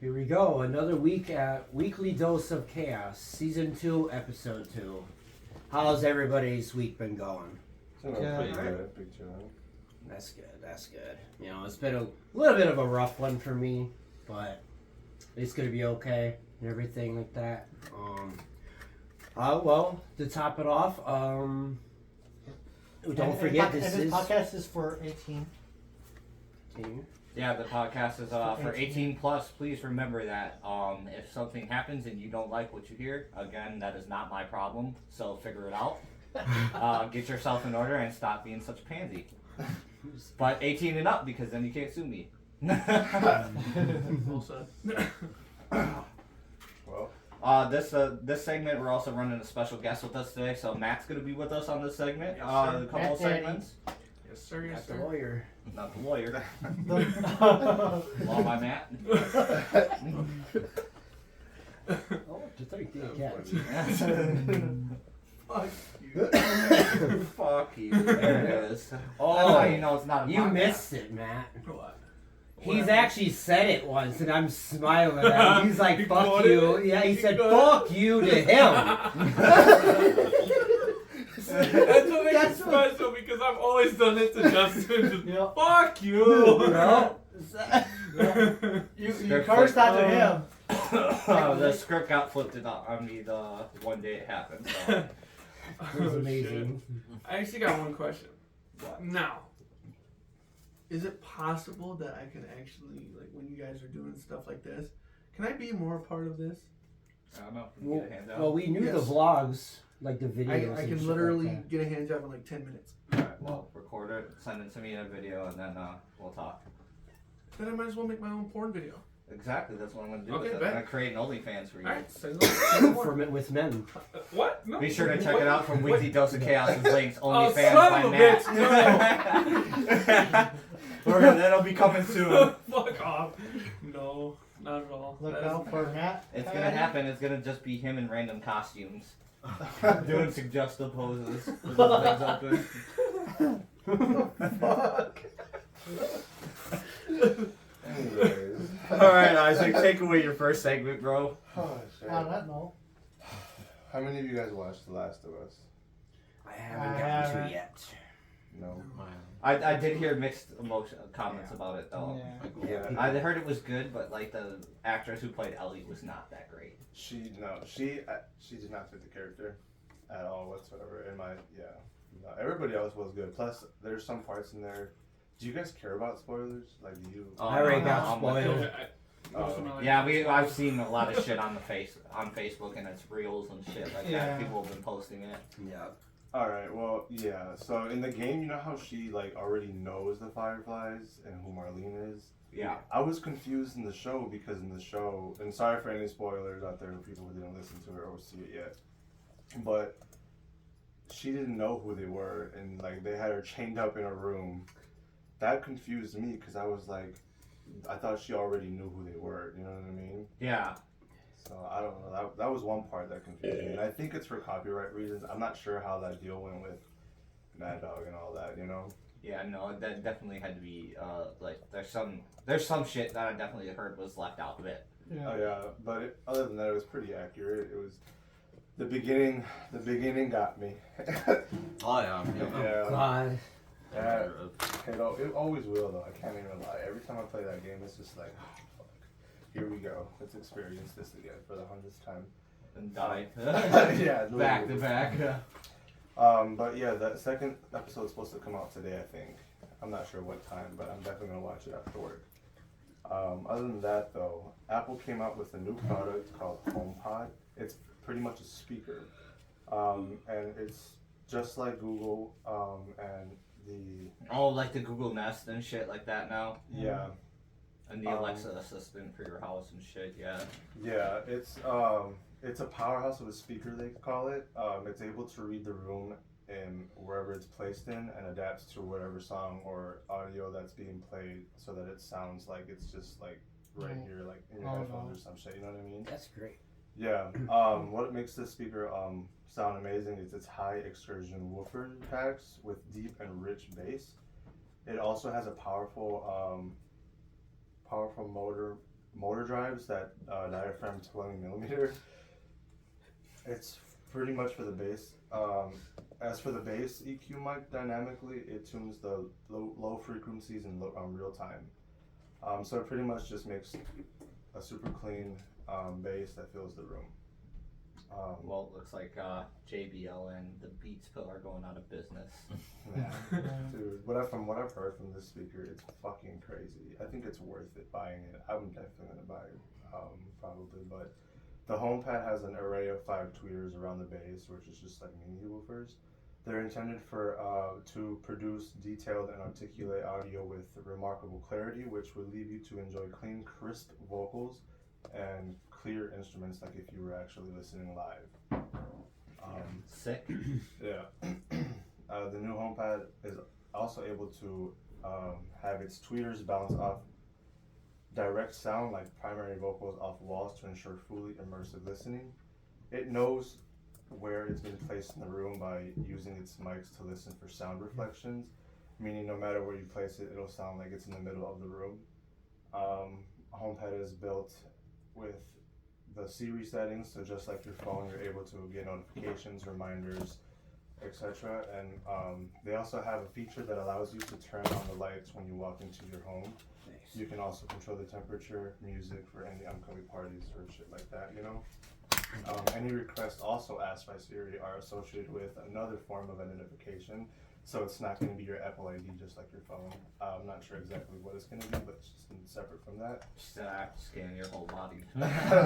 Here we go, another week at Weekly Dose of Chaos, Season 2, Episode 2. How's everybody's week been going? Pretty good. Big job. That's good. You know, it's been a little bit of a rough one for me, but it's going to be okay and everything like that. Well, to top it off, don't forget this podcast is for 18. Yeah, the podcast is for 18 plus. Please remember that if something happens and you don't like what you hear, again, that is not my problem. So figure it out. Get yourself in order and stop being such a pansy. But 18 and up, because then you can't sue me. Well said. Well, this segment, we're also running a special guest with us today. So Matt's going to be with us on this segment. Yes, a couple Matt of segments. yes, sir. Yes, Not the sir. lawyer. Not the lawyer. Law by Matt. Oh, just like the cat. Fuck you. Fuck you. There it is. Oh, That's how you know it's not a you podcast. missed it, Matt. What? He's actually said it once, and I'm smiling at him. He's like, He fuck quoted you. it? Yeah, he He said, quoted fuck you to him. That's what makes it special because I've always done it to Justin. Just, Yeah. fuck you. You cursed out to him. The script got flipped on me the one day it happened. So. It was amazing. I actually got one question. What? Now, is it possible that I can actually, like, when you guys are doing stuff like this, can I be more a part of this? I don't know. Can you get a hand out? Well, we knew Yes. the vlogs, like the videos. I and can shit literally like that. get a hand job in like 10 minutes. Alright, well, record it, send it to me in a video, and then we'll talk. Then I might as well make my own porn video. Exactly, that's what I'm going to do Okay, with it. bet. I'm going to create an OnlyFans for you. Alright, send it For with men. What? No. Be sure to check What? it out from What? Weekly Dose of Chaos' links, Oh, OnlyFans son by of a Matt. bitch, That'll be coming soon. Fuck off. No, not at all. Look That out is- for Matt. It's going to happen. It's going to just be him in random costumes. Doing suggestive poses with his legs open. Fuck. Anyways. Alright, Isaac, take away your first segment, bro. Oh, shit. On that note, How many of you guys watched The Last of Us? I haven't gotten to yet. No. I did hear mixed comments about it, though. Yeah. I heard it was good, but like the actress who played Ellie was not that great. She did not fit the character at all whatsoever. No, everybody else was good. Plus, there's some parts in there. Do you guys care about spoilers? Like, do you? I already got I'm- spoiled. Yeah, I've seen a lot of shit on Facebook and it's reels and shit like Yeah. that. People have been posting it. Yeah. All right. Well, yeah. So in the game, you know how she like already knows the Fireflies and who Marlene is. Yeah. I was confused in the show because in the show, and sorry for any spoilers out there for people who didn't listen to it or see it yet, but she didn't know who they were, and like they had her chained up in a room. That confused me because I was like, I thought she already knew who they were. You know what I mean? Yeah. So I don't know. That was one part that confused me, and I think it's for copyright reasons. I'm not sure how that deal went with Mad Dog and all that. You know? Yeah, no, that definitely had to be like there's some shit that I definitely heard was left out of it. Oh yeah, but other than that, it was pretty accurate. It was the beginning. The beginning got me. Oh yeah. Yeah. God. It always will though. I can't even lie. Every time I play that game, it's just like, oh, fuck. Here we go. Let's experience this again for the 100th time. And died. Yeah, Back to literally. back. But yeah, the second episode's supposed to come out today, I think. I'm not sure what time, but I'm definitely gonna watch it after work. Other than that, though, Apple came out with a new product called HomePod. It's pretty much a speaker, and it's just like Google, and Oh, like the Google Nest and shit like that now. yeah, And the Alexa assistant for your house and shit, yeah. yeah, it's a powerhouse of a speaker, they call it. It's able to read the room and wherever it's placed in and adapts to whatever song or audio that's being played so that it sounds like it's just like right here, like in your headphones or some shit, you know what I mean? That's great. Yeah. What makes this speaker sound amazing is its high excursion woofer packs with deep and rich bass. It also has a powerful motor motor drives, that diaphragm 20mm. It's pretty much for the bass. As for the bass EQ mic, dynamically, it tunes the low frequencies in real time. So it pretty much just makes a super clean bass that fills the room. Well, it looks like JBL and the Beats Pill are going out of business. Yeah. Dude, from what I've heard from this speaker, it's fucking crazy. I think it's worth it buying it. I'm definitely gonna buy it, probably. But the HomePad has an array of 5 tweeters around the base, which is just like mini woofers. They're intended to produce detailed and articulate audio with remarkable clarity, which would lead you to enjoy clean, crisp vocals and clear instruments, like if you were actually listening live. Sick. Yeah. The new HomePad is also able to have its tweeters bounce off direct sound, like primary vocals, off walls to ensure fully immersive listening. It knows where it's been placed in the room by using its mics to listen for sound reflections, meaning no matter where you place it, it'll sound like it's in the middle of the room. HomePad is built with the Siri settings, so just like your phone, you're able to get notifications, reminders, etc. And they also have a feature that allows you to turn on the lights when you walk into your home. Nice. You can also control the temperature, music for any upcoming parties or shit like that, you know? Any requests also asked by Siri are associated with another form of identification, so it's not going to be your Apple ID just like your phone. I'm not sure exactly what it's going to be, but it's just separate from that. Just I have to scan your whole body.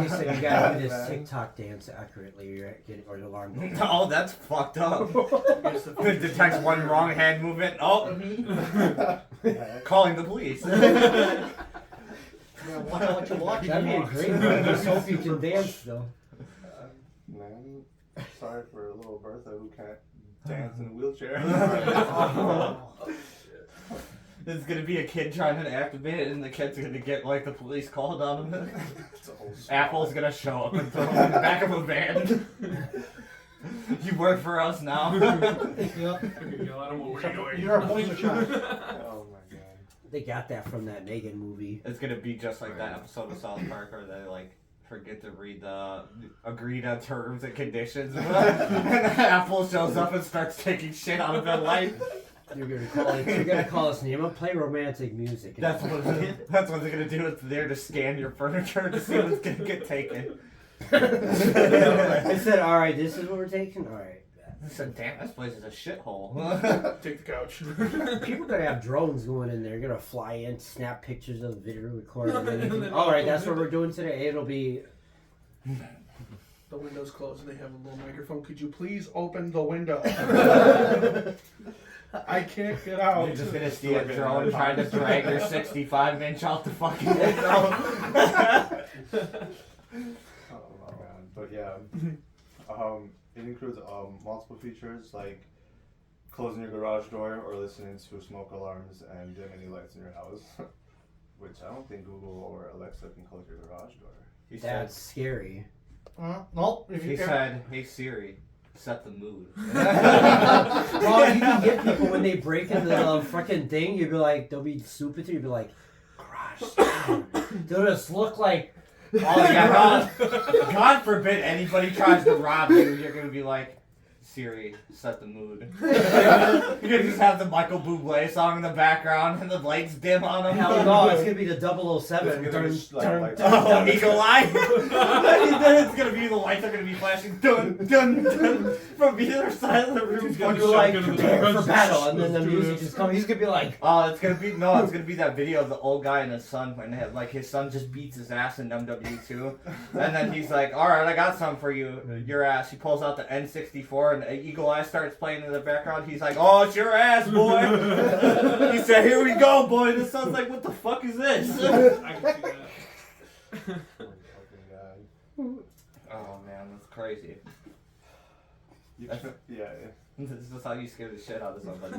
He said you gotta do this TikTok dance accurately, you're getting or the alarm goes. Oh, that's fucked up. It detects one wrong hand movement. Oh, calling the police. Yeah, wonder what you watch. That'd be a great one. I just hope you can dance though. Man, sorry for a little Bertha who can't dance in a wheelchair. There's gonna be a kid trying to activate it, and the kid's gonna get like the police called on him. It's a whole Apple's gonna show up and throw him in the back of a van. You work for us now. Yep. Yell at him, where you going? You're a poison shot. Oh my god. They got that from that Megan movie. It's gonna be just like that episode of South Park where they like forget to read the agreed on terms and conditions, and Apple shows up and starts taking shit out of their life. You're gonna call us and you're gonna play romantic music. That's what they're gonna do. It's there to scan your furniture to see what's gonna get taken. They said, all right, this is what we're taking. All right. I said, damn, this place is a shithole. Take the couch. People are gonna have drones going in there. You're gonna fly in, snap pictures of the video, record it. All right, that's what we're doing today. It'll be. The window's closed and they have a little microphone. Could you please open the window? I can't get out. You're just gonna see a drone trying to drag your 65-inch out the fucking window. Oh my god. But yeah, it includes multiple features like closing your garage door or listening to smoke alarms and dim any lights in your house, which I don't think Google or Alexa can close your garage door. He said, That's scary. Nope. If he you said, hey Siri, set the mood. Well, you can get people when they break into the freaking thing. You'd be like, they'll be stupid. You'd be like, garage down. They'll just look like. Oh yeah, God forbid anybody tries to rob you. You're gonna be like, Siri, set the mood. You're gonna just have the Michael Bublé song in the background and the lights dim on them. Hell no, it's gonna be the 007. It's gonna be like Oh, Eagle Eye! It's gonna be the lights are gonna be flashing dun dun dun from either side of the room. It's gonna be like prepare for battle, and then the music just comes. He's gonna be like, It's gonna be that video of the old guy and his son when they have, like his son just beats his ass in MW2, and then he's like, all right, I got something for you, your ass. He pulls out the N64 and Eagle Eye starts playing in the background. He's like, oh, it's your ass, boy. He said, here we go, boy. This sounds like, what the fuck is this? I can see that. fucking god. Oh man, that's crazy. Yeah. This is how you scare the shit out of somebody.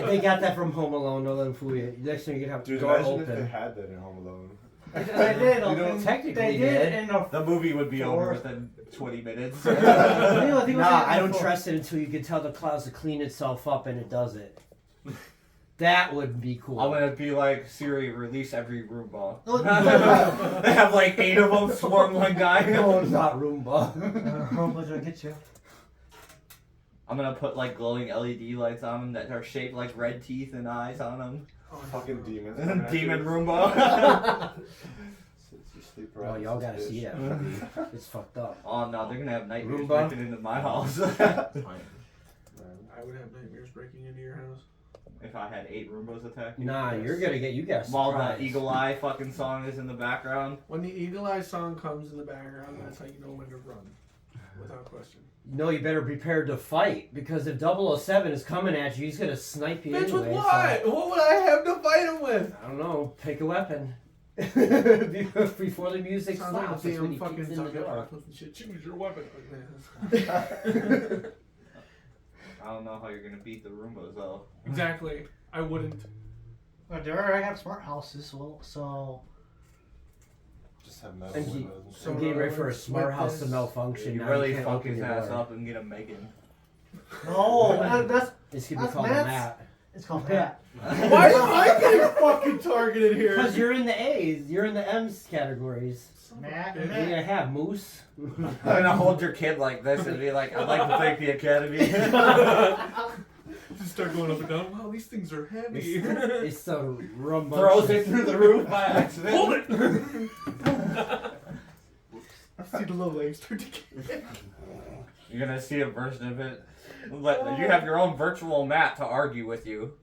they got that from Home Alone. Don't let them fool you. Next thing you can have the Dude, door imagine if they open. had that in Home Alone. They did. You know, technically they did. did. In The movie would be over within 20 minutes. Nah, I don't trust it until you can tell the clouds to clean itself up, and it does it. That would be cool. I'm gonna be like, Siri, release every Roomba. Oh, They have like 8 of them swarm one guy. No, it's not Roomba. Roomba's gonna get you. I'm gonna put like glowing LED lights on them that are shaped like red teeth and eyes on them. Oh, Fucking demons. coming at Demon you. Roomba. Since you sleep Oh, around y'all this gotta bitch. see that movie. It's fucked up. Oh no, they're gonna have nightmares Roomba? breaking into my house. Man. I would have nightmares breaking into your house. If I had 8 Roombas attack you. Nah, Yes. you're gonna get, you got While the surprised. Eagle Eye fucking song is in the background. When the Eagle Eye song comes in the background, that's how you know when to run. Without question. No, you better prepare to fight, because if 007 is coming at you, he's gonna snipe you Bitch, anyway. with what? What would I have to fight him with? So, I don't know, pick a weapon. Before the music Sounds like stops, a that's when damn he fucking kicks in the target door. practice and shit. Choose your weapon. I don't know how you're gonna beat the Roombas though. Exactly. I wouldn't. They already have smart houses, so Just have metal And he- windows and so- I'm getting ready for a smart With house to this- malfunction. You now really can't fuck open his your ass door. up and get him Megan. no, that's It's gonna be That's called Matt's- a Matt. it's called Pat. Why am I getting fucking targeted here? Because you're in the A's, you're in the M's categories. Matt, You're Matt. gonna have Moose. I'm gonna hold your kid like this and be like, I'd like to thank the Academy. Just start going up and down. Wow, these things are heavy. It's a rumble. Throws it through the roof by accident. Hold it! See the little legs start to get. You're gonna see a version of it. You have your own virtual Matt to argue with you.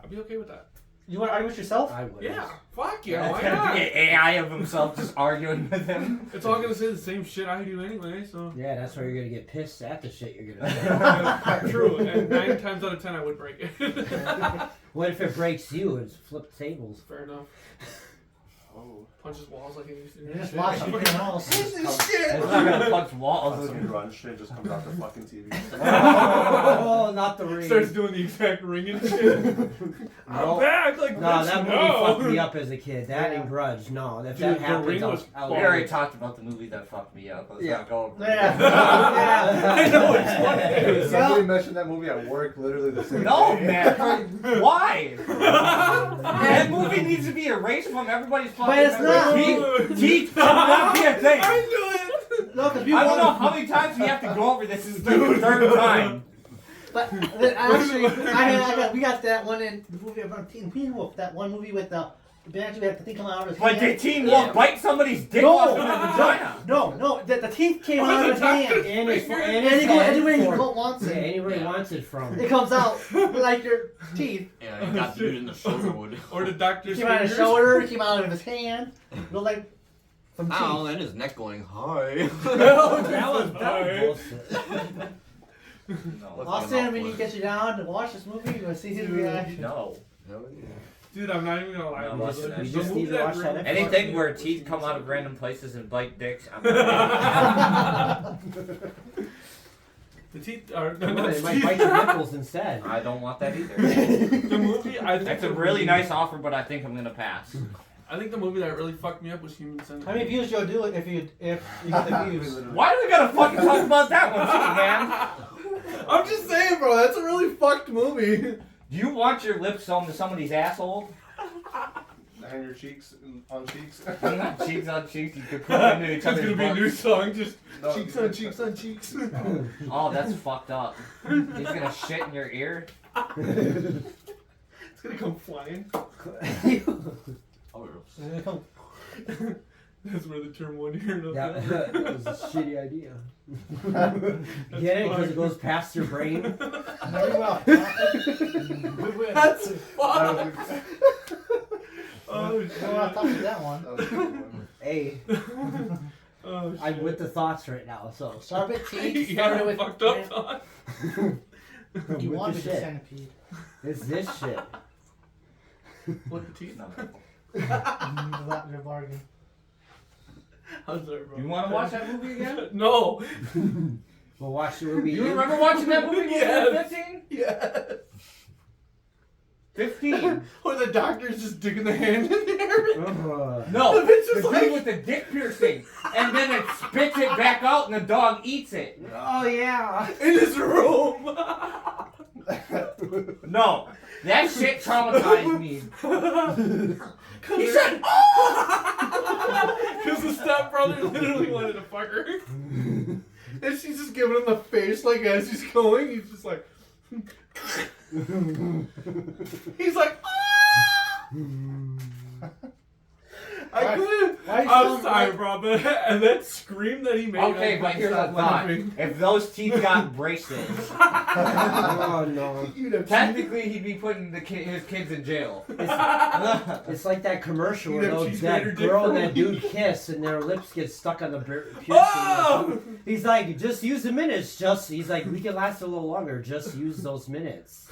I'd be okay with that. You want to argue with yourself? I would. Yeah, fuck yeah, It's why gonna not? be an AI of himself just arguing with him. It's all gonna say the same shit I do anyway, so. Yeah, that's why you're gonna get pissed at the shit you're gonna True, and 9 times out of 10 I would break it. do. What if it breaks you? It's flip tables. Fair enough. Oh. Punches walls like he used to. You just watch it in your house. This is shit! It's not gonna punch walls. Some grunge shit just comes out the fucking TV. Oh, not the ring. Starts doing the exact ringing shit. I'm No. back like No, bitch, that movie no. fucked me up as a kid. That Yeah. and Grudge. No, if Dude, that The happens, Ring I'll, was I'll We already talked about the movie that fucked me up. Let's Yeah. not go over it. Yeah. I know it's funny. Somebody mentioned that movie at work literally the same No, day. man. Why? That movie needs to be erased from everybody's fucking But it's not. memory. Teeth should not be a thing. I knew it! No, because I don't know how many times we have to go over this. This is the third time. But actually, we got that one in the movie about Teen Wolf. That one movie with the actually we had the thing come out of his But hand. did Teen Wolf bite somebody's dick No, off in the vagina? no, the teeth came out of his Doctor- hand. And his, And and And his he goes, head anywhere he for- wants Yeah, it. anywhere he wants it from. It comes out like your teeth. Yeah, he got dude in the shoulder wood. Or the It doctor's came out of his fingers. shoulder. It came out of his hand. It looked like some teeth. Ow, and his neck going, hi. That was bullshit. No. Austin, when he gets you down to watch this movie, you will see his reaction. No. Hell yeah. Dude, I'm not even gonna lie. No, bro. listen, The you just movie need to watch really that Anything where fucked me teeth up come was out of Teen random places and bite dicks, I'm The teeth are. Come on, not it might teeth. bite your nipples instead. I don't want that either. The movie, I think. That's a the really movie- nice offer, but I think I'm gonna pass. I think the movie that really fucked me up was Human Centipede. How many views you'll do it if you get the views? Why do we gotta fucking talk about that one too, man? I'm just saying, bro. That's a really fucked movie. Do you want your lips sewn to somebody's asshole? And your cheeks on cheeks. Cheeks on cheeks, you could put them into each It's other's gonna be a new butts. song, just No. cheeks on cheeks on cheeks. Oh, that's fucked up. He's gonna shit in your ear. It's gonna come flying. Oh, That's where the term one ear and That was a shitty idea. Get it? Because it goes past your brain. Very well. Good win. That's That fucked. was a- Oh shit. Well, I'll talk to that one. that was a good one. Hey, Oh shit. I'm with the thoughts right now, so. Start with teeth. You got Started a with fucked up thought. You with wanted the the shit. centipede. It's this shit. What the teeth? No. The bargain. How's that, bro? You wanna watch that movie again? No. We'll watch the movie. You remember watching that movie when you were Yes. 15? Yes. 15? Or the doctor's just digging the hand in there. No, The bitch the is dude like- with the dick piercing, and then it spits it back out, and the dog eats it. Oh, yeah. In his room. No, That shit traumatized me. He said, "Oh!" Because the stepbrother literally wanted to fuck her. And she's just giving him the face, like, as he's going. He's just like... He's like, "Ah!" I couldn't. I'm sorry, bro, but and that scream that he made. Okay, but here's the thought. If those teeth got braces, Oh no. technically he'd be putting his kids in jail. It's like that commercial where You'd have those, cheeseburger that dick girl for and a that dude week. kiss and their lips get stuck on the piercing. Oh! He's like, just use the minutes. He's like, we can last a little longer. Just use those minutes.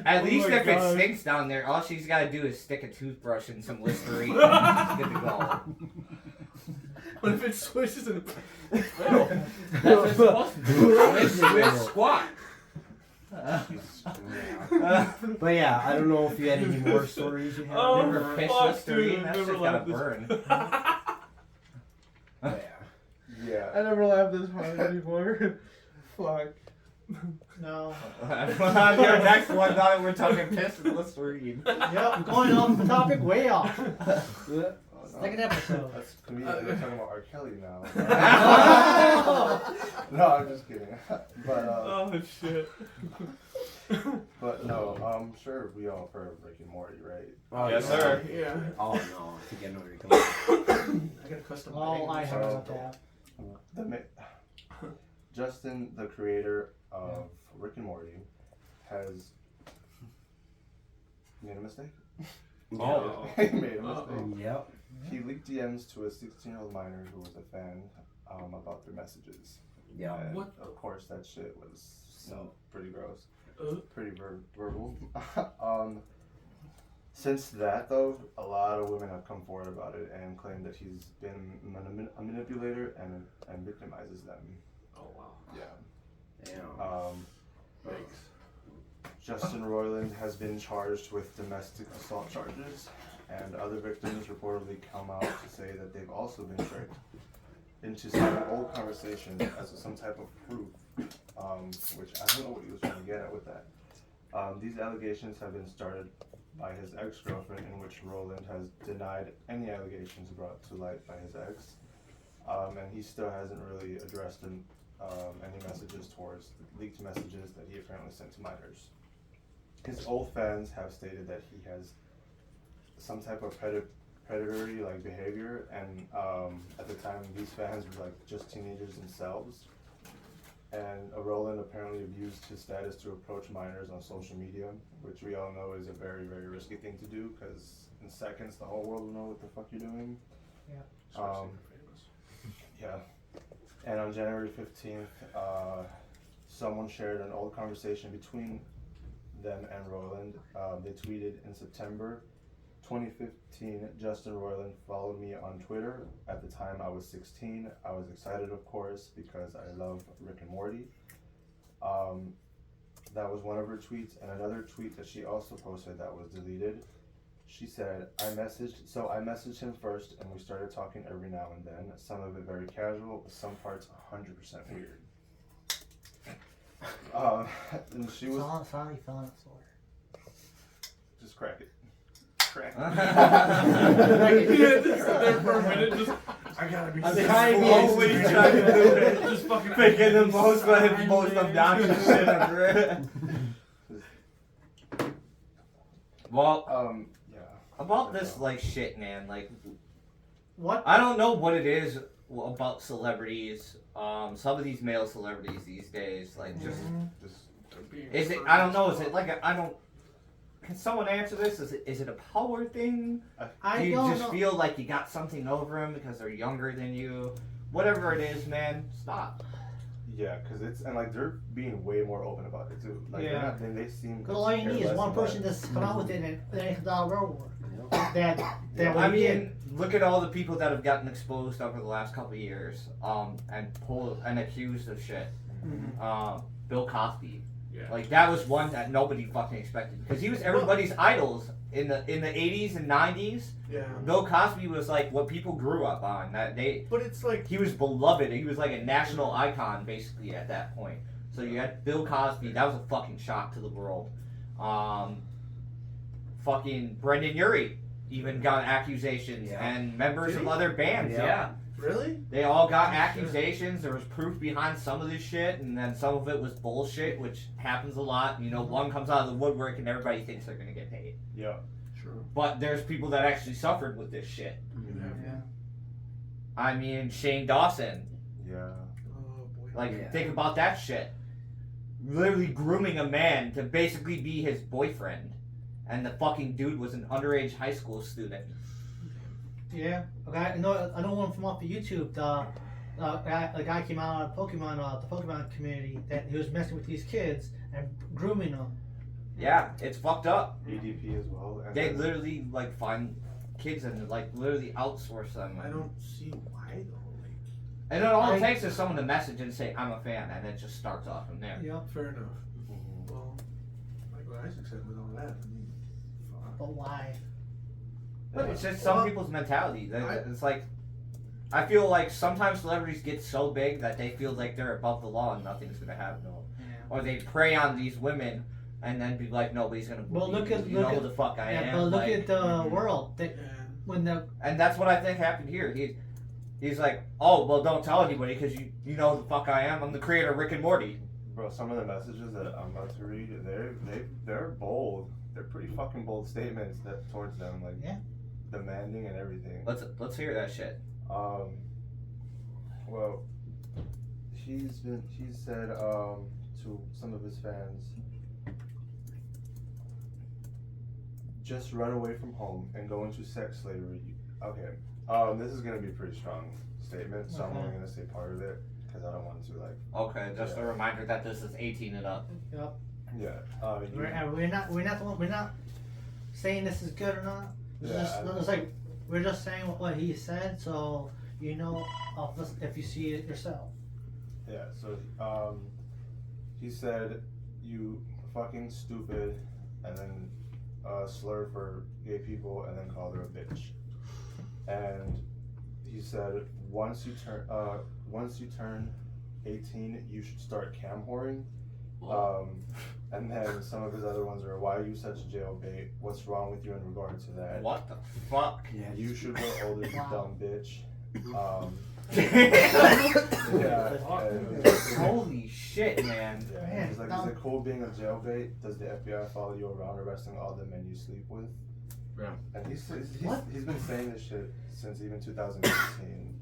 At least my if God. it stinks down there, all she's got to do is stick a toothbrush and some Listerine. It's good to go. But if it swishes and... That's what it's supposed to do. Swish squat. But yeah, I don't know if you had any more stories you have. Oh, Remember piss fuck, Listerine? dude, That never shit's gotta liked this. burn. Yeah. I never laughed this hard anymore. Fuck. No. On your next one, now that we're talking piss and Listerine. Yep, going off the topic way off. Oh, no. Second episode. That's comedian. We're talking about R. Kelly now. Oh! No, I'm just kidding. But Oh, shit. but no, I'm sure we all heard of Rick and Morty, right? Oh, Yes, yeah. sir. Yeah. Oh no, I think I know where you're going. I got a custom Oh, I bag. heard about that. Justin, the creator of Rick and Morty, has made a mistake. Oh. He made a mistake. Uh-oh. Yep. He leaked DMs to a 16-year-old minor who was a fan about their messages. Yeah. And What? of course, that shit was pretty gross. Uh. Pretty verbal. Since that, though, a lot of women have come forward about it and claimed that he's been a manipulator and victimizes them. Oh, wow. Yeah. Damn. Justin Roiland has been charged with domestic assault charges, and other victims reportedly come out to say that they've also been tricked into some old conversation as some type of proof, which I don't know what he was trying to get at with that. These allegations have been started by his ex-girlfriend, in which Roland has denied any allegations brought to light by his ex, and he still hasn't really addressed any messages towards leaked messages that he apparently sent to minors. His old fans have stated that he has some type of predatory like behavior, and at the time these fans were like just teenagers themselves. And Roland apparently abused his status to approach minors on social media, which we all know is a very, very risky thing to do, because in seconds the whole world will know what the fuck you're doing. Especially if you're famous. Yeah. And on January 15th, someone shared an old conversation between them and Roland. They tweeted in September 2015, Justin Roiland followed me on Twitter. At the time I was 16. I was excited, of course, because I love Rick and Morty. That was one of her tweets, and another tweet that she also posted that was deleted. She said, I messaged him first, and we started talking every now and then. Some of it very casual, but some parts 100% weird. And she was Sorry, fell on the floor. just crack it. Crack it. Yeah, just sit there for a minute, just... I gotta be I'm sick. trying to be Slowly trying to do it. Just fucking... Picking the most obnoxious shit ever. Well, Yeah. about this like shit, man. Like, What? I don't know what it is about celebrities. Some of these male celebrities these days, like, just is it? I don't know. Is it like I don't? Can someone answer this? Is it a power thing? I Do you don't just know. feel like you got something over them because they're younger than you? Whatever it is, man, stop. Yeah, because it's, and like they're being way more open about it too. Like they're Yeah. not, they seem. Because all you need is one person that's. to come out with it and then it's all over. That Yeah, what I he did. mean, look at all the people that have gotten exposed over the last couple of years, and pulled and accused of shit. Bill Cosby. Yeah. Like that was one that nobody fucking expected because he was everybody's idols in the 80s and 90s. Yeah. Bill Cosby was like what people grew up on. That But it's like... he was beloved. He was like a national icon basically at that point. So you had Bill Cosby. That was a fucking shock to the world. Fucking Brendan Urie even got accusations, and members of other bands. Yeah. Really? They all got accusations. There was proof behind some of this shit, and then some of it was bullshit, which happens a lot. You know, one comes out of the woodwork, and everybody thinks they're gonna get paid. Yeah. True. But there's people that actually suffered with this shit. Yeah. I mean, Shane Dawson. Yeah. Oh boy. Like, think about that shit. Literally grooming a man to basically be his boyfriend. And the fucking dude was an underage high school student. Yeah. Okay. I know one from off of YouTube. The guy came out of Pokemon, the Pokemon community, that he was messing with these kids and grooming them. Yeah, it's fucked up. ADP as well. And They then- literally, like, find kids and, like, literally outsource them. I don't see why though. Like, And then all it takes is someone to message and say, I'm a fan, and it just starts off from there. Yep. fair enough. Mhm. Well, Michael Isaac said with all that. I mean, fuck. But why? But it's just some people's mentality. It's like, I feel like sometimes celebrities get so big that they feel like they're above the law and nothing's gonna happen to them. Yeah. Or they prey on these women and then be like, nobody's gonna Well, believe look at- you look know at- who the fuck I Yeah, am. but look like, at the world. And When the and that's what I think happened here. He's like, oh, well, don't tell anybody because you know who the fuck I am. I'm the creator of Rick and Morty. Bro, some of the messages that I'm about to read, they're bold. They're pretty fucking bold statements that towards them, like demanding and everything. Let's hear that shit. Well, he said to some of his fans, just run away from home and go into sex slavery. Okay. This is gonna be a pretty strong statement, so I'm only gonna say part of it because I don't want to like. Okay, just a reminder that this is 18 and up. Yep. Yeah. We're not saying this is good or not. It's like we're just saying what he said, so you know if you see it yourself. Yeah. So he said, "You fucking stupid," and then slur for gay people, and then called her a bitch. And he said, once you turn 18, you should start cam whoring. And then some of his other ones are, why are you such jailbait? What's wrong with you in regard to that? What the fuck? Yeah. You should grow older, you dumb bitch. Holy shit, man. Yeah, Man, he's like, is it cool being a jailbait? Does the FBI follow you around arresting all the men you sleep with? Yeah. And he's been saying this shit since even 2018.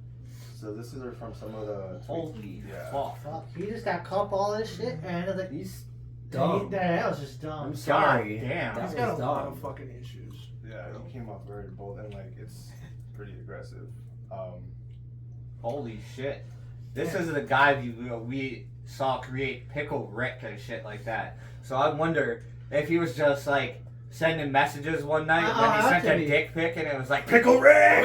So this is from some of the tweets. Holy Yeah. fuck. Fuck, he just got caught up all this shit, and it's like He's dumb. that was just dumb. I'm sorry. God damn. That He's got a was lot dumb. of fucking issues. Yeah, he came off very bold and like it's pretty aggressive. Holy shit. This is the guy we saw create Pickle Rick and shit like that. So I wonder if he was just like sending messages one night and then he have sent to a be. dick pic and it was like, Pickle Rick!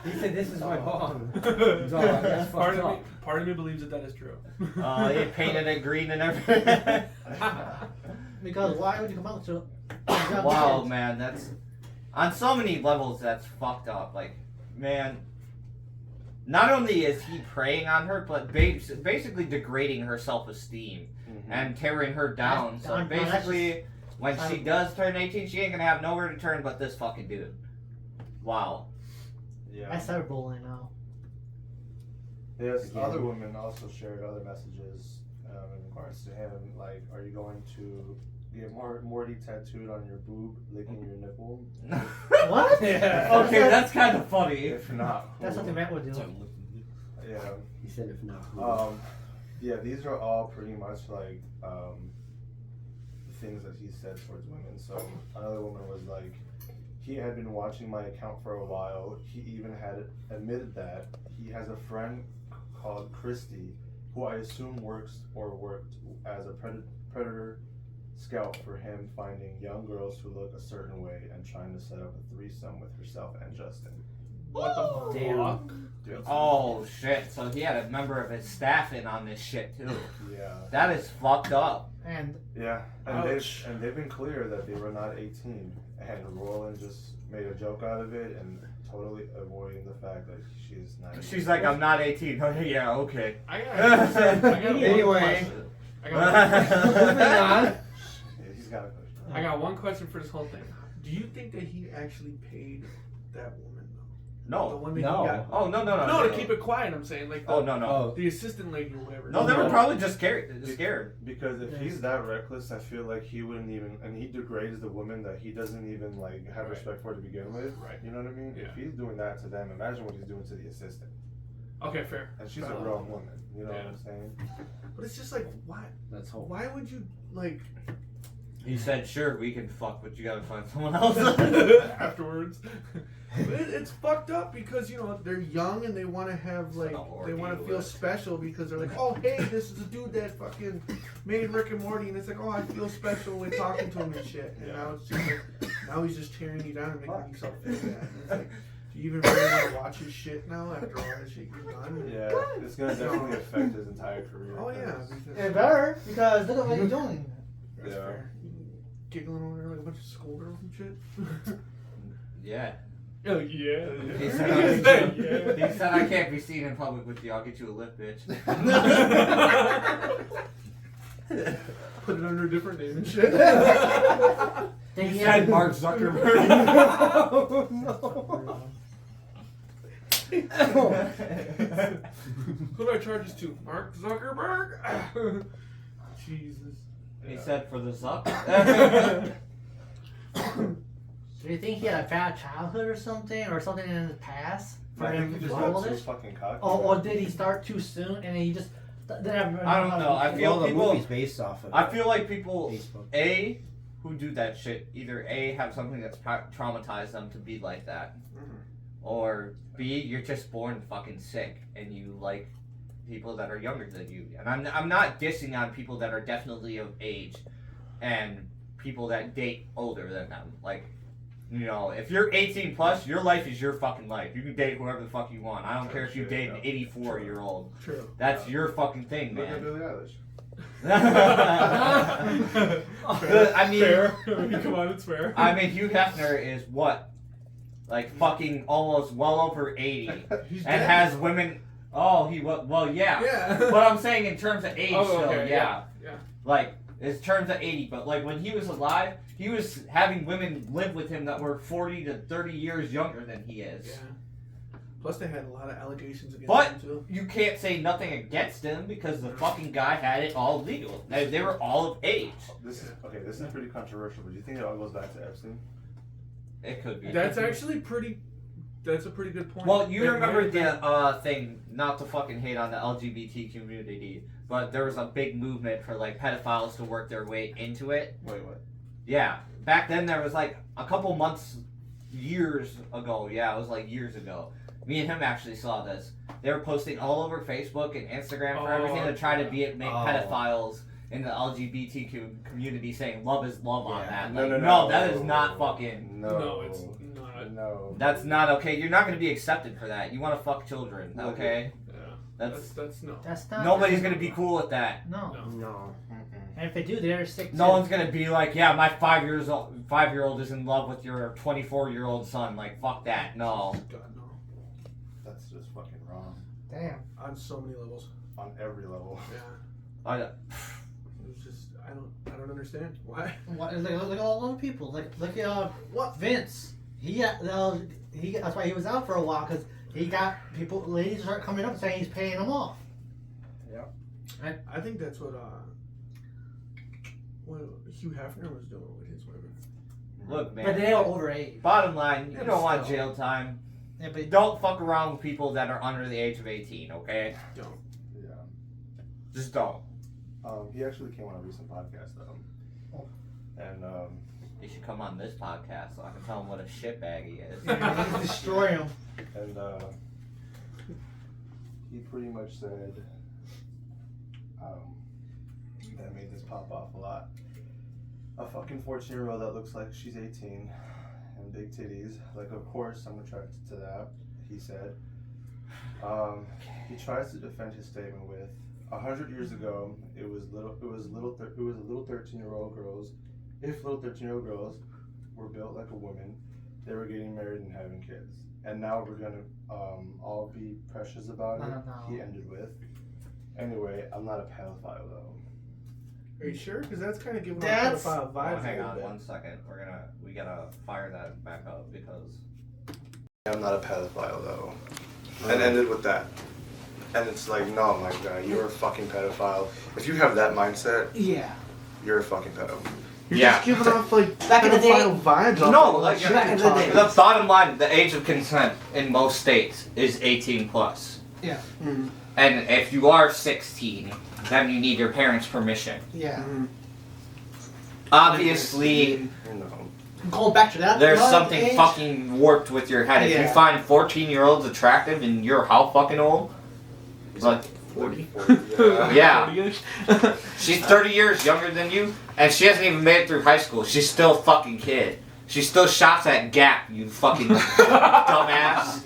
He said, "This is my mom." That's fucked up. Part of me believes that is true. He painted it green and everything. Because why would you come out to? Wow, man, that's on so many levels that's fucked up. Like, man, not only is he preying on her, but basically degrading her self-esteem and tearing her down. So basically, when she does turn 18, she ain't gonna have nowhere to turn but this fucking dude. Wow. Yeah. I started bullying now. Yes, other women also shared other messages in regards to him. Like, are you going to get Morty tattooed on your boob, licking your nipple? What? Yeah. Okay, that's kind of funny. If not, That's what the man would do. Yeah. He said, "If not." Yeah, these are all pretty much like things that he said towards women. So another woman was like, he had been watching my account for a while. He even had admitted that he has a friend called Christy, who I assume worked as a predator scout for him, finding young girls who look a certain way and trying to set up a threesome with herself and Justin. What the Damn. fuck? Dude, Oh shit! So he had a member of his staff in on this shit too. Yeah. That is fucked up. And Yeah, Ouch. and they've been clear that they were not 18, and Roland just made a joke out of it and totally avoiding the fact that she's not. She's like, I'm not 18. Okay, yeah, okay. I got one Anyway. question. I got Moving on. Yeah, he's got a question. I got one question for this whole thing. Do you think that he actually paid that woman though? The No. one that No. he got. Oh no. No, to keep it quiet. I'm saying like. Oh no. Oh, The assistant lady or whatever. No, they were No. probably just scared. Because if he's that reckless, I feel like he wouldn't even, and he degrades the woman that he doesn't even like have Right. respect for to begin with. Right. You know what I mean? Yeah. If he's doing that to them, imagine what he's doing to the assistant. Okay, fair. And she's a grown woman. You know Yeah. what I'm saying? But it's just like, why? let's hope. Why would you like He said, "Sure, we can fuck, but you gotta find someone else." afterwards? It's fucked up because they're young and they want to have like they want to feel special because they're like, oh hey, this is a dude that fucking made Rick and Morty, and it's like, oh, I feel special when talking to him and shit. And now it's just like, now he's just tearing you down and making yourself feel bad. And it's like, do you even really want to watch his shit now after all that shit you've done? Yeah, it's gonna definitely affect his entire career. Oh yeah. 'cause- it better, because look at what you're doing. That's Yeah. fair. Giggling over there like a bunch of schoolgirls and shit. Yeah. Oh yeah. He said, he said, "I can't be seen in public with you. I'll get you a lift, bitch." Put it under a different name and shit. Then He he said had Mark Zuckerberg. Oh no. Who do I charge this to? Mark Zuckerberg? Jesus. He said for the Zuck. Do you think he had a bad childhood or something in his past for I him think to he just roll got too this? fucking cocky. Or did he start too soon and then he just didn't have I don't know. I feel Well, the people. movie's based off of I feel like people Facebook. who do that shit either have something that's traumatized them to be like that, or B, you're just born fucking sick and you like people that are younger than you. And I'm not dissing on people that are definitely of age and people that date older than them. Like, if you're 18 plus, your life is your fucking life. You can date whoever the fuck you want. I don't care if you date an 84-year-old. True. That's your fucking thing, Look at man. Billie Eilish. I mean, Fair. Come on, it's fair. I mean, Hugh Hefner is what, like fucking almost well over 80, He's and dead. has women. Oh, well, yeah. Yeah. But I'm saying in terms of age, Oh, still, okay, yeah. yeah. Like in terms of 80, but like when he was alive, he was having women live with him that were 40 to 30 years younger than he is. Yeah. Plus, they had a lot of allegations against But him too. you can't say nothing against him because the fucking guy had it all legal. They were all of age. This is pretty controversial, but do you think it all goes back to Epstein? It could be. That's actually pretty. That's a pretty good point. Well, you That- remember the thing, not to fucking hate on the LGBT community, but there was a big movement for like pedophiles to work their way into it. Wait, what? Yeah, back then there was like a couple months, years ago. Yeah, it was like years ago. Me and him actually saw this. They were posting all over Facebook and Instagram for everything to try to make pedophiles in the LGBTQ community saying love is love on that. No, Like, no, that is not fucking. No, it's not. No. That's not okay. You're not going to be accepted for that. You want to fuck children, okay? Yeah. That's That's no. That's not. nobody's going to be cool with that. No. No. No. And if they do, they're sick. No too. one's gonna be like, yeah, my 5-year-old is in love with your 24-year-old son. Like, fuck that. No. God no. That's just fucking wrong. Damn. On so many levels. On every level. Yeah. It's just I don't understand why. What, look at all those people. Look at What? Vince. He that's why he was out for a while, because he got ladies start coming up saying he's paying them off. I think that's what Hugh Hefner was doing with his women. Look, man. But they are over age. Bottom line, you Yeah, don't want still. jail time. Yeah, but Don't fuck around with people that are under the age of 18, okay? Don't. Yeah. Just don't. He actually came on a recent podcast though. Oh. And You should come on this podcast so I can tell him what a shitbag he is. yeah, destroy him. and he pretty much said that made this pop off a lot. A fucking 14-year-old that looks like she's 18 and big titties. Like, of course I'm attracted to that. he said. He tries to defend his statement with, 100 years ago, it was little 13-year-old girls. If little 13-year-old girls were built like a woman, they were getting married and having kids. And now we're gonna all be precious about it. No. He ended with. Anyway, I'm not a pedophile though. Are you sure? Because that's kind of giving That's- off pedophile Oh, vibes. hang a little on bit. 1 second. We gotta fire that back up because I'm not a pedophile though. And ended with that. And it's like, no, my guy, you're a fucking pedophile. If you have that mindset, Yeah. you're a fucking pedophile. You're Yeah. just giving off like Back in the day- pedophile vibes. off No, all that like, shit back you're in the talking day. the bottom line, the age of consent in most states is 18 plus. Yeah. Mhm. And if you are 16, then you need your parents' permission. Yeah. Mhm. Obviously, You know. Going back to that. there's young something age, fucking warped with your head. If you Yeah. find 14-year-olds attractive and you're how fucking old? Like, 40. yeah. She's 30 years younger than you, and she hasn't even made it through high school. She's still a fucking kid. She still shops at Gap, you fucking dumbass.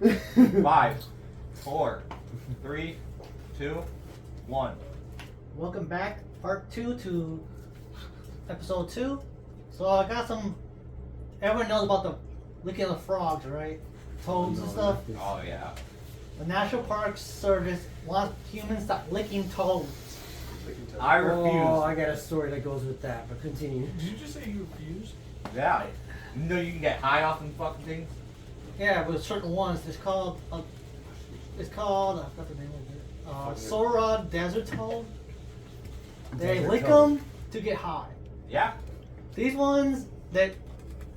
5, 4, 3, 2, 1. Welcome back, part 2 to episode 2. So I got some. Everyone knows about the licking of the frogs, right? Toads and stuff. Oh yeah. The National Park Service wants humans to stop licking toads. I refuse. Oh, I got a story that goes with that, but continue. Did you just say you refuse? Yeah. You know you can get high off them fucking things? Yeah, but certain ones. It's called. I forgot the name of it. Sora Desert Toad. They Desert lick toad. them to get high. Yeah. These ones that,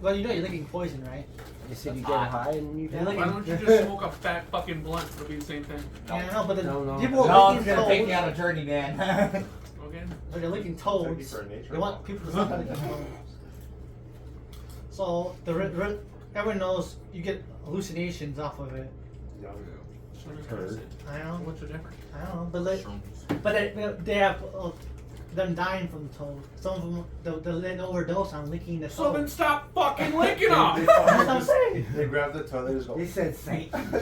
well, you know you're licking poison, right? You said you get high and you They're die. like- Why don't you just smoke a fat fucking blunt? It'll be the same thing. No. Yeah, I know, but the No. people No, are it's licking gonna take me toads. on a journey, man. Okay. But they're licking Turkey toads. for a nature They want walk. people to stop licking toads. So everyone knows you get hallucinations off of it. Heard. I know. What's the difference? I don't know, but they have them dying from the toad. Some of them they overdose on licking the So toad. then stop fucking licking them! That's what I'm saying. They grab the toe, they just go. He said Satan. By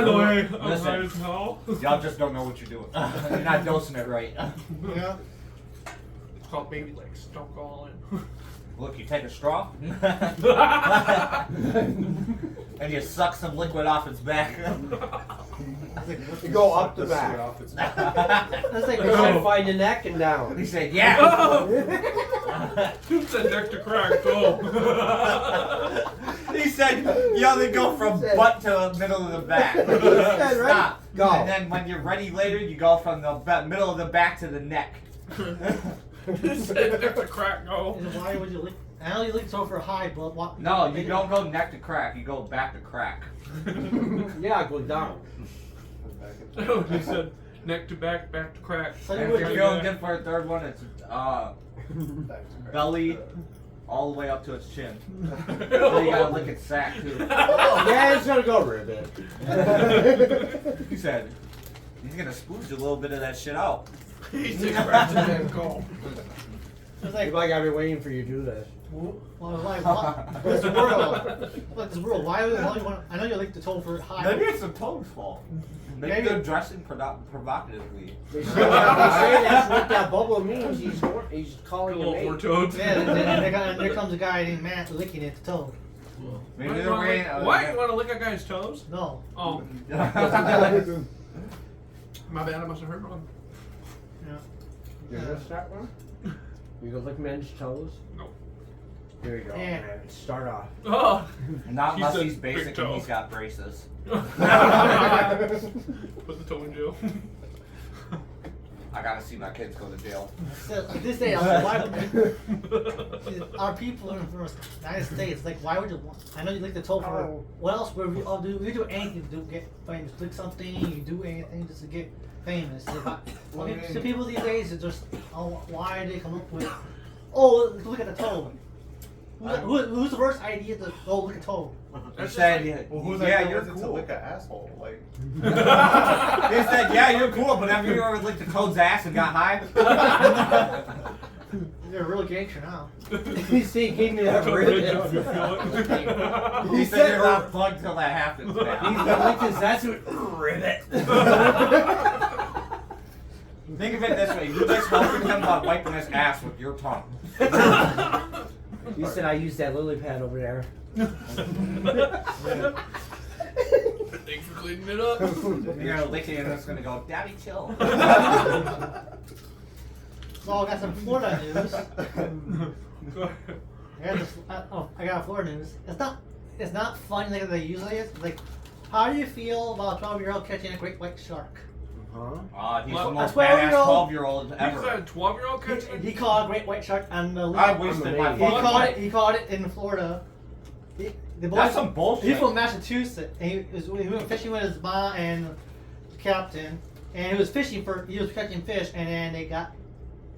the way, I'm Listen. high as hell. Y'all just don't know what you're doing. You're not dosing it right. Yeah. It's called baby legs. Don't go all in. Look, you take a straw and you suck some liquid off its back. You go up the The sweat back. off its That's like They try to find the neck and down. He said, yeah. Who said neck to crack? Go. He said, you only go from butt to the middle of the back. said, right? Stop. Go. And then when you're ready later, you go from the middle of the back to the neck. Who said neck to crack? Go. And why would you lick? I know you lick so for high, but what? No, you don't go neck to crack. You go back to crack. Yeah, go down. Oh, he said neck to back, back to crack. So you And if would you're do feeling that. good for a third one, it's belly all the way up to its chin. Then you gotta lick its sack too. Yeah, it's gonna go ribbit. He said, he's gonna spooge a little bit of that shit out. He said crack to that go. It's Like, like, I've been waiting for you to do this. well, like, what? This world, like this world. Why would you want? I know you lick the toad for high. Maybe it's the toad's fault. Maybe Maybe- they're dressing provocatively. They say that's what that bubble means. He's calling Little you more mate. toads. Yeah, and there comes a guy named Matt licking at the toad. Maybe Why, they're wearing. what? You want to lick a guy's toes? No. Oh, my bad. I must have heard wrong. Yeah. You gonna start one? You go lick men's toes? No. Here you go, Yeah. man. Start off. Oh. Not He unless said he's big basic toe. and he's got braces. Put the toe in jail. I gotta see my kids go to jail. So, this day, why would our people in the United States, like, why would you want? I know you lick the toe for. Oh. What else would we all do? We do anything to get famous. Lick something, you do anything just to get famous. So people these days are just, oh, why did they come up with? Oh, look at the toe. Who's the worst idea to go look at toe? He said, Well, who's yeah, that you're to cool. lick an asshole? Like, He said, yeah, you're cool, but have you ever licked a toad's ass and got high? You're a real gangster now. You see, he gave me that ribbit. He said you're not plugged till that happens, He's man. gonna lick his ass with ribbit. Think of it this way, you just helping him by wiping his ass with your tongue. You said I used that lily pad over there. Thanks for cleaning it up. You're gonna lick it and it's gonna go, Daddy, chill. So I got some Florida news. I got Florida news. It's not fun like they usually is. Like, how do you feel about a 12-year-old catching a great white shark? Huh? He's Well, the most a 12-year-old badass 12-year-old He's ever. a 12-year-old catching. He caught a great white shark on the I lake. wasted my He He fucking caught it. life. He caught it in Florida. The boy, That's some bullshit. He's from Massachusetts, and he went fishing with his mom and the captain, and he was catching fish, and then they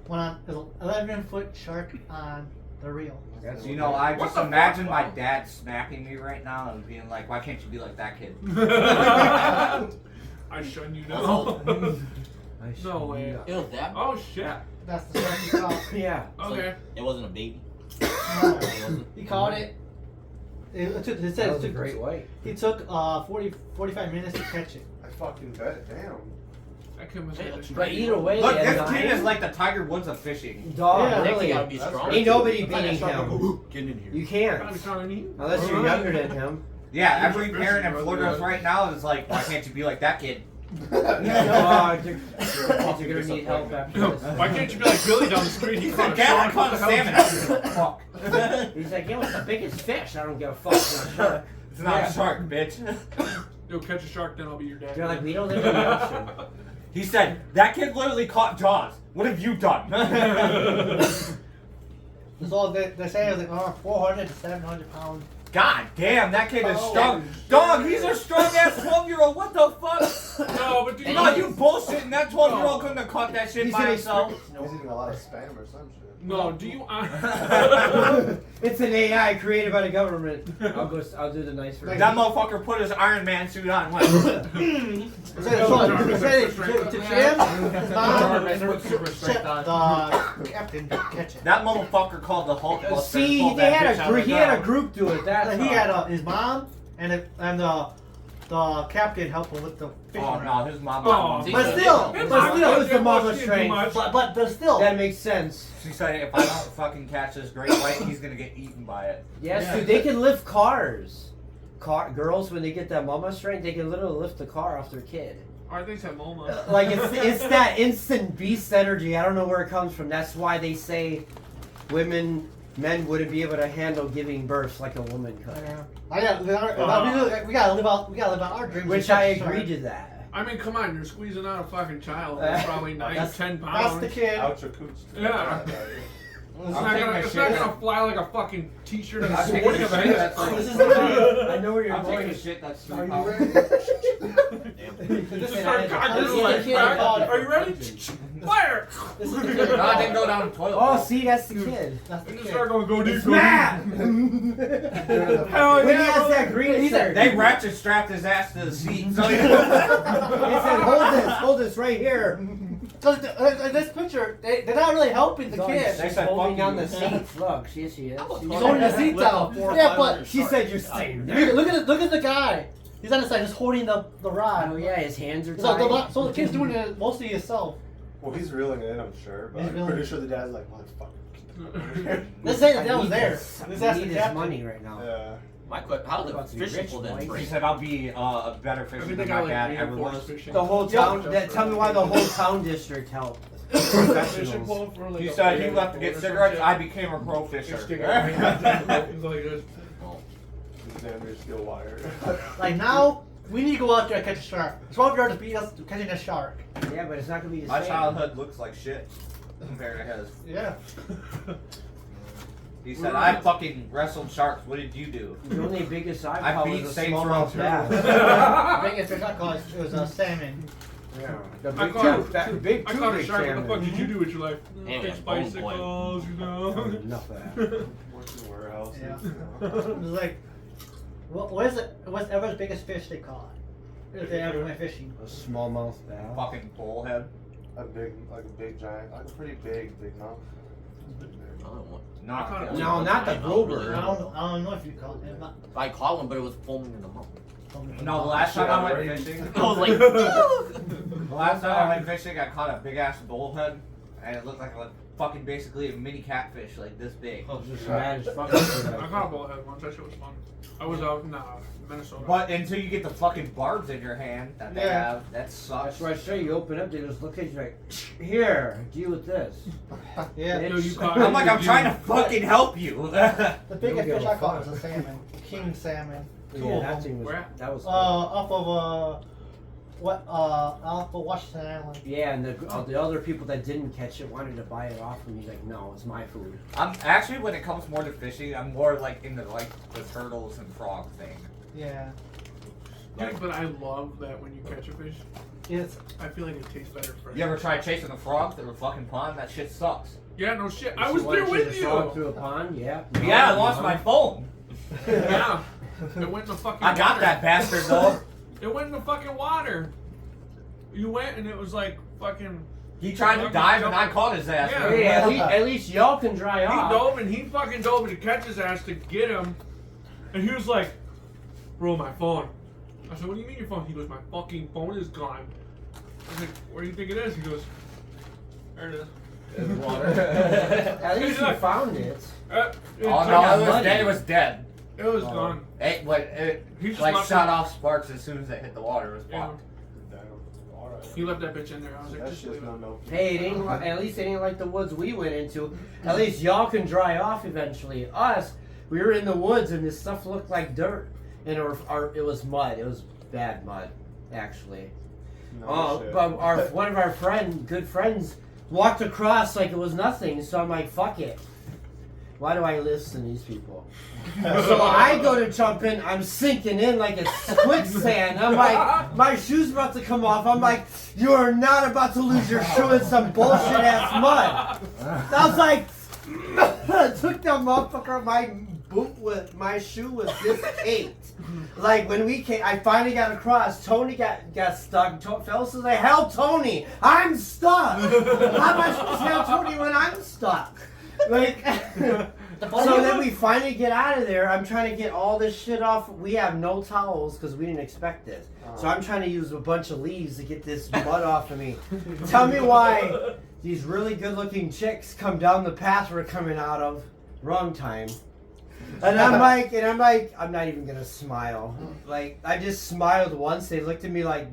went on an 11-foot shark on the reel. You know, I What just the imagine fuck? my dad smacking me right now and being like, why can't you be like that kid? I shun you That's now. all. No way. It was that. Oh shit. That's the shark he caught. Yeah. So Okay. it wasn't a baby. No, he caught it. It That said was a great white. he took 45 minutes to catch it. I fucking bet. Damn. That kid must have the But either way, Look, at this nine, kid is like the Tiger Woods of fishing. dog. Yeah, really, gotta be That's strong. right. ain't nobody I gotta beating start him. go, get in here. You can't unless you're younger than him. Yeah, every He's parent in fishing, Florida brother. right now is like, why can't you be like that kid? Dog, they're gonna need help after this. Why can't you be like Billy down the street? He He's caught like, a Dad, I shark. caught a salmon. I don't give a fuck. He's like, yo, it's the biggest fish. I don't give a fuck. It's not a shark. It's not a shark, bitch. You'll catch a shark, then I'll be your dad. They're like, we don't live in the ocean. He said, that kid literally caught Jaws. What have you done? That's all they're saying is like 400 to 700 pounds. God damn, that kid is Oh, strong. Dog, he's a strong ass 12-year-old. What the fuck? No, but do you No, you bullshitting. That 12-year-old couldn't have caught that shit He's by an himself. He's eating a lot of spam or some shit. No, do you? It's an AI created by the government. I'll do the nice version. That motherfucker put his Iron Man suit on. Went, They said to Jim, the captain didn't catch it. that motherfucker called the Hulk Buster. and See, pulled they that had bitch out of the he had a ground. group do it. That's He all. had his mom and the captain helped him with the fishing Oh rod. no, his mom. Oh. See, But still, His but mom still, it was the didn't mama's watch it too strength. much. but still. That makes sense. She said, if I don't fucking catch this great white, he's gonna get eaten by it. Yes, Yeah. dude, they can lift cars. Girls, when they get that mama strength, they can literally lift the car off their kid. I think that MoMA. Like it's that instant beast energy. I don't know where it comes from. That's why they say men wouldn't be able to handle giving birth like a woman could. We gotta live out our dreams. Which I agree to that. I mean, come on, you're squeezing out a fucking child that's probably 9, That's- 10 That's pounds. the kid. Out your cooch. Yeah. It's I'm not taking gonna, my it's shit not that- gonna fly like a fucking t-shirt and a I'm taking swing a of a shit head. that's like- This is the I know where you're I'm taking going. a shit that's Are 3 you pounds. ready? Just And start I- cocking this it is like the kid back. about it. Are you ready? Fire! This is the No, kid. I didn't go down the toilet. Oh, see, that's the kid. That's the And just kid. start going, go deep, It's go Matt. deep. When Hell he yeah, has bro. that green, he said, They ratchet strapped his ass to the seat. So he said, hold this right here. Because this picture, they're not really helping the kid. They She's said, holding "Fuck on you." the seats. Look, she is. He's holding the seats out. Four or Yeah, five but hundred She sharks. said you're staying there. look at the guy. He's on the side, just holding the rod. Oh yeah, his hands are So tied. so the kid's doing it mostly himself. Well, he's reeling it in, I'm sure, but He's I'm reeling pretty it. sure the dad's like, well, let's fucking. Let's say I that was need there. this. Let's I ask need the his captain. money right now. Yeah. My question: how About the to be fishing rich, will then boy. He break? said, I'll be a better I fisher think than they my got dad like ever reinforced was. fishing. The whole town. Tell me why the whole town district helped. Fishing Professionals. pole for like He a said he big left to boat get or cigarettes. some I shit. became a pro fisher. Just stick it right in. He's like this. He's damn near steel wire. Like now, we need to go out there and catch a shark. It's 12 yards to beat us to catching a shark. Yeah, but it's not gonna be the My same. childhood looks like shit compared to his. Yeah. He said, I fucking wrestled sharks. What did you do? The only biggest I I caught beat was a Saints Row smallmouth too. bass. The biggest fish I caught it was a salmon. Yeah. The I big, caught- that big I caught a two-big shark. What the salmon. fuck did you do with your life? Damn, Fix yeah, bone bicycles, you know. Enough of that. Working warehouses. Yeah. you It know. was like, what's ever's biggest fish they caught? If they ever went fishing. A smallmouth bass. Fucking bullhead. A big giant, like a pretty big mouth. I don't know what- Not I caught really. No, not the I don't Wilbur. really I know. don't know if you caught it. I caught one, but it was foaming in the mouth. No, the last time I went fishing, I was like, the last time I went fishing, I caught a big ass bullhead, and it looked like a fucking basically a mini catfish, like this big. I was just mad as fuck. I caught a bullhead once. That shit was fun. I was out in Minnesota. But until you get the fucking barbs in your hand that they Yeah. have, that sucks. That's why I say you open up, they just look at you like, here, deal with this. Yeah. Yo, you caught I'm like, I'm trying to fucking help you. The biggest give fish a I caught fuck. was a salmon. King salmon. Two Yeah, of that them. thing was, Where? that was. Off of off of Washington Island. Yeah, and the other people that didn't catch it wanted to buy it off him. He's like, no, it's my food. I'm actually, when it comes more to fishing, I'm more like into like the turtles and frog thing. Yeah. Dude, but I love that when you catch a fish, It's I feel like it tastes better fresh. You ever try chasing the frogs through a fucking pond? That shit sucks. Yeah, no shit. I You was wanna there chase with a frog you. through a pond? Yeah. Yeah, I lost my phone. Yeah. It went in the fucking I got water. that bastard though. It went in the fucking water. You went and it was like fucking. He tried to dive and I caught his ass. Yeah. Hey, at least y'all can dry He off. dove and he fucking dove to catch his ass to get him. And he was like, bro, my phone. I said, what do you mean your phone? He goes, my fucking phone is gone. I was like, where do you think it is? He goes, there it is. It's water. At least you found it. Oh no, it was dead. It was gone. It He just like left shot it. off sparks as soon as it hit the water. It was Yeah. fucked. He left that bitch in there. I was like, That's just just leave it. no. Hey, it ain't, at least it ain't like the woods we went into. At least y'all can dry off eventually. Us, we were in the woods and this stuff looked like dirt. And it was mud. It was bad mud, actually. No shit. But one of our good friends walked across like it was nothing. So I'm like, fuck it. Why do I listen to these people? So I go to jump in. I'm sinking in like a quicksand. I'm like, my shoe's about to come off. I'm like, you are not about to lose your shoe in some bullshit ass mud. I was like, I took that motherfucker. My shoe was this caked. Like when we came, I finally got across. Tony got stuck. Fellas says, like, help Tony. I'm stuck. How am I supposed to help Tony when I'm stuck? Like, so then we finally get out of there. I'm trying to get all this shit off. We have no towels because we didn't expect this. So I'm trying to use a bunch of leaves to get this mud off of me. Tell me why these really good looking chicks come down the path we're coming out of. Wrong time. And I'm like, I'm not even gonna smile. Like, I just smiled once. They looked at me like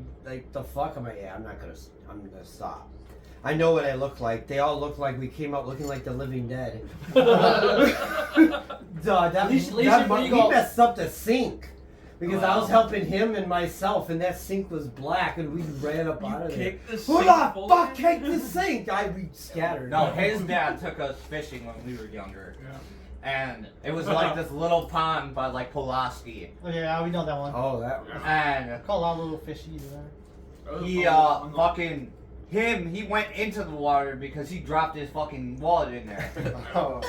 the fuck. I'm like, yeah, I'm gonna stop. I know what I look like. They all look like we came out looking like the living dead. We messed up the sink. Because I was helping him and myself, and that sink was black, and we ran up out of there. Who the fuck kicked the sink? We scattered. No, his dad took us fishing when we were younger. Yeah. And it was like this little pond by like Pulaski. Oh yeah, we know that one. Oh, that. And Call a lot of little fishies there. he he went into the water because he dropped his fucking wallet in there. Oh,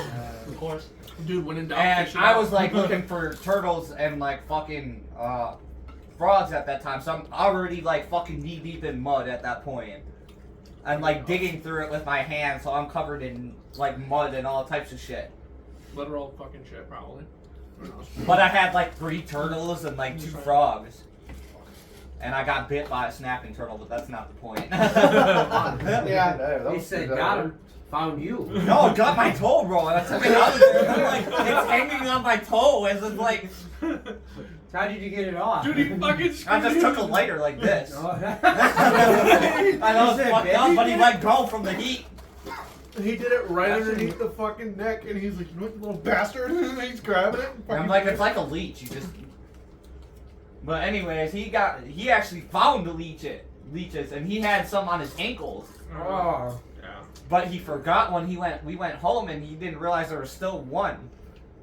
Of course. Dude, when in doubt, And fish it I out. was like looking for turtles and like fucking frogs at that time, so I'm already like fucking knee deep in mud at that point. I'm like digging through it with my hands, so I'm covered in like mud and all types of shit. Literal fucking shit, probably. Who knows? But I had like 3 turtles and like 2 frogs. And I got bit by a snapping turtle, but that's not the point. Yeah, they said, got him. Found you. No, it got my toe, bro. And I took it out of there. And I'm like, it's hanging on my toe. As it's like, How did you get it off? Dude, he fucking I just took a lighter like this. Oh, I know it's fucked up, but he let go from the heat. He did it right underneath the fucking neck, and he's like, you know what, you little bastard? And he's grabbing it. And I'm like, it's like a leech. You just. But anyways, he actually found the leeches, and he had some on his ankles. Oh. Yeah. But he forgot when we went home, and he didn't realize there was still one.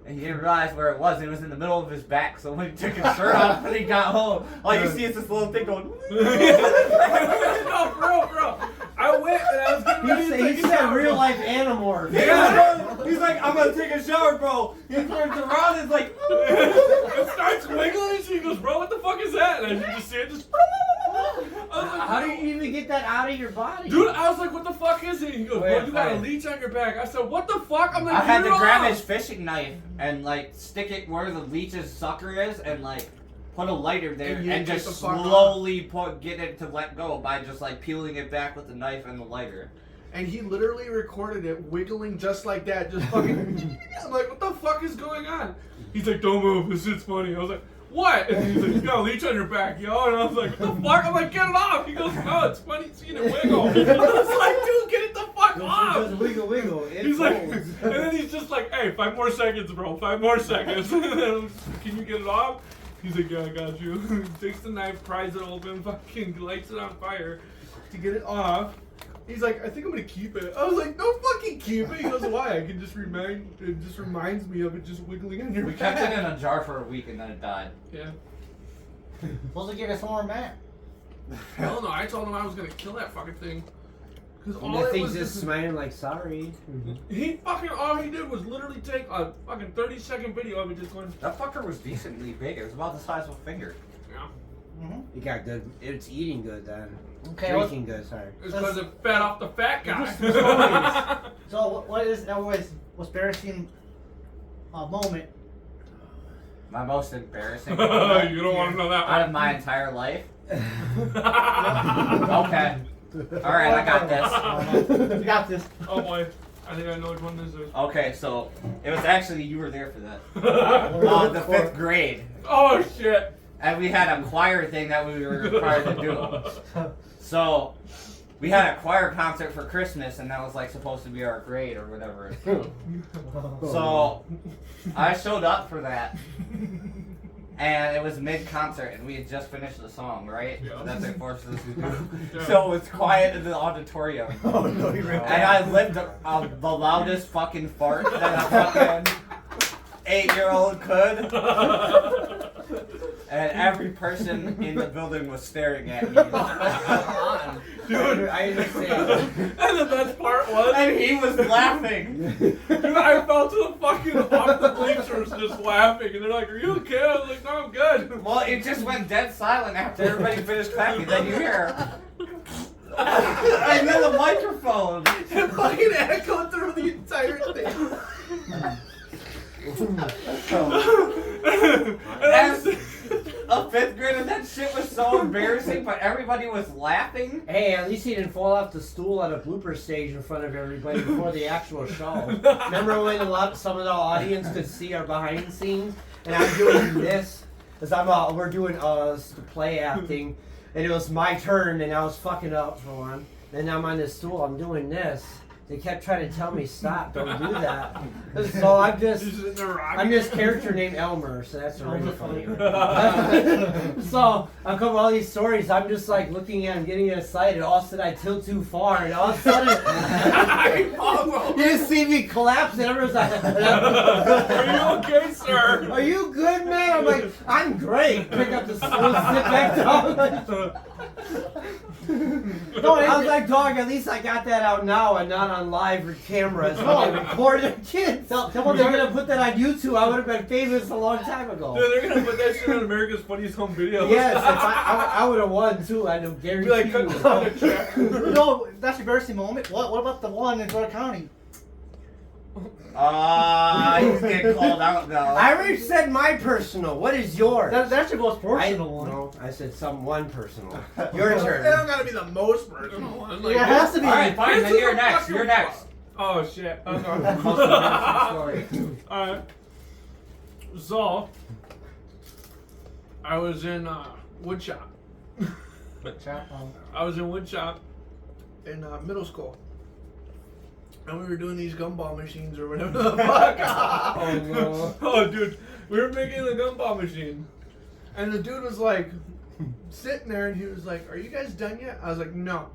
And he didn't realize where it was. It was in the middle of his back. So when he took his shirt off and he got home, all you see is this little thing going. No, bro. I went and I was getting ready to take He a said shower. real life animorph. Yeah, bro. He's like, I'm gonna take a shower, bro. He turns around and is like. It starts wiggling, and she goes, bro, what the fuck is that? And I just see it just. I was like, How do you even get that out of your body? Dude, I was like, what the fuck is it? He goes, bro, Wait, you got a fine. leech on your back. I said, what the fuck? I'm like, I had get to it grab off. his fishing knife and like stick it where the leech's sucker is and like put a lighter there And you and get just the fuck off. slowly get it to let go by just like peeling it back with the knife and the lighter. And he literally recorded it wiggling just like that, just fucking. I'm like, what the fuck is going on? He's like, don't move, this shit's funny. I was like, what? And he's like, you got a leech on your back, yo. And I was like, what the fuck? I'm like, get it off. He goes, no, it's funny seeing it wiggle. I was like, dude, get it the fuck off. Just wiggle, wiggle. It He's like, folds. and then he's just like, hey, 5 more seconds, bro. 5 more seconds. And then I'm just, can you get it off? He's like, yeah, I got you. He takes the knife, pries it open, fucking lights it on fire to get it off. He's like, I think I'm gonna keep it. I was like, no fucking keep it. He goes, why? It just reminds me of it just wiggling on your We back. kept it in a jar for a week and then it died. Yeah. Supposed to give it some more back. Hell no, I told him I was gonna kill that fucking thing. Because And all that it thing's was just smiling like, sorry. all he did was literally take a fucking 30-second video of it just going, That fucker was decently big. It was about the size of a finger. yeah. It got good. It's eating good then. Okay. Drinking good, sorry. It's because it fed off the fat guy. So what is that was embarrassing moment? My most embarrassing You moment don't want to know that out of one. my entire life. Okay. Alright, I got this. You got this. Oh boy. I think I know which one this is. Okay, so it was actually, you were there for that. The 5th grade. Oh shit. And we had a choir thing that we were required to do. So we had a choir concert for Christmas, and that was like supposed to be our grade or whatever. So I showed up for that, and it was mid-concert, and we had just finished the song, right? Yeah. That they forced us to do. Yeah. So it was quiet in the auditorium. Oh no, you ripped And I lived the loudest fucking fart that a fucking 8-year-old could. And every person in the building was staring at me. Dude, I understand. And the best part was, And he was laughing. dude, I fell to the fucking off the bleachers just laughing, and they're like, "Are you okay?" I was like, "No, I'm good." Well, it just went dead silent after everybody finished clapping. Then you hear, and then the microphone. It fucking echoed through the entire thing. As a 5th grader, that shit was so embarrassing, but everybody was laughing. Hey, at least he didn't fall off the stool at a blooper stage in front of everybody before the actual show. Remember when some of the audience could see our behind scenes, and I'm doing this as we're doing play acting, and it was my turn, and I was fucking up for one, and I'm on this stool, I'm doing this. They kept trying to tell me stop, don't do that. So I'm this character named Elmer, so that's really funny. So I'm coming with all these stories. I'm just like looking at him, getting excited. All of a sudden I tilt too far, and all of a sudden you just see me collapse, and everyone's like, Are you okay, sir? "Are you good, man?" I'm like, "I'm great." Pick up the stool, sit back down. No, I was like, "Dog, at least I got that out now and not on live cameras." When I recorded kids. Tell them they're gonna put that on YouTube. I would have been famous a long time ago. Dude, they're gonna put that shit on America's Funniest Home Videos. Yes, if I would have won too. I know, Be guarantee like, you. cut the check. No, that's an embarrassing moment. What about the one in Georgia County? He's getting called out now. I already said my personal. What is yours? That's your most personal one. No, I said one personal. Your It turn. don't gotta be the most personal one. Like, Yeah, it has to be. Alright, fine, then This you're is a next. fucking You're next. Oh shit. Most embarrassing story. Alright. So, I was in woodshop. I was in woodshop in middle school. And we were doing these gumball machines or whatever the fuck. Oh no. Oh dude, we were making the gumball machine. And the dude was like sitting there and he was like, "Are you guys done yet?" I was like, "No."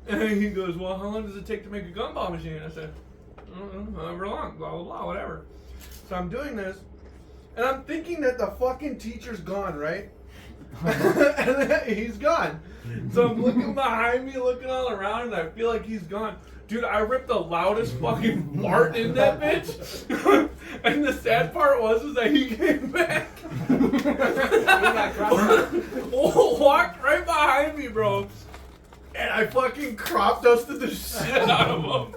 And he goes, "Well, how long does it take to make a gumball machine?" I said, "I don't know, however long, blah blah blah, whatever." So I'm doing this, and I'm thinking that the fucking teacher's gone, right? And then he's gone. So I'm looking behind me, looking all around, and I feel like he's gone. Dude, I ripped the loudest fucking fart in that bitch. And the sad part was that he came back. Walked right behind me, bro. And I fucking crop dusted the shit out of him.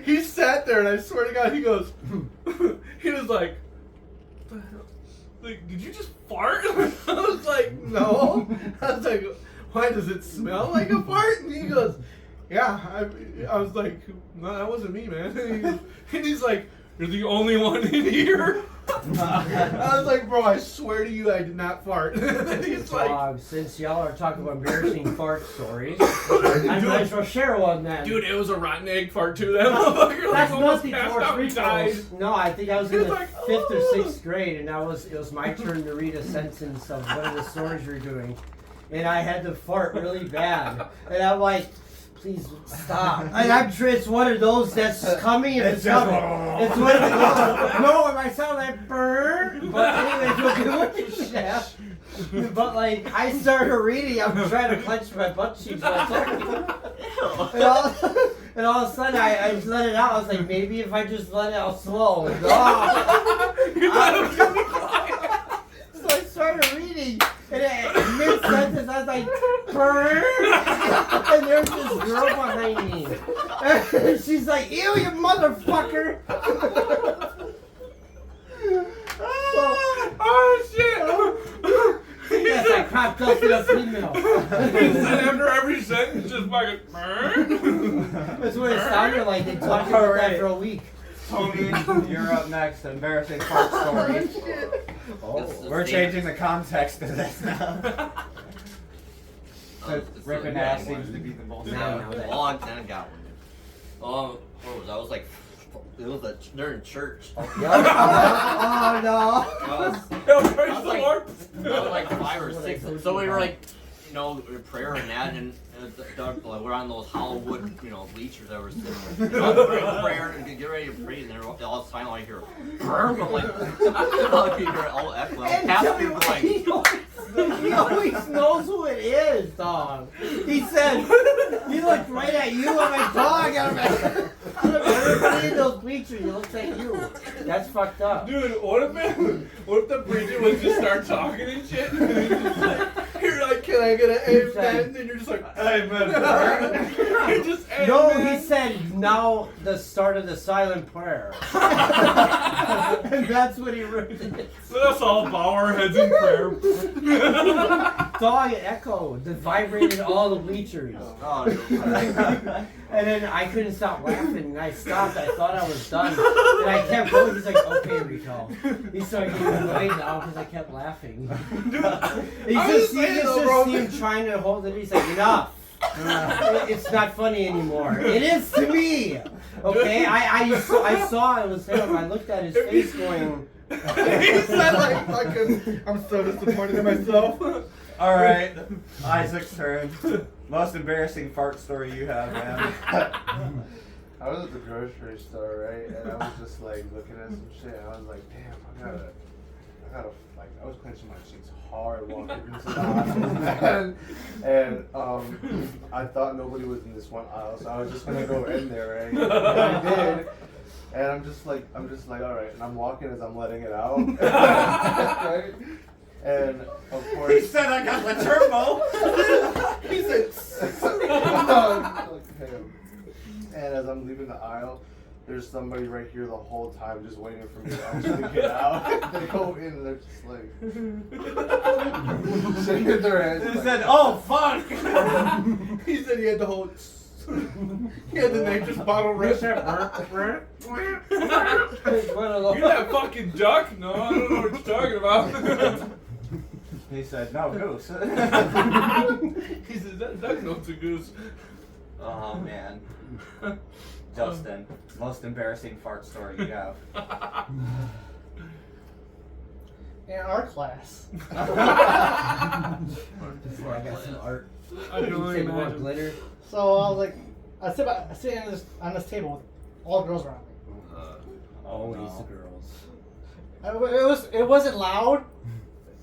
He sat there, and I swear to God, he goes, he was like, "What the hell? Like, did you just fart?" I was like, "No." I was like, "Why, does it smell like a fart?" And he goes, "Yeah." I was like, "No, that wasn't me, man." And he's like, "You're the only one in here." I was like, "Bro, I swear to you, I did not fart." And he's like, Since y'all are talking about embarrassing fart stories, I might as well share one then. "Dude, it was a rotten egg fart too." That motherfucker like That's almost nothing, passed George out and died. Rico's. No, I think I was in He the was like, 5th or "Oh." 6th grade, and it was my turn to read a sentence of one of the stories we were doing, and I had to fart really bad, and I'm like, "Please stop." And I'm sure it's one of those that's coming and it's coming. It's one of those. No, if I sound like burn. But anyway, we'll do it, chef. But like, I started reading, I'm trying to clench my butt cheeks while talking. And all of a sudden, I just let it out. I was like, maybe if I just let it out slow. No. So I started reading, and mid-sentence, I was like, burn. And there's this girl behind me. And she's like, "Ew, you motherfucker." So popped up in a female. And after every sentence, just fucking. That's what it sounded like. They talked about that for a week. Tony, you're up next. Embarrassing fart story. We're changing the context of this now. Ripping ass seems to be the most. Oh, I kind of got one. What was I? Was like, it was they're in church. Oh no. I was like 5 or 6. So we were like, we were prayer and that, and we're on those Hollywood, bleachers that were sitting there. We're prayer and get ready to pray, and they're all silent. I hear, I'm like, I hear all echo. He always knows who it is, dog. He said, he looked right at you. I'm like, dog, everybody in those bleachers, he looks like you. That's fucked up. Dude, what if the preacher was just start talking and shit? And he's just like, you're like, can I get an amen? And you're just like, amen. You're just amen. No, he said, now the start of the silent prayer. And that's what he wrote. Let us all bow our heads in prayer. Dog, it echoed. It vibrated all the bleachers. And then I couldn't stop laughing, and I stopped. I thought I was done. And I kept going. He's like, okay, Rico. He started getting annoyed now because I kept laughing. You just see him trying to hold it. He's like, enough. It's not funny anymore. It is to me. Okay? I saw it was him. I looked at his face going... He said like fucking, I'm so disappointed in myself. Alright, Isaac's turn. Most embarrassing fart story you have, man. I was at the grocery store, right? And I was just like looking at some shit, and I was like, damn, I gotta, like, I was clenching my cheeks hard walking into the aisle. And I thought nobody was in this one aisle, so I was just gonna go in there, right? And I did. And I'm just like, all right. And I'm walking as I'm letting it out. Right? And of course. He said I got the turbo. He said, and as I'm leaving the aisle, there's somebody right here the whole time just waiting for me to actually get out. They go in and they're just like shaking their heads. He said, oh fuck. He said he had the whole. He had the nitrous bottle right there. You're that fucking duck? No, I don't know what you're talking about. He said, no, goose. He said, that duck knows a goose. Oh, man. Justin, most embarrassing fart story you have. In art class. I got some art. I can only More imagine. glitter. So I was like, I sit on this table with all the girls around me. Always the girls. It wasn't loud.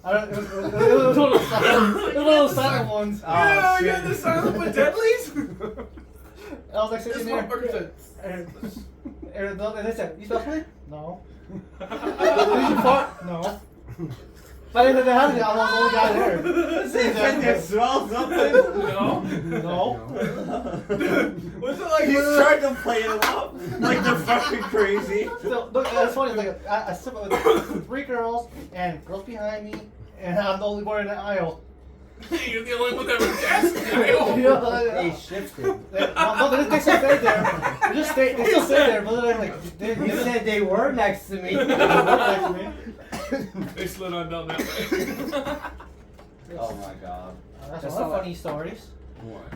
It was one of those silent, it was one of those silent ones. Yeah, you had the silent but deadlies? I was like This sitting there, motherfucker said, and they said, "You smell funny?" No. Did you fart? No. By the end of the house, I was the only guy there. Can you smell something? no. No. What's it like? He's trying to play it up like they're fucking crazy. So, look, that's funny. Like, I sit with 3 girls and girls behind me, and I'm the only one in the aisle. You're the only one that was asking. They shifted. No, they still stay there. They still stay there, but they're like, You said they were next to me. they work next to me. They slid on down that way. Oh my god. That's one of the funny stories. What?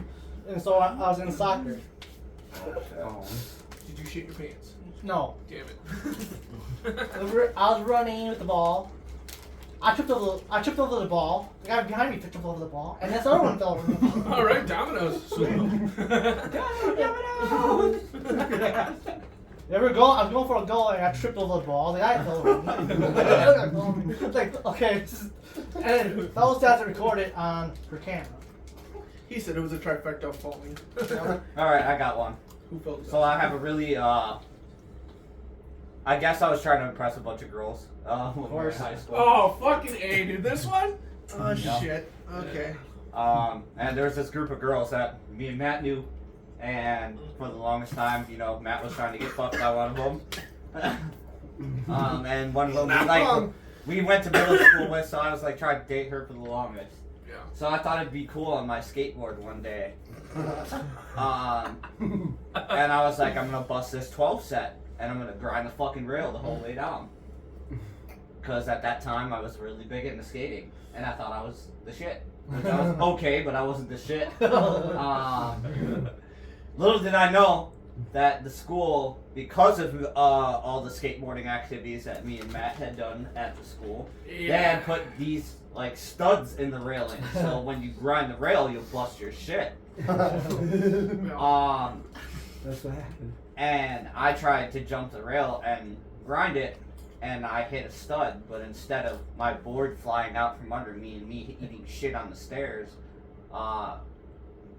And so I was in soccer. Oh. Did you shit your pants? No. Damn it. I was running with the ball. I tripped over the ball. The guy behind me tripped over the ball, and this other one fell over me. All right, dominoes. There we go. I was going for a goal, and I tripped over the ball. The guy fell over me. It's like, okay, and then fellow stats are recorded on her camera. He said it was a trifecta falling. Alright, I got one. Who felt So I have a really, I guess I was trying to impress a bunch of girls when we were in high school. Oh, fucking A, dude. This one? Oh, Yeah. shit. Okay. And there was this group of girls that me and Matt knew, and for the longest time, Matt was trying to get fucked by one of them. And one of them, we went to middle school with, so I was like trying to date her for the longest. Yeah. So I thought it'd be cool on my skateboard one day. And I was like, I'm gonna bust this 12 set and I'm gonna grind the fucking rail the whole way down. Because at that time I was really big into skating and I thought I was the shit. Which I was okay, but I wasn't the shit. Little did I know that the school, because of all the skateboarding activities that me and Matt had done at the school, they had put these like studs in the railing. So when you grind the rail, you'll bust your shit. That's what happened. And I tried to jump the rail and grind it, and I hit a stud, but instead of my board flying out from under me and me eating shit on the stairs,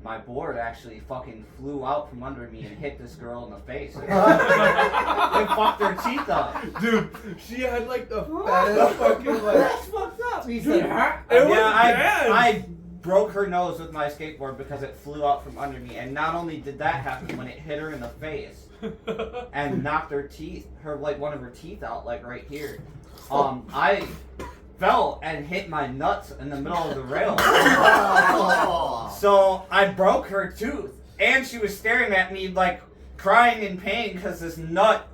my board actually fucking flew out from under me and hit this girl in the face. And fucked her teeth up. Dude, she had like the fattest fucking like. That's fucked up. He said, huh? It was Yeah, bad. I broke her nose with my skateboard because it flew out from under me, and not only did that happen, when it hit her in the face and knocked her teeth, one of her teeth out, like right here. I fell and hit my nuts in the middle of the rail. So I broke her tooth, and she was staring at me like crying in pain because this nut,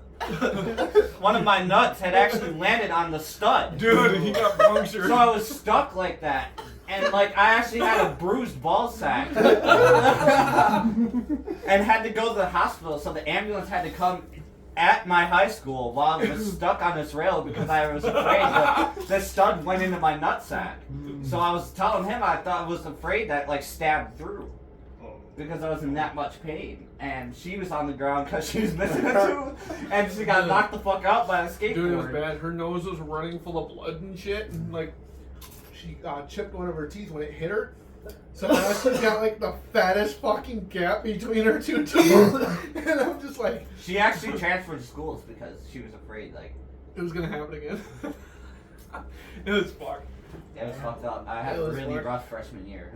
one of my nuts, had actually landed on the stud. Dude, he got punctured. So I was stuck like that. And like I actually had a bruised ball sack and had to go to the hospital, so the ambulance had to come at my high school while I was stuck on this rail because I was afraid that the stud went into my nutsack. So I was telling him I was afraid that like stabbed through because I was in that much pain. And she was on the ground because she was missing a tooth, and she got knocked the fuck out by the skateboard. Dude, it was bad. Her nose was running full of blood and shit, and like she chipped one of her teeth when it hit her. So now she's got like the fattest fucking gap between her two teeth, and I'm just like. She actually transferred schools because she was afraid like It was gonna happen again. It was fucked. it was fucked up. I had It a was really fucked. rough freshman year.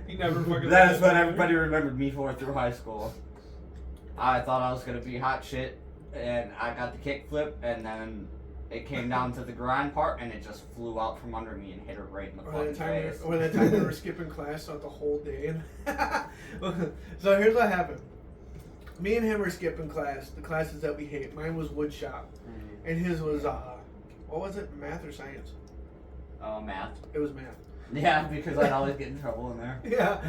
He never fucking. That is what everybody remembered me for through high school. I thought I was gonna be hot shit, and I got the kickflip, and then it came down to the grind part, and it just flew out from under me and hit her right in the fucking face. Or the time we were skipping class throughout the whole day. So here's what happened. Me and him were skipping class, the classes that we hate. Mine was wood shop, and his was what was it, math or science? Math. It was math. Yeah, because I'd always get in trouble in there. Yeah.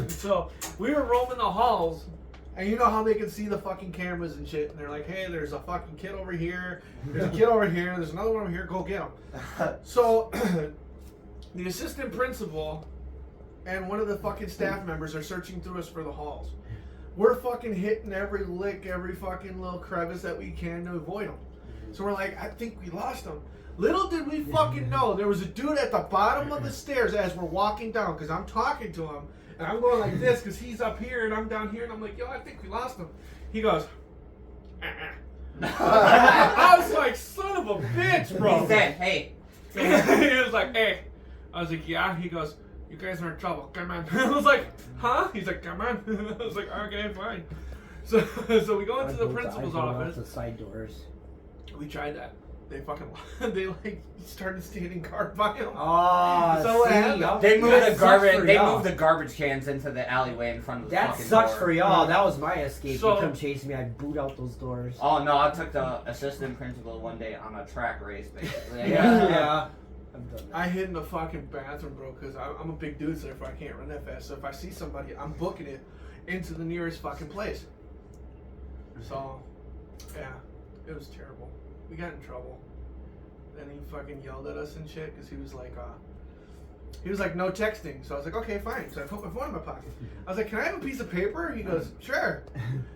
So we were roaming the halls, and you know how they can see the fucking cameras and shit, and they're like, hey, there's a fucking kid over here, there's a kid over here, there's another one over here, go get him. So the assistant principal and one of the fucking staff members are searching through us for the halls. We're fucking hitting every lick, every fucking little crevice that we can to avoid them. So we're like, I think we lost him. Little did we fucking know, there was a dude at the bottom of the stairs as we're walking down, because I'm talking to him, and I'm going like this, because he's up here, and I'm down here, and I'm like, yo, I think we lost him. He goes, I was like, son of a bitch, bro. He said, hey. He was like, hey. I was like, yeah. He goes, you guys are in trouble. Come on. I was like, huh? He's like, come on. I was like, okay, fine. So we go into the principal's office. The side doors. We tried that. They fucking, they like started standing guard by him. Oh, So what happened? They moved That the sucks garbage. for They y'all. moved the garbage cans into the alleyway in front of the That fucking sucks door. for y'all. That was my escape. So- You come chase me, I boot out those doors. Oh no, I took the assistant principal one day on a track race, basically. Yeah. I've done that. I hid in the fucking bathroom, bro, because I'm a big dude, so if I can't run that fast. So if I see somebody, I'm booking it into the nearest fucking place. So, yeah, it was terrible. We got in trouble. Then he fucking yelled at us and shit because he was like, no texting. So I was like, okay, fine. So I put my phone in my pocket. I was like, can I have a piece of paper? He goes, sure.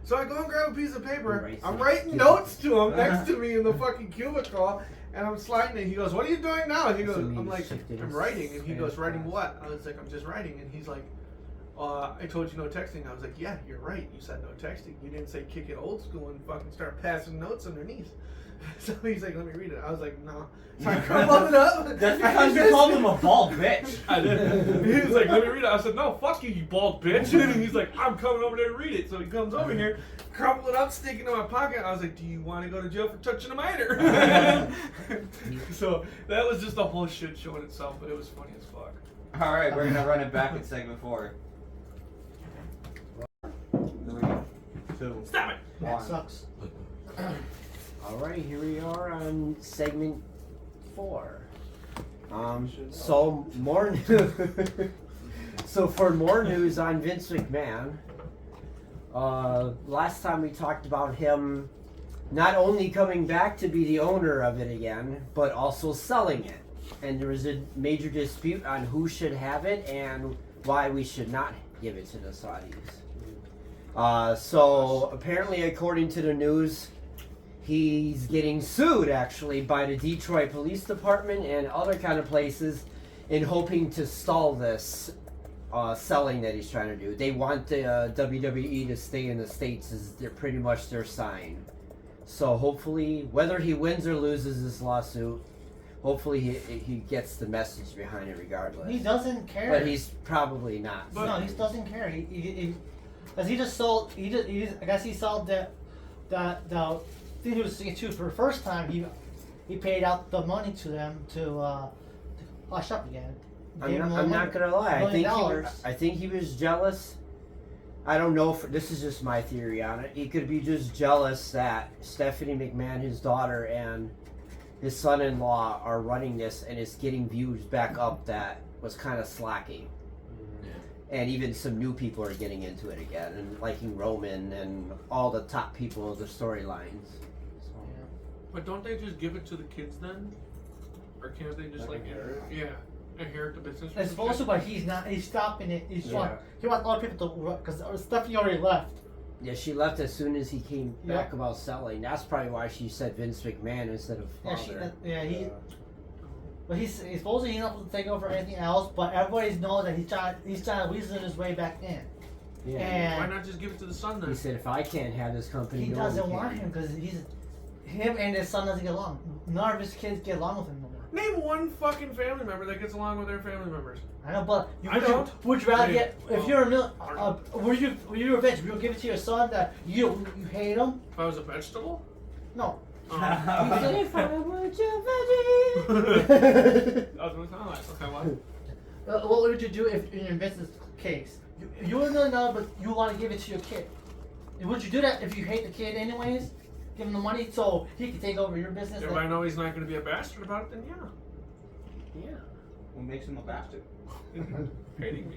So I go and grab a piece of paper. I'm writing notes to him next to me in the fucking cubicle. And I'm sliding it. He goes, what are you doing now? He goes, I'm like, I'm writing. And he goes, writing what? I was like, I'm just writing. And he's like, I told you no texting. I was like, yeah, you're right. You said no texting. You didn't say kick it old school and fucking start passing notes underneath. So he's like, let me read it. I was like, no. So I crumpled it up. That's because you called him a bald bitch. I did. He was like, let me read it. I said, no, fuck you bald bitch. And he's like, I'm coming over there to read it. So he comes over here, crumple it up, stick it in my pocket. I was like, do you want to go to jail for touching a minor? So that was just a whole shit show in itself, but it was funny as fuck. All right, we're gonna run it back in segment 4. 3, 2, Stop it. That 1. sucks. Alright, here we are on segment 4. So more so for more news on Vince McMahon, last time we talked about him not only coming back to be the owner of it again, but also selling it. And there was a major dispute on who should have it and why we should not give it to the Saudis. So apparently, according to the news, he's getting sued actually by the Detroit Police Department and other kind of places in hoping to stall this selling that he's trying to do. They want the WWE to stay in the States is they're pretty much their sign. So hopefully, whether he wins or loses this lawsuit, hopefully he gets the message behind it regardless. He doesn't care. But he's probably not. No, he doesn't care. Cause he just sold. I guess he sold the thing he was saying too. For the first time, he paid out the money to them to hush up again. I'm not gonna lie. I think he was jealous. I don't know if this is just my theory on it. He could be just jealous that Stephanie McMahon, his daughter, and his son-in-law are running this, and it's getting views back up that was kind of slacking. And even some new people are getting into it again and liking Roman and all the top people of the storylines. So. But don't they just give it to the kids then? Or can't they just inherit the business? It's supposed to, but he's not. He's stopping it. He wants other people to, because Stephanie already left. Yeah, she left as soon as he came back about selling. That's probably why she said Vince McMahon instead of father. But he's supposedly not able to take over anything else. But everybody knows that he's trying to weasel his way back in. Yeah. And why not just give it to the son then? He said, if I can't have this company, he no doesn't one want can. him because him and his son doesn't get along. None of his kids get along with him no more. Name one fucking family member that gets along with their family members. I know, but would you rather get if you're would you revenge? Would you give it to your son that you hate him? If I was a vegetable? No. If I were your veggie. That was what it sounded like. Okay, what? What would you do if in your business case you wouldn't really know, but you want to give it to your kid? Would you do that if you hate the kid anyways? Give him the money so he can take over your business. If I know he's not going to be a bastard about it, then yeah. Yeah. What makes him a bastard? Hating me.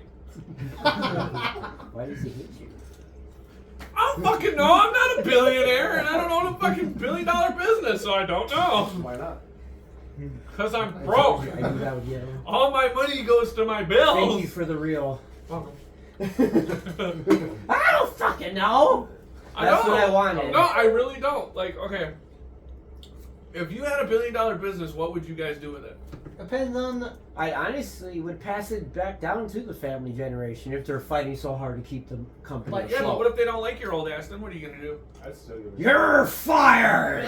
Why does he hate you? I don't fucking know. I'm not a billionaire, and I don't own a fucking $1 billion business, so I don't know. Why not? Because I'm broke. I knew that would get him. All my money goes to my bills. Thank you for the real. Welcome. I don't fucking know. That's what I wanted. No, I really don't. Like, okay. If you had $1 billion business, what would you guys do with it? Depends on. I honestly would pass it back down to the family generation if they're fighting so hard to keep the company But Yeah, but afloat. what if they don't like your old ass? Then what are you gonna do? I'd still give it. You're fired!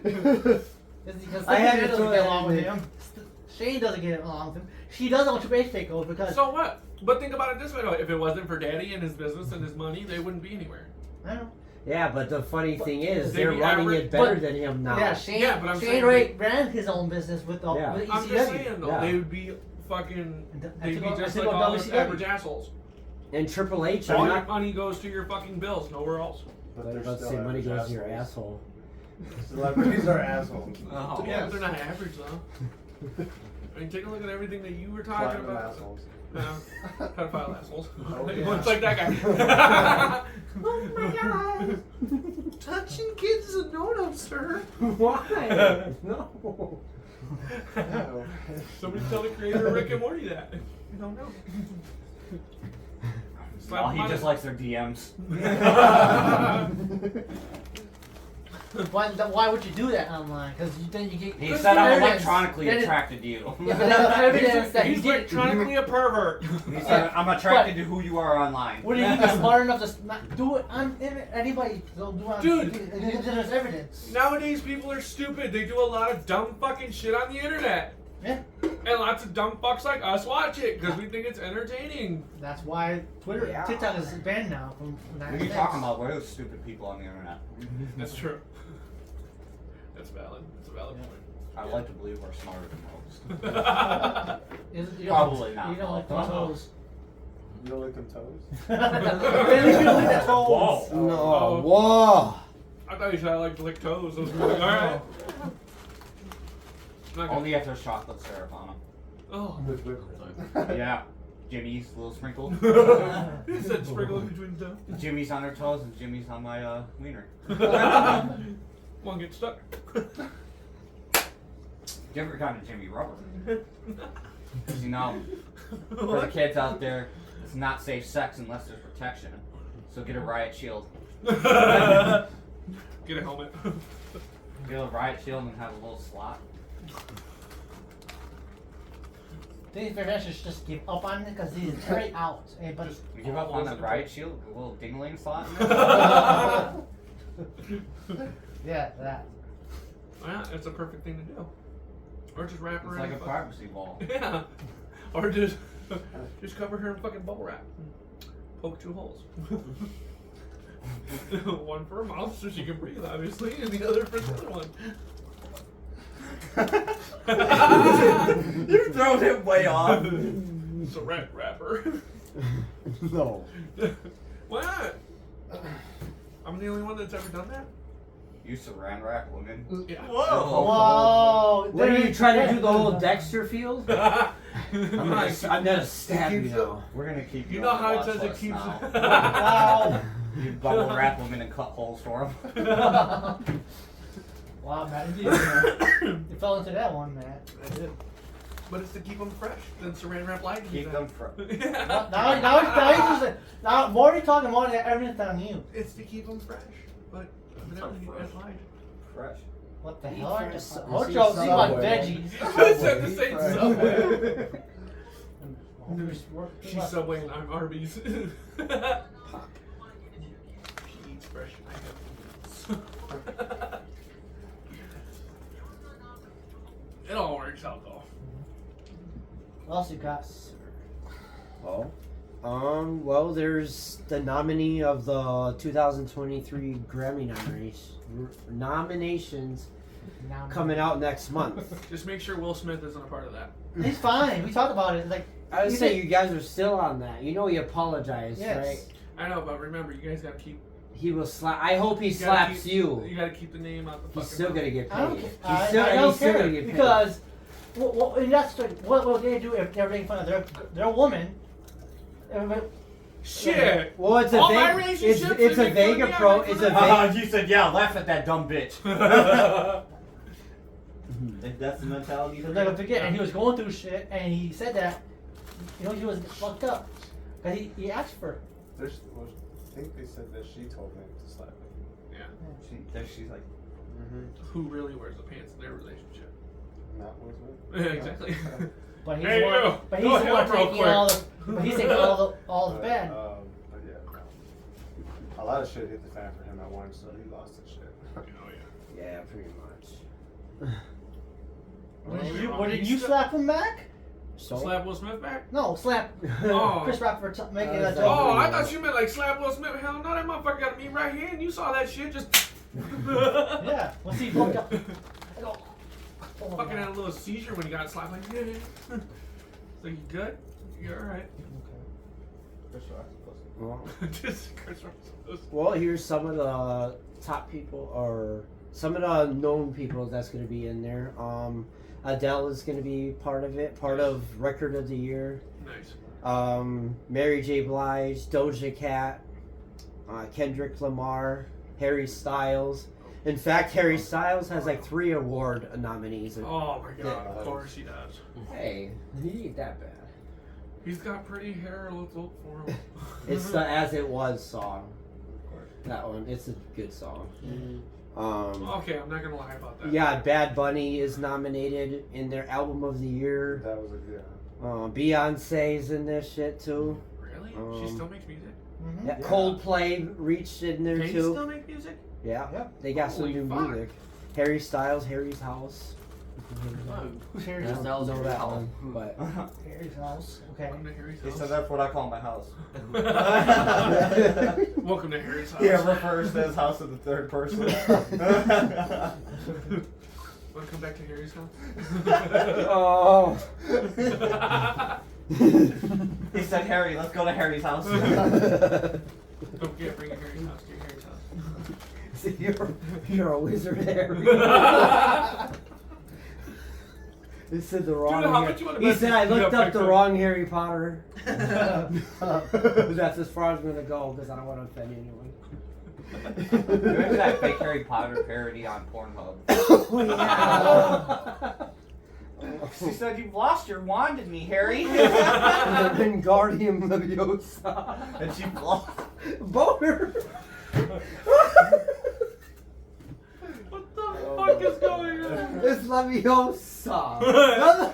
It's because I had Stephanie to doesn't throw get that along in with there. him. Shane doesn't get along with him. She doesn't want to take over because. So what? But think about it this way though. If it wasn't for Daddy and his business and his money, they wouldn't be anywhere. I don't know. Yeah, but the funny thing is, They they're be running average- it better but- than him now. Yeah, Shane. Yeah, but I'm Shane saying Ray ran his own business with the. Yeah. With I'm ECW. just saying though, Yeah. they would be fucking. They'd be just to like go all WCW. the average assholes. And Triple H, All I'm your not. money goes to your fucking bills, nowhere else. But they're Let's still say money average goes to your assholes. asshole. Celebrities are assholes. Oh. Yeah, but they're not average though. I mean, take a look at everything that you were talking Platinum about. assholes. Pedophile assholes. Oh, yeah. Looks like that guy. Oh my god! Touching kids is a no-no, sir. Why? No. Somebody tell the creator of Rick and Morty that. I don't know. Slap Oh, him he on just it. likes their DMs. Why would you do that online? Because then you get. He there's said I'm evidence. electronically Then it- attracted to you. Yeah, but there's evidence that He's he did. electronically a pervert. He said I'm attracted to who you are online. What do you think? Smart enough to not do it on anybody? Don't do it on. Dude. There's evidence. Nowadays, people are stupid. They do a lot of dumb fucking shit on the internet. Yeah. And lots of dumb fucks like us watch it because we think it's entertaining. That's why Twitter, Yeah. TikTok is banned now from What are you talking about? What are those stupid people on the internet? That's true. That's valid. That's a valid I like to believe we're smarter than most. You Probably not. You don't like the Uh-huh. toes. You don't lick them toes? At least you don't like the toes. No. Oh. Whoa. I thought you said I like to lick toes. I was gonna be like, alright. Only if there's chocolate syrup on Oh. them. Yeah. Jimmy's little sprinkle. He said sprinkle between the toes. Jimmy's on her toes and Jimmy's on my wiener. One get stuck. Different kind of Jimmy rubber. Because you know, for the kids out there, it's not safe sex unless there's protection. So get a riot shield. Get a helmet. Get a riot shield and have a little slot. These professors just give up on it because he's straight out. Hey, but You give up on the riot shield, a little dingling slot in there. yeah, that. Yeah, it's a perfect thing to do. Or just wrap her It's in like a fucking- privacy wall. Yeah. Or just cover her in fucking bubble wrap. Poke 2 holes. One for her mouth so she can breathe, obviously, and the other for the other one. You're throwing him way off. So wrapper. No. Why not? I'm the only one that's ever done that. You saran wrap women. Yeah. Whoa! What are you trying to do? The whole Dexter field? I'm I'm gonna stab you now. We're gonna keep you. You know on the how it watch says it list keeps. now. Wow! You bubble wrap women and cut holes for them. Wow, Matt, you fell into that one, Matt. I did. But it's to keep them fresh. Then saran wrap light. Keep them fresh. Now, more you talking more than everything's on you. It's to keep them fresh. But evidently that's lied. Fresh. What the Eat hell are fresh. just You see Ocho, see like Subway. veggies. I said the same Fresh. Subway. She's She's Subway and I'm Arby's. She eats fresh items. It all works out though. What else you got? Oh. Well, there's the nominee of the 2023 Grammy nominations coming out next month. Just make sure Will Smith isn't a part of that. He's fine. We talked about it. Like I would say you guys are still on that. You know he apologized, Yes. right? I know, but remember, you guys gotta keep. He will slap. I hope he You gotta slaps keep- you. You gotta keep the name out the fucking. He's still mouth. gonna get I don't paid. care. He's still, I and don't he's still care gonna get paid. because and that's what will they do if they're making fun of their woman? Shit. Well, it's a All my vague. relationships, It's they a make vague fun of me, approach. I It's make a fun vague. You said, yeah, laugh at that dumb bitch. If that's the mentality. They're gonna forget, and he was going through shit, and he said that, he was fucked up, cause he asked for it. I think they said that she told him to slap him. She's like, Who really wears the pants in their relationship? Not Will Smith. Yeah, exactly. But he's Hey, the one, you! but Go he's the ahead one real taking quick. all the, but he's taking all the bad. But yeah, no. A lot of shit hit the fan for him at once, so he lost his shit. Oh yeah. Yeah, pretty much. What did you slap him back? So Slap Will Smith back? No, slap Oh. Chris Rock for making That a was joke. Oh, I thought you meant like slap Will Smith. Hell no, that motherfucker got me right here, and you saw that shit just. Yeah, once he fucked up. I go, oh my Fucking had a God. little seizure when he got slapped. Like, yeah. So you good? You're alright. well, Just Chris Rock's well, here's some of the top people, or some of the known people that's going to be in there. Adele is going to be part of it, part of Record of the Year. nice. Mary J. Blige, Doja Cat, Kendrick Lamar, Harry Styles. In fact, Harry Styles has like 3 award nominees. Oh my god, of course he does. Hey, he ain't that bad. He's got pretty hair, let's look for him. It's the As It Was song. That one. It's a good song. Okay, I'm not gonna lie about that. Yeah, Bad Bunny is nominated in their album of the year. That was a good. Beyonce's in this shit too. Really? She Um, still makes music? Mm-hmm. Yeah, Coldplay reached in there They too. still make music? Yeah, Yep. they got Holy some new fuck. music. Harry Styles, Harry's House. Who's I Harry's don't Styles, know Harry's that House. one, but Harry's house? Okay. Welcome to Harry's He house. said that's what I call my house. Welcome to Harry's house. Yeah, refers to his house in the third person. Wanna come back to Harry's house? oh, He said, Harry, let's go to Harry's house. Don't forget, bring your Harry's house to your Harry's house. See, you're a wizard, Harry. He said the wrong. Dude, how much you wanna He bet said I you looked got up the picked wrong Harry Potter. That's as far as I'm gonna go because I don't want to offend anyone. There's that fake Harry Potter parody on Pornhub. Oh, yeah. She said, "You've lost your wand in me, Harry." And Guardian Leviosa. And she lost. Boner. What the fuck is going on? It's Leviosa.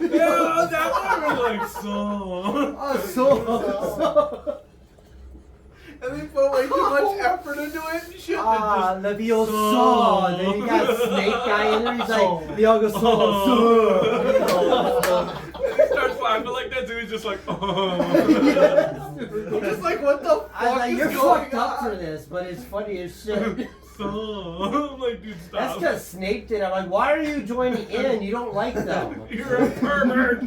Yeah, that one was like so. So. And they put way too much effort into it and shit. Ah, Leviosa. So. Then you got Snake guy in there. He's like, they all go so. And he starts laughing like that, dude. He's just like, oh. I'm just like, what the fuck I was like, is you're going fucked up on? for this, but it's funny as shit. So, I'm like, dude, That's stop. because Snape did. I'm like, why are you joining in? You don't like them. You're a pervert.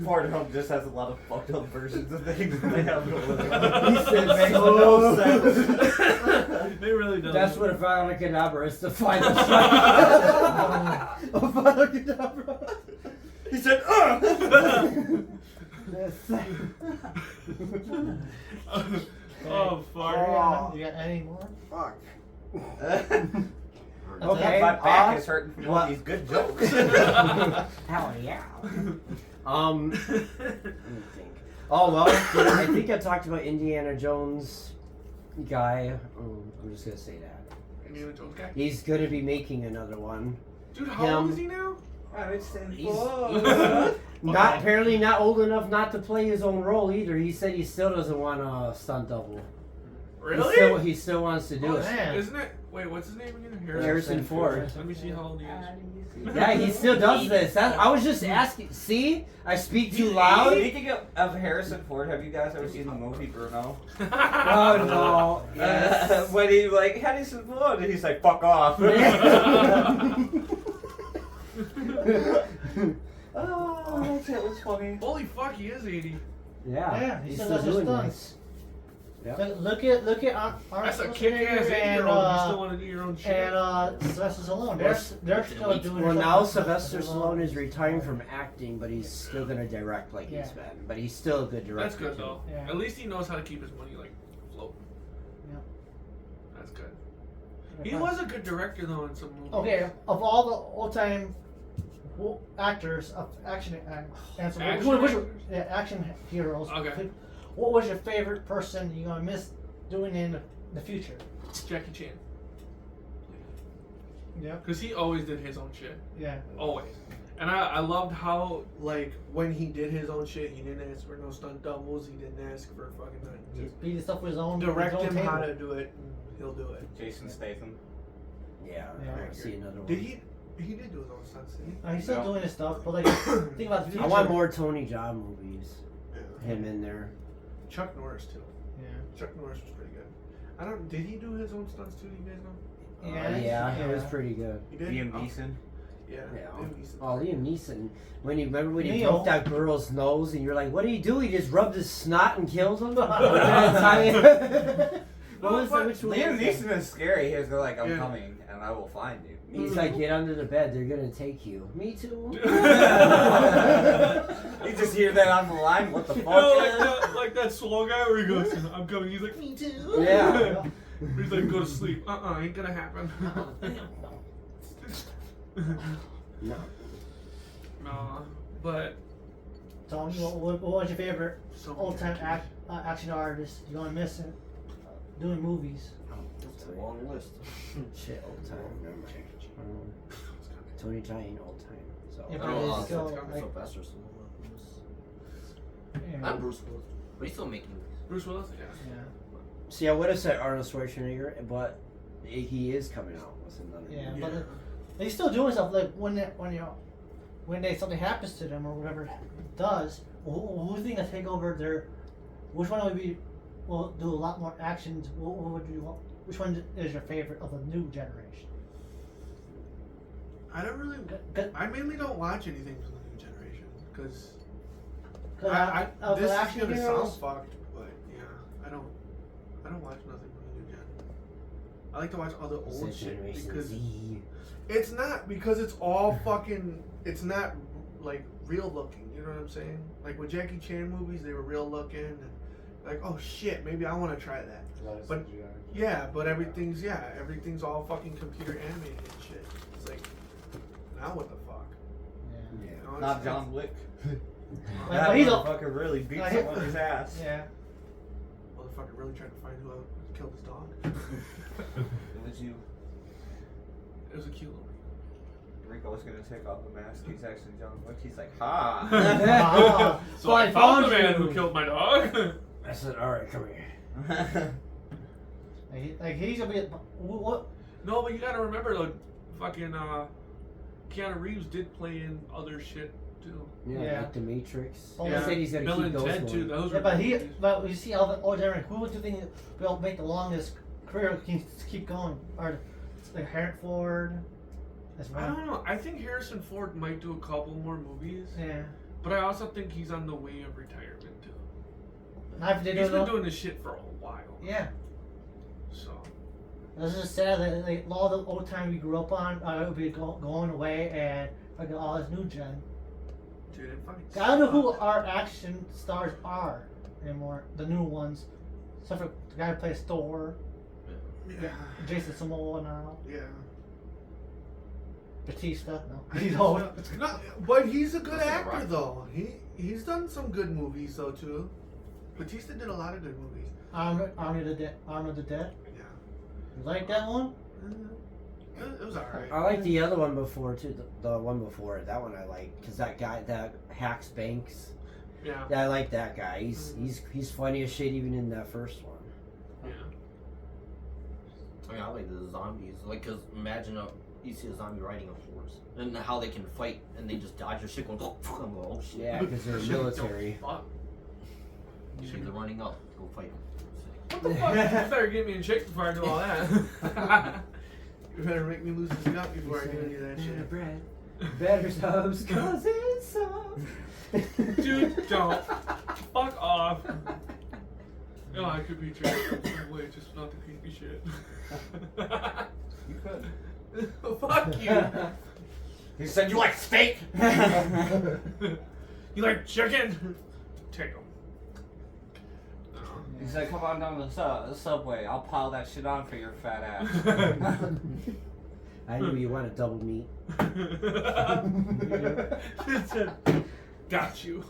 Pornhub just has a lot of fucked up versions of things that they have going on. He said, Makes so. no sense. They really don't. That's what a Final Cadabra is to find a Final Cadabra. He said, Oh, fuck. You got any more? Fuck. Okay, my back is hurting from all what- these good jokes. Hell yeah. Let me think. Oh well, I think I talked about Indiana Jones guy. I'm just gonna say that. Indiana Jones guy? He's gonna be making another one. Dude, how old is he now? Not apparently not old enough not to play his own role either. He said he still doesn't want a stunt double. Really? He still wants to do Oh, it. man. Isn't it? Wait, what's his name again? Harrison Ford. Let me see how old he is. Yeah, he still does this. I was just asking. See, I speak too loud. Speaking of Harrison Ford, have you guys ever seen the movie Bruno? Oh no! Yes. When he like Harrison Ford, and he's like, "Fuck off." Oh, that shit was funny. Holy fuck, he is 80. Yeah, he he's still still does his doing stunts. this. Yeah. Look at That's a kick-ass 8-year-old. You still want to do your own shit. and Sylvester Stallone. They're still doing. Well, their now stuff. Sylvester Stallone is retiring from acting, but he's still gonna direct like he's Yeah. been. But he's still a good director. That's good though. Yeah. At least he knows how to keep his money like afloat. Yeah. That's good. He was a good director though in some movies. Okay, of all the old-time actors of action and so action heroes. Okay. What was your favorite person you're gonna miss doing in the future? Jackie Chan. Yeah. Because he always did his own shit. Yeah. Always. And I loved how, like, when he did his own shit, he didn't ask for no stunt doubles, he didn't ask for fucking nothing. Just He did stuff with his own. direct his own him table. how to do it, and he'll do it. Jason Statham. Yeah, Yeah. I see another one. Did he did do his own stunts, didn't he? He's still No. doing his stuff, but like, think about the future. I want more Tony Jaa movies. Him in there. Chuck Norris, too. Yeah. Chuck Norris was pretty good. Did he do his own stunts, too? Do you guys know? Yeah. It was pretty good. He did? Liam Oh, Neeson. Yeah. Yeah. Liam Neeson. Oh, Liam Neeson. When he Neo. broke that girl's nose, and you're like, "What did he do? He just rubbed his snot and killed him." What was that? Which one? Liam was that? Neeson is scary. He's like, "I'm Yeah. coming, and I will find you." He's like, "Get under the bed. They're gonna take you." Me too. You just hear that on the line. What the fuck? like that slow guy where he goes, "I'm coming." He's like, "Me too." Yeah. He's like, "Go to sleep." Ain't gonna happen. No. No, but Tony, what was your favorite so old-time action artist you're gonna miss in doing movies? It's a time. long list. Shit, old time. Never mind. Tony Jaa ain't old time. So Yeah, I but don't know. it's still, like, Sylvester Stallone. yeah. I'm Bruce Willis, but he's still making movies. Bruce Willis, yeah. Yeah. see, I would have said Arnold Schwarzenegger, but he is coming out with another. Yeah, movie. but they're still doing stuff like when something happens to them or whatever it does. Who's going to take over their? Which one will do a lot more actions? What would you? Which one is your favorite of the new generation? I don't really. I mainly don't watch anything from the new generation because this is action gonna heroes, sound fucked, but yeah, I don't watch nothing from the new gen. I like to watch all the It's old like shit Generation because Z. it's not because it's all fucking. It's not like real looking. You know what I'm saying? Like with Jackie Chan movies, they were real looking and like, oh shit, maybe I want to try that. But yeah, but everything's all fucking computer animated and shit. It's like, now what the fuck? Yeah. You know, Not it's- John Wick. But That he's a- motherfucker really beat I- someone's ass. Yeah. Motherfucker really trying to find who killed his dog. It was you. It was a cute little. Rico was gonna take off the mask. He's actually John Wick. He's like, ha! Ah, So I found the man who killed my dog. I said, all right, come here. like he's a bit. What? No, but you gotta remember though, fucking Keanu Reeves did play in other shit too. Yeah, like The Matrix. Oh, He yeah. said he's gonna Bill keep and those Ted too. going. Those Yeah, were but good he. movies. But you see all the old generation. Who would you think will make the longest career? Can keep going? Or like Harrison Ford. That's I one. don't know. I think Harrison Ford might do a couple more movies, Yeah. but I also think he's on the way of retirement too. Not if they He's don't been know. doing this shit for a while. Yeah. So It's just sad that like, all the old time we grew up on would be going away and fucking all this new gen. dude, it fucking. I don't know who sucks. our action stars are anymore. The new ones. Except for the guy who plays Thor, Yeah. Jason Momoa now, Yeah. Batista. No, he's old. No, but he's a good That's actor right. though. He's done some good movies though too. Batista did a lot of good movies. Army the Dead. Yeah. You like that one? It was alright. I like the other one before too. The one before it. That one I like because that guy that hacks banks. Yeah. Yeah, I like that guy. He's funny as shit even in that first one. Yeah. I mean, I like the zombies. Like, cause imagine you see a zombie riding a horse and how they can fight and they just dodge your shit going. I'm going, oh shit. Yeah, because they're Shit, military. don't fuck. Usually they're running up to go fight them. What the fuck? You better get me in shape before I do all that. You better make me lose this gut before I do any of that shit. Bread. Better subs, cause it's soft. Dude, don't. Fuck off. No, I could be true. Wait, just not the creepy shit. You could. Fuck you. He said you like steak. You like chicken? Take them. He said, come on down to the subway. I'll pile that shit on for your fat ass. I knew you wanted double meat. Got you.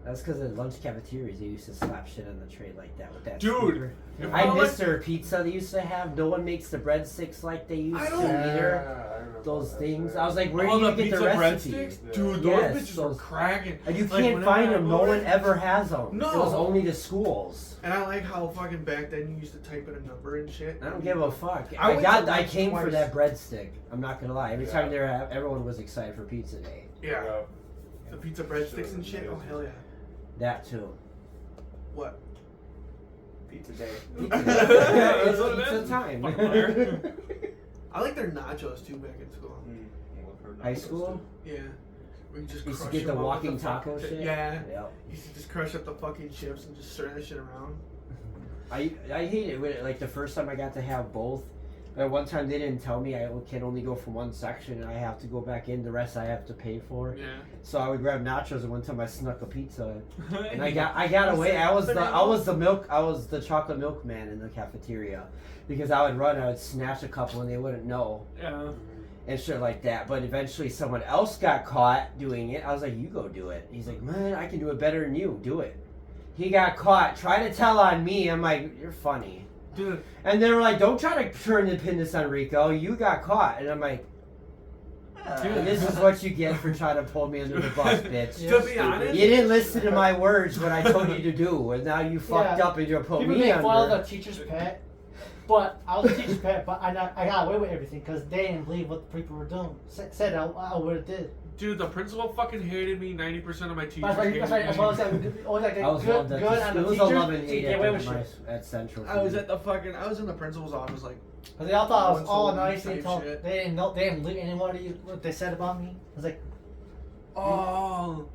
That's because in lunch cafeterias they used to slap shit on the tray like that with that. Dude, scooper. if I I miss their pizza they used to have. No one makes the breadsticks like they used I to don't- either. Those things. I was like, where All do you the get the pizza recipe? breadsticks? Dude, Yes, those bitches are those- cracking. And you Like, can't whenever find I them. No go one in- ever has them. No. It was only the schools. And I like how fucking back then you used to type in a number and shit. I don't give a fuck. I went to I lunch came for twice. that breadstick. I'm not gonna lie. Every Yeah. time there, everyone was excited for pizza day. Yeah. The pizza breadsticks and shit. Oh hell yeah. That too. What? Pizza day. Pizza That's what it Pizza is. time. Fuck liar. I like their nachos too back in school. High school? Yeah. Where you just Used to crush get the them up with walking fucking taco chi- shit? Yeah. Yep. You used to just crush up the fucking chips and just stir that shit around. I hate it. Like the first time I got to have both. At one time they didn't tell me I can only go from one section and I have to go back in. The rest I have to pay for. Yeah. So I would grab nachos and one time I snuck a pizza. And I got away. I was the chocolate milk man in the cafeteria, because I would run, I would snatch a couple and they wouldn't know Yeah. and shit like that. But eventually someone else got caught doing it. I was like, you go do it. He's like, man, I can do it better than you. Do it. he got caught. Try to tell on me. I'm like, you're funny. Dude. And they were like, don't try to turn the pin this on Rico. You got caught. And I'm like, this is what you get for trying to pull me under the bus, bitch. To be honest, You didn't listen to my words, what I told you to do, and now you fucked up and you're putting People me make fun of under. the teacher's pet, but I was a teacher's pet, but I got away with everything because they didn't believe what the people were doing. Said I would have did. dude, the principal fucking hated me. 90% of my teachers That's why hated I was like, me. always like I was good loved at on the, the it was a teachers. love and to hate get away at, with shit. at Central. I was in the principal's office like, Cause they all thought I was Once all a week nice. type shit. They didn't know. They didn't believe anybody what they said about me. I was like, oh,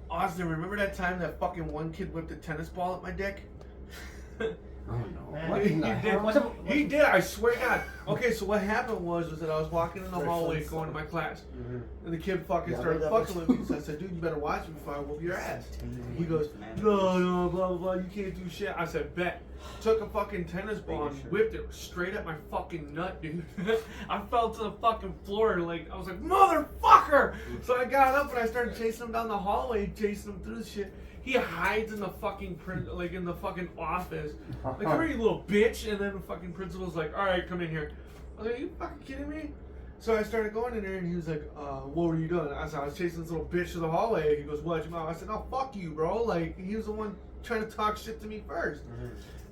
Austin, remember that time that fucking one kid whipped a tennis ball at my dick? Oh no. Man. What in the hell? what's up? He did, I swear to God. Okay, so what happened was that I was walking in the hallway going to my class, and the kid fucking started fucking with me. So I said, dude, you better watch me before I whoop your ass. He goes, no, blah, blah, blah, you can't do shit. I said, bet. Took a fucking tennis ball and whipped it straight at my fucking nut, dude. I fell to the fucking floor, like, I was like, motherfucker! So I got up and I started chasing him down the hallway, chasing him through the shit. He hides in the fucking in the fucking office. Like, come here, you little bitch. And then the fucking principal's like, all right, come in here. I was like, are you fucking kidding me? So I started going in there, and he was like, what were you doing? I said, I was chasing this little bitch to the hallway. He goes, what, your mom? I said, no, fuck you, bro. Like, he was the one trying to talk shit to me first.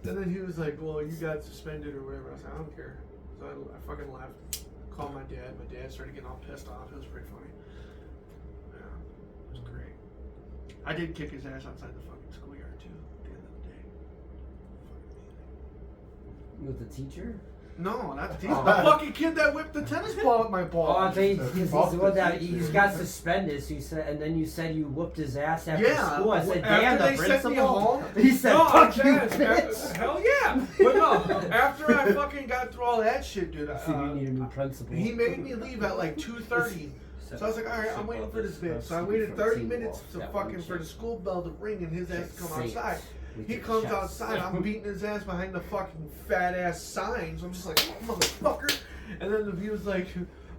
And then he was like, well, you got suspended or whatever. I said, I don't care. So I fucking left. Called my dad. My dad started getting all pissed off. It was pretty funny. Yeah, it was great. I did kick his ass outside the fucking schoolyard, too, at the end of the day. With the teacher? No, not the teacher. The fucking kid that whipped the tennis ball at my ball. Oh, he's got suspended. So you said, and then you said you whooped his ass after school. I said, damn, after the they sent me principal. home. He said, No, fuck you, yes, bitch. hell yeah. But no, after I fucking got through all that shit, dude, So you need a new principal. he made me leave at like 2:30. So I was like, all right, I'm waiting for this bitch. So I waited 30 minutes to fucking for the school bell to ring and his ass to come outside. He comes outside, I'm beating his ass behind the fucking fat ass sign. So I'm just like, oh, motherfucker. And then he was like,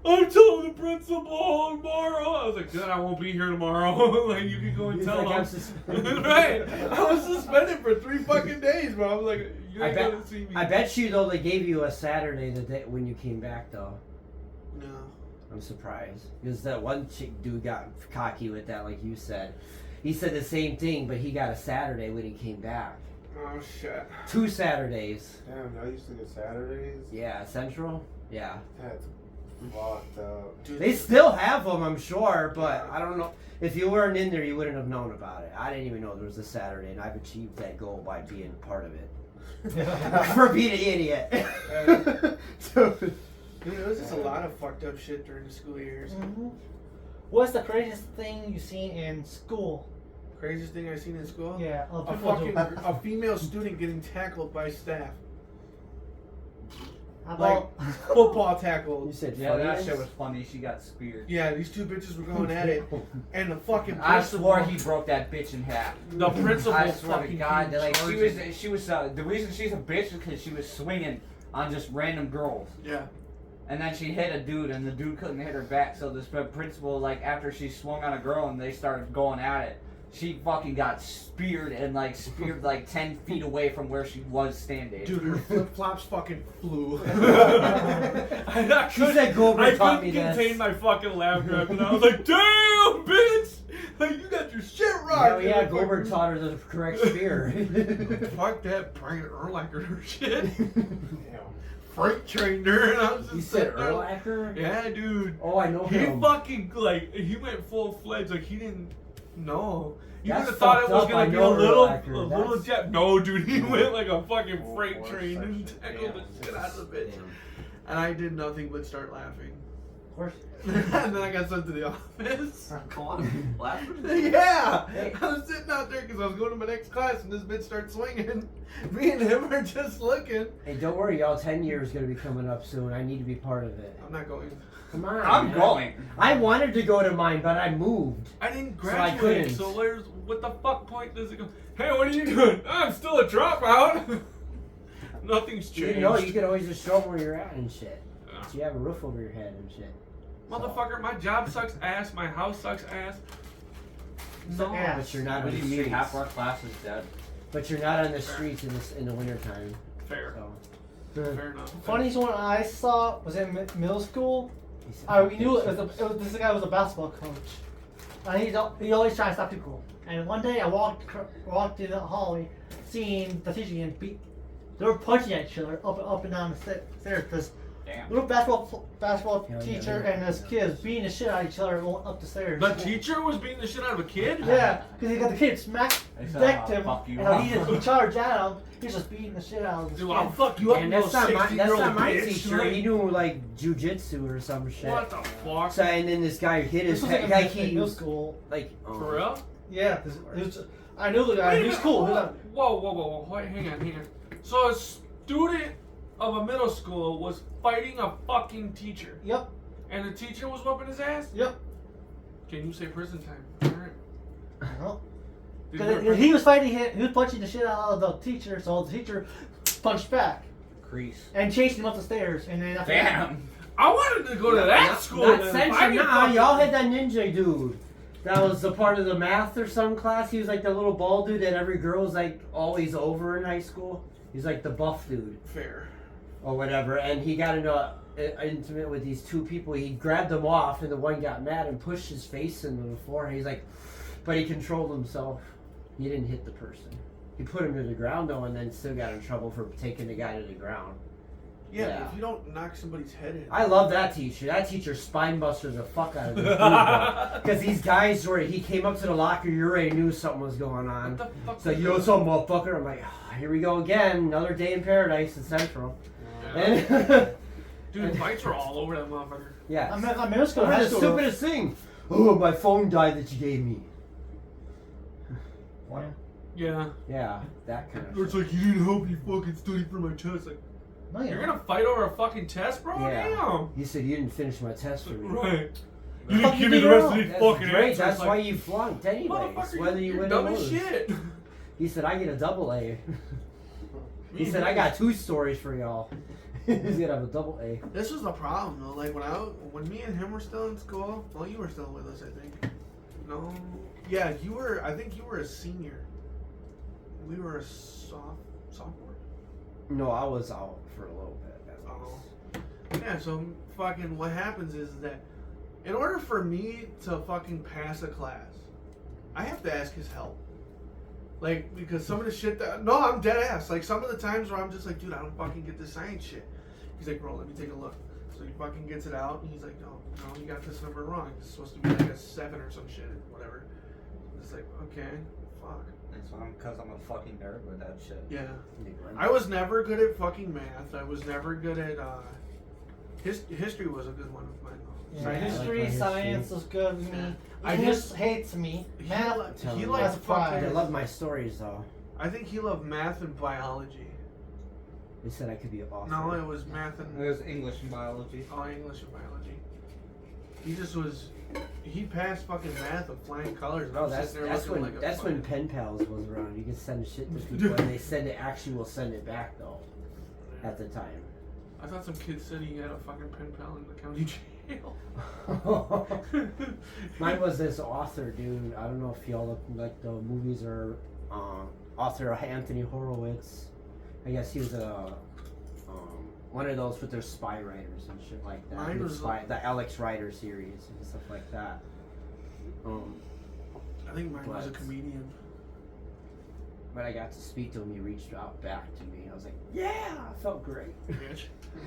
I'm telling the principal tomorrow. I was like, good, I won't be here tomorrow. Like, you can go and tell him. Right. I was suspended for 3 fucking days, bro. I was like, you ain't gonna see me. I bet you, though, they gave you a Saturday the day when you came back, though. No. I'm surprised. Because that one dude got cocky with that, like you said. He said the same thing, but he got a Saturday when he came back. Oh, shit. 2 Saturdays. Damn, I used to get Saturdays. Yeah, Central? Yeah. That's fucked up. Dude, They still have them, I'm sure, but I don't know. If you weren't in there, you wouldn't have known about it. I didn't even know there was a Saturday, and I've achieved that goal by being part of it. For being an idiot. So, dude, there was just a lot of fucked up shit during the school years. what's the craziest thing you've seen in school? Craziest thing I've seen in school? Yeah, A female student getting tackled by staff. How Like, about football tackle. you said Yeah, that funniest? shit was funny. She got speared. Yeah, these 2 bitches were going at it, and the fucking I principal, swore he broke that bitch in half. the principal I swear to fucking God, came like charging. she was. The reason she's a bitch is because she was swinging on just random girls, Yeah. and then she hit a dude, and the dude couldn't hit her back. So this principal, like after she swung on a girl and they started going at it, she fucking got speared and like speared like 10 feet away from where she was standing. Dude, her flip flops fucking flew. She said Goldberg I taught couldn't me this. contain my fucking laughter after that. I was like, damn, bitch! Like, you got your shit right. Hell yeah, Goldberg taught her the correct spear. Fuck that, Brian Urlacher her shit. Damn. Freight trained her, and I was just You said sitting there. Urlacher? Yeah, dude. Oh, I know He him. fucking, like, he went full fledged, like, he didn't know. You would That's have thought it fucked was up, gonna I be know a little Urlacher. jet. No, dude, he went like a fucking Full freight force train and section. tackled the shit out of the bitch. And I did nothing but start laughing. of course? And then I got sent to the office. Come on, laugh. Yeah! I was sitting out there because I was going to my next class and this bitch started swinging. Me and him were just looking. Hey, don't worry, y'all. 10 years is gonna be coming up soon. I need to be part of it. I'm not going. Come on. I'm man. going. I wanted to go to mine, but I moved. I didn't So I graduate, couldn't. so where's what the fuck point does it go? Hey, what are you doing? I'm still a dropout. Nothing's changed. You know, you could always just show them where you're at and shit. Yeah. So you have a roof over your head and shit. Motherfucker, my job sucks ass. My house sucks ass. No, Yeah. But you're not What in do the you mean? streets. Half our class is dead. but you're not on the streets in the wintertime. Fair. So. Fair enough. Funniest one I saw was in middle school. We knew this guy was a basketball coach. And he always trying to stop people. And one day I walked in the hallway, seeing the teacher getting beat. They were punching at each other up and down the stairs because little basketball teacher and this kid was beating the shit out of each other going up the stairs. The teacher was beating the shit out of a kid? Yeah, because he got the kid decked him, and he charged at him. He was just beating the shit out of him. Dude, I'll fuck you up, and you that's not my bitch. teacher. He knew like jujitsu or some shit. What the fuck? So and then this guy hit his This was head. like in middle school. Like For real? Yeah, I knew the guy. He was cool. Whoa. Wait, hang on. So a student of a middle school was fighting a fucking teacher. Yep. And the teacher was whooping his ass? Yep. Can you say prison time? Alright. Because he was fighting him, he was punching the shit out of the teacher, so the teacher punched back. Crease. And chased him up the stairs. And then after Damn. I wanted to go to that school. Not then. Central. Nah, y'all had that ninja dude. That was a part of the math or some class. He was like the little bald dude that every girl was like always over in high school. He's like the buff dude. Fair. Or whatever. And he got into intimate with these two people. He grabbed them off, and the one got mad and pushed his face into the floor. And he's like, but he controlled himself. He didn't hit the person. He put him to the ground though, and then still got in trouble for taking the guy to the ground. Yeah, if you don't knock somebody's head in. I love that teacher. That teacher spine busters the fuck out of this dude. Because these guys he came up to the locker, you already knew something was going on. What the fuck? So, yo, some motherfucker. I'm like, oh, here we go again. Another day in paradise in Central. Yeah. Dude, fights were all over that motherfucker. Yeah. I'm middle school. What High the school. stupidest thing? Oh, my phone died that you gave me. What? Yeah. Yeah, that kind of It's shit. like, you didn't help me fucking study for my test. Like, No, you're gonna fight over a fucking test, bro? Yeah. Damn. He said, you didn't finish my test for me. Right. You You didn't give me the rest of these That's fucking great. answers. That's like, why you flunked anyways, motherfucker, whether you you're win dumb or as lose. shit. He said, I get a double A. He said, I got 2 stories for y'all. He's gonna have a double A. This was the problem though. Like when me and him were still in school. Well, you were still with us, I think. No. Yeah, you were. I think you were a senior. We were a sophomore. No, I was out for a little bit. At least. Yeah. So fucking what happens is that in order for me to fucking pass a class, I have to ask his help. Like, because some of the shit that... No, I'm dead ass. Like, some of the times where I'm just like, dude, I don't fucking get this science shit. He's like, bro, let me take a look. So he fucking gets it out, and he's like, no, you got this number wrong. It's supposed to be like a 7 or some shit, or whatever. It's like, okay, fuck. That's why because I'm a fucking nerd with that shit. Yeah. I was never good at fucking math. I was never good at, history was a good one of mine. Yeah, Science. history, I like my science history. is good with me. I He just- just hates me. Math, He me. liked That's pride. I fucking... love my stories though. I think he loved math and biology. They said I could be an author. No, it was math and... It was English and biology. Oh, English and biology. He just was... He passed fucking math with flying colors. And No, I'm that's sitting there that's looking when like a that's when fucking- pen pals was around. You can send shit to people, and they send it. Actually, will send it back though. At the time. I thought some kid said he had a fucking pen pal in the county jail. Mine was this author, dude. I don't know if y'all look like the movies or author Anthony Horowitz. I guess he was a one of those with their spy writers and shit like that. Mine He was the Alex Rider series and stuff like that. I think mine was a But- comedian. But I got to speak to him. He reached out back to me. I was like, yeah, I felt great. Bitch.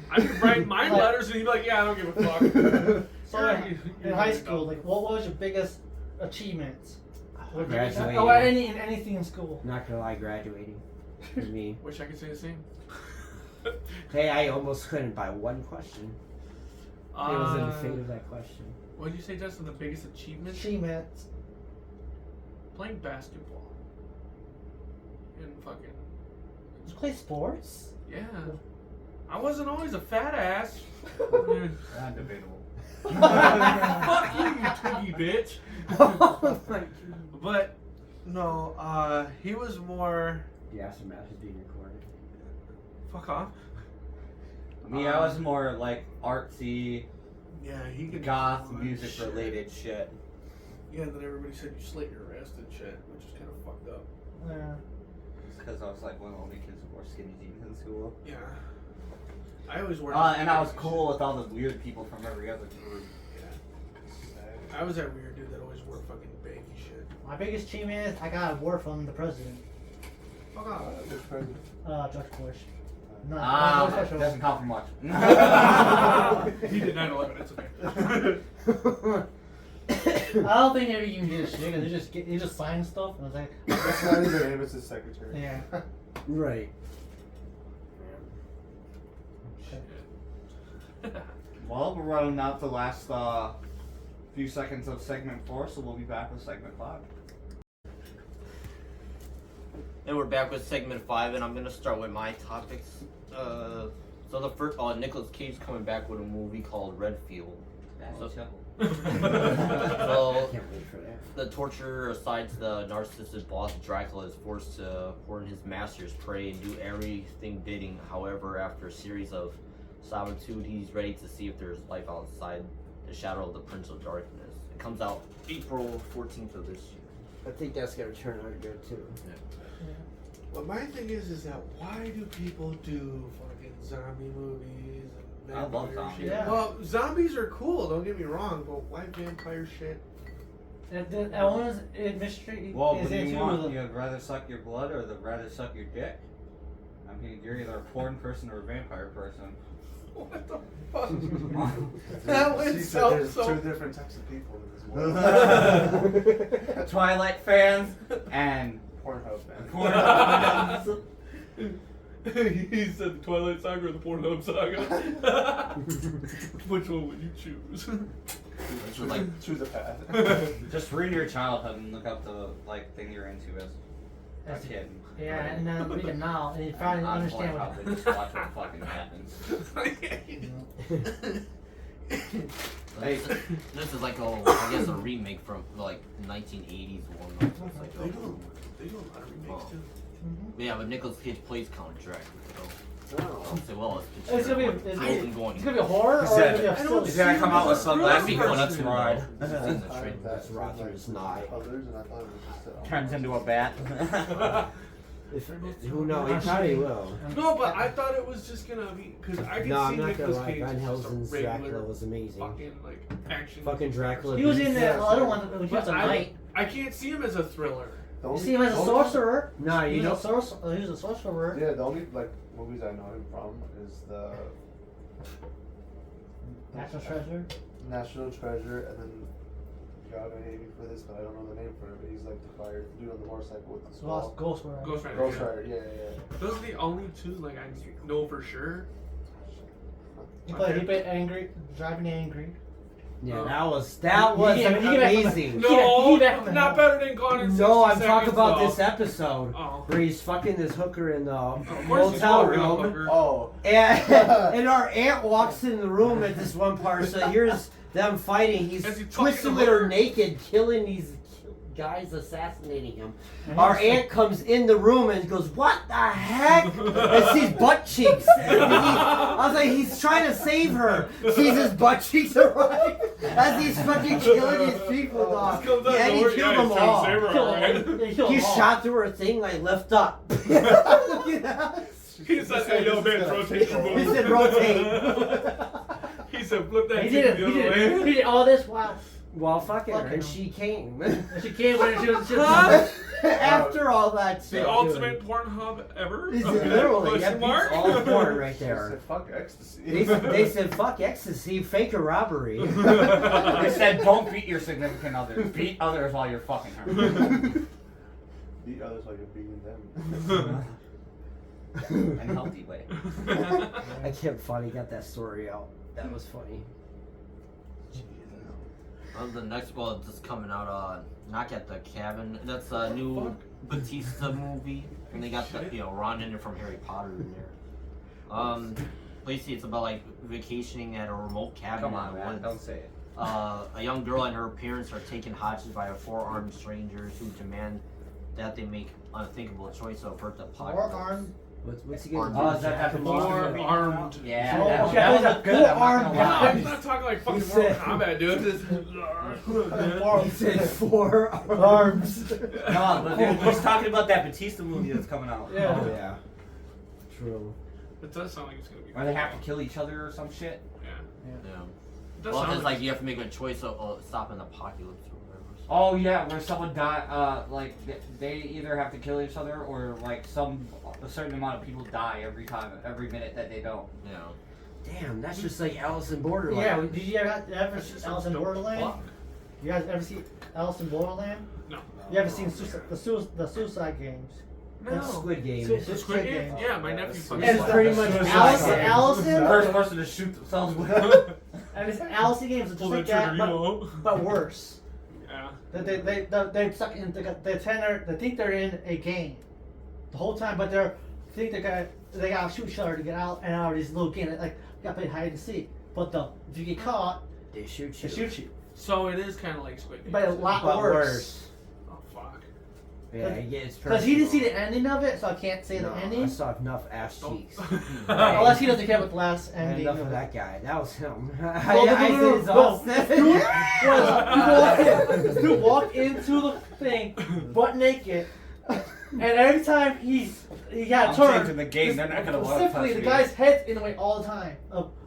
I could write my letters and he'd be like, yeah, I don't give a fuck. So in high school, like, what was your biggest achievement? Graduating. Oh, anything in school. Not gonna lie, graduating for me. Wish I could say the same. Hey, I almost couldn't by one question. It was in the fate of that question. What did you say, Justin? The biggest achievement? Achievement. Playing basketball. And fucking... Did you play sports? Yeah. I wasn't always a fat ass. Not debatable. Fuck you, you twiggy bitch. Oh my God. But, no, he was more... The aftermath is being recorded. Fuck off. Me, I was more like artsy, Yeah, he could goth, do all that music shit. related shit. Yeah, and then everybody said you slit your wrist and shit, which is kind of fucked up. Yeah. because I was like one of the only kids who wore skinny jeans in school. Yeah. I always wore. And I was cool with all the weird people from every other group. Yeah. I was that weird dude that always wore fucking baggy shit. My biggest achievement is I got an award from the president, Fuck off. Which president? George Bush. No, Ah, no special. doesn't count for much. He did 9/11. It's okay. I don't think they even get a shit because they just sign stuff and I was like, That's not his name. It's his secretary. yeah. Right. Well, we're running out the last few seconds of segment 4, so we'll be back with segment 5. And we're back with segment 5, and I'm gonna start with my topics. So the first, Nicolas Cage coming back with a movie called Redfield. So, I so can't wait for that. the torturer, aside the narcissistic boss Dracula, is forced to warn his master's prey and do everything bidding. However, after a series of solitude, he's ready to see if there's life outside the shadow of the Prince of Darkness. It comes out April 14th of this year. I think that's gonna turn out good too. Well, my thing is that why do people do fucking zombie movies and I love vampire zombies. shit? Yeah. Well, zombies are cool. Don't get me wrong, but why vampire shit? I want to mystery. Well, is what do it you too, want? the- You'd rather suck your blood or they'd rather suck your dick? I mean, you're either a porn person or a vampire person. What the fuck? She That went said so there's so. two different types of people in this world. Twilight fans and Pornhub man. porn fans. He said the Twilight Saga or the Pornhub Saga. Which one would you choose? Which is like Choose a path. Just read your childhood and look up the thing you're into as a That's- kid. Yeah, and then read it now, and you finally On understand Pornhub, what. they just watch what fucking happens. Hey. This is like I guess a remake from like 1980s one. It's like They do a lot of remakes too. yeah, but Nicolas Cage plays Count Dracula. So Oh. I'll say, well, It's gonna be. it's It's gonna be a horror, or He said- it's gonna be a silly. He's gonna come out with some That'd be last fun let's too, ride. though. This is in the trailer. That's Roger is not. Colors, and I thought it was just Turns into a bat. Who knows? He probably will. No, but I thought it was just gonna be because I could No, I'm see not gonna Nicolas lie. Cage Van as just a Helsing's regular Dracula was amazing. fucking like action. Fucking Dracula. He was in the Beast. other one, which was But a knight. I can't see him as a thriller. The You only- see him as a the only- sorcerer. No, He you was know. he was a sorcerer. Yeah, the only like movies I know him from is the National Treasure. National Treasure, and then God, I hate me for this, but I don't know the name for it. But he's like the fire dude on the motorcycle with the skull. Ghost Rider. Ghost Rider. Ghost yeah. Rider, yeah. Those are the only two like I know for sure. He played angry, driving angry. Yeah, that was He came back from- amazing. No, he back from the not hell. better than Gone in 60 No, I'm Seconds, talking about though. this episode Oh. where he's fucking this hooker in the Of course he's motel a real room. hooker. Oh, And our aunt walks in the room at this one part, so here's them fighting. He's As he twisted fucking with her her. naked, killing these guys, assassinating him. Our aunt comes in the room and goes, "What the heck?" And sees butt cheeks. I was like, he's trying to save her. Sees his butt cheeks arrive as he's fucking killing these people, dog. This comes out Yeah, of he nowhere, killed yeah, them he's trying to all. save her, alright? He shot through her thing like lift up. Look at that. He said, "Hey, yo, man, rotation He move." said rotate. He said, "Flip that He ticket did the it. other way." He did all this while Well, fucking her, Fucking and him. she came. and she came when she was. Huh? After all that shit. The ultimate Pornhub ever. Dude. Literally, Question that mark? beats all porn right they there. said fuck ecstasy. They said, fuck ecstasy, fake a robbery. They said don't beat your significant others. Beat others while you're fucking her. Beat others while you're beating them. In a healthy way. I kept funny, got that story out. That was funny. The next one that's coming out, Knock at the Cabin. That's a new Batista movie, and they got the Ron in it from Harry Potter in there. Basically, it's about like vacationing at a remote cabin Come on, in the man. woods. Don't say it. A young girl and her parents are taken hostage by 4 armed strangers who demand that they make unthinkable choice of birth apocalypse. 4 armed What's he getting? Armed. Oh, is that the More armed. Yeah, Oh, that, okay, that I was was good. like, I'm not armed gonna Yeah, lie. I'm not talking like fucking He Mortal said- Kombat, dude. He said 4 arms. No, but dude, he's talking about that Batista movie that's coming out. Yeah. Oh yeah. True. It does sound like it's gonna be. Or they have to kill each other or some shit. Yeah. Yeah. It does Well, sound it's like you have to make a choice of stopping the apocalypse or whatever. Oh yeah, where someone die, like they either have to kill each other or like a certain amount of people die every minute that they don't. Yeah. Damn, that's just like Alice in Borderland. Yeah, did you ever That see just Alice sounds in dope. Borderland? Fuck. You guys ever see Alice in Borderland? No. You ever seen the Suicide Games? Squid Game. Squid- Squid Game? Yeah, my nephew fucking It's played pretty that. much Suicide Allison. Game. First person to shoot themselves with. And it's Alice games, it's Pull just the like trigger, that, you know. but worse. Yeah. They suck in. They think they're in a game, the whole time, but they gotta shoot each other to get out and out of these little games. Like you gotta play hide and seek. But if you get caught, They shoot you. they shoot you. So it is kind of like Squid Game. But a lot But worse. Oh fuck. Yeah, it's Because he didn't see personal. the ending of it, so I can't say No, the I ending. saw enough ass cheeks. Unless he doesn't care about the last And ending. enough of of it. that guy. That was him. Well, I said his Dude, dude walked into the thing, butt naked, and every time he got I'm turned, changing the game. They're not gonna want to specifically touch the me. guy's head's in the way all the time.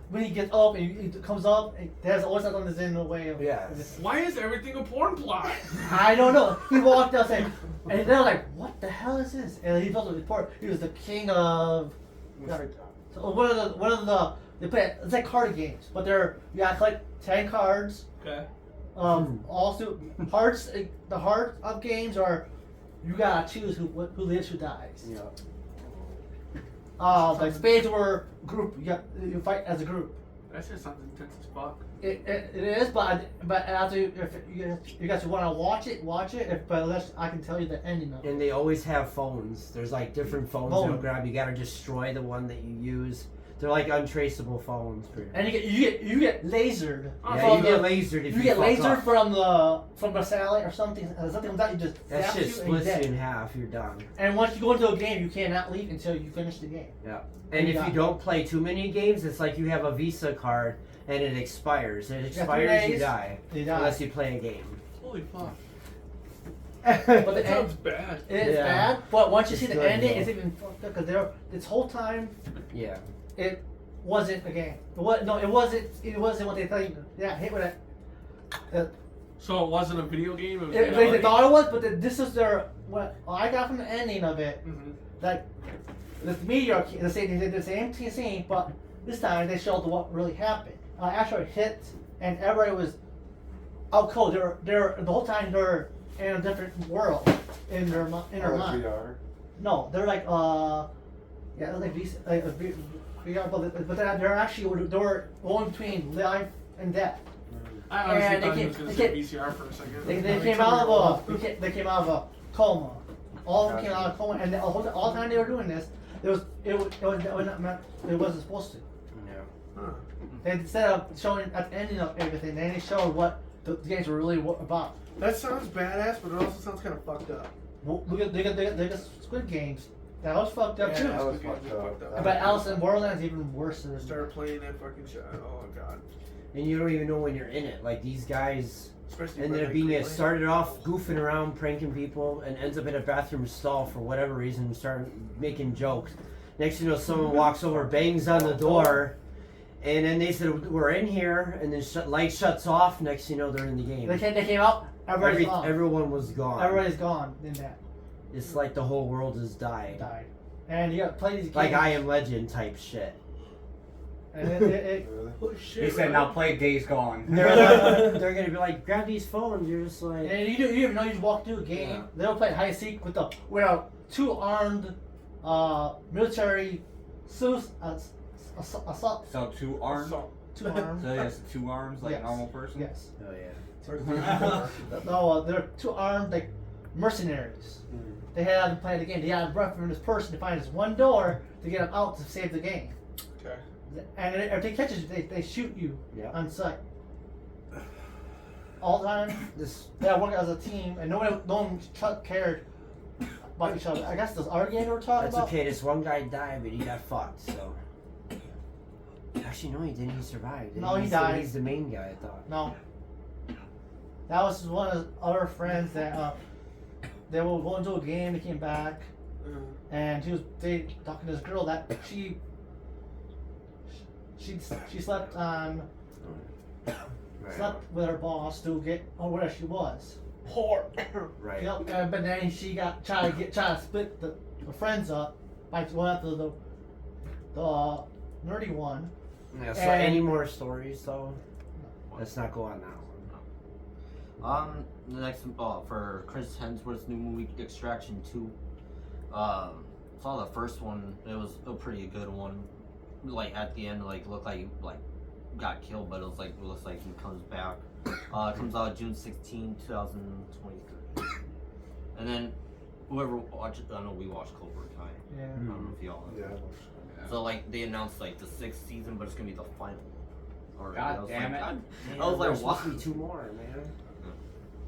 When he gets up and he comes up, and there's always something that's in the way of. Yes. Why is everything a porn plot? I don't know. He walked out saying, and they're like, "What the hell is this?" And he felt the report. He was the king of. So one of the they play it's like card games, but you gotta collect 10 cards. Okay. Also, hearts. The heart of games are you gotta choose who lives, who dies. Yeah. Like spades were group. You fight as a group. That shit sounds intense as fuck. It is, but after if you guys want to watch it. But unless I can tell you the ending of it. And they always have phones. There's like different phones Phone. they'll grab. You gotta destroy the one that you use. They're like untraceable phones. And you get lasered. Oh, Yeah, you get lasered if You get fuck lasered up. from the satellite or something like that. You just That zap shit you and splits you're you dead. in half. You're done. And once you go into a game, you cannot leave until you finish the game. And if Yeah. you don't play too many games, it's like you have a Visa card and it expires. It got 3 expires, you days. die. You die. Unless you play a game. Holy fuck. But That the end, sounds bad. it is Yeah. bad. But once you It's see the good, ending, though. it's even fucked up because this whole time Yeah. it wasn't a game. It wasn't. It wasn't what they thought. Hit with it. So it wasn't a video game? It was They reality? thought it was, but this is what I got from the ending of it. Mhm. Like the meteor, they did the same scene, but this time they showed what really happened. Asteroid hit, and everybody was out cold. They're the whole time they're in a different world in their mind. VR. No, they're like like these VR, but they're actually they were going between life and death. I honestly And they thought he came- was going they to say came- VCR for a second. They Like, came out of a coma. All of them came out of a coma, and all the time they were doing this, it wasn't supposed to. Yeah. Huh. And instead of showing at the ending of everything, then they showed what the games were really about. That sounds badass, but it also sounds kind of fucked up. Look at the Squid Games. That was fucked up Yeah, too. That was Squid Game's fucked up. But Alice in Borderland is even worse than Started playing that fucking shit. Oh god. And you don't even know when you're in it. Like these guys Especially ended by, up being Green it Lane. started off goofing around, pranking people, and ends up in a bathroom stall for whatever reason and start making jokes. Next thing you know, someone walks over, bangs on the door, and then they said, "We're in here," and then light shuts off. Next thing you know, they're in the game. They came out. Everybody's gone. Everyone was gone. Everybody's gone in that. It's like the whole world has died. And you got to play these games. Like I Am Legend type shit. And Really? Oh, shit, He said, really? "Now play Days Gone." They're gonna be like, grab these phones. You're just like, and you even know you just walk through a game. Yeah. They'll play hide and seek with two armed military suits. Assault. So 2 arms. So, 2 armed. So he has 2 arms like Yes. a normal person. Yes. oh yeah. No, they're 2 armed like mercenaries. They had to play the game. They had to run from this person to find this one door to get them out to save the game. okay. And if they catch you, they shoot you Yeah. on sight. All the time. This They work as a team, and no one cared about each other. I guess this other game we were talking That's about. okay. This one guy died, but he got fucked. So. Actually, no, he didn't. He survived. No, he He's died. He's the main guy, I thought. No. That was one of his other friends that they were going to a game. They came back, and they talking to this girl that she slept on slept with her boss to get where she was. Whore. Right. Yep. But then she got trying to split the friends up by going after the nerdy one. Yeah, so And- any more stories though? Let's not go on that one. The next for Chris Hemsworth's new movie Extraction 2. Saw the first one. It was a pretty good one. Like at the end, like looked like got killed, but it looks like he comes back. It comes out June 16, 2023. And then whoever watched, I know we watched Cobra Kai. Yeah. I don't know if y'all. Yeah. So like they announced like the 6th season, but it's gonna be the final. Already. God I was damn like, it. God. Man, I was like, there's supposed to wow. be 2 more, man.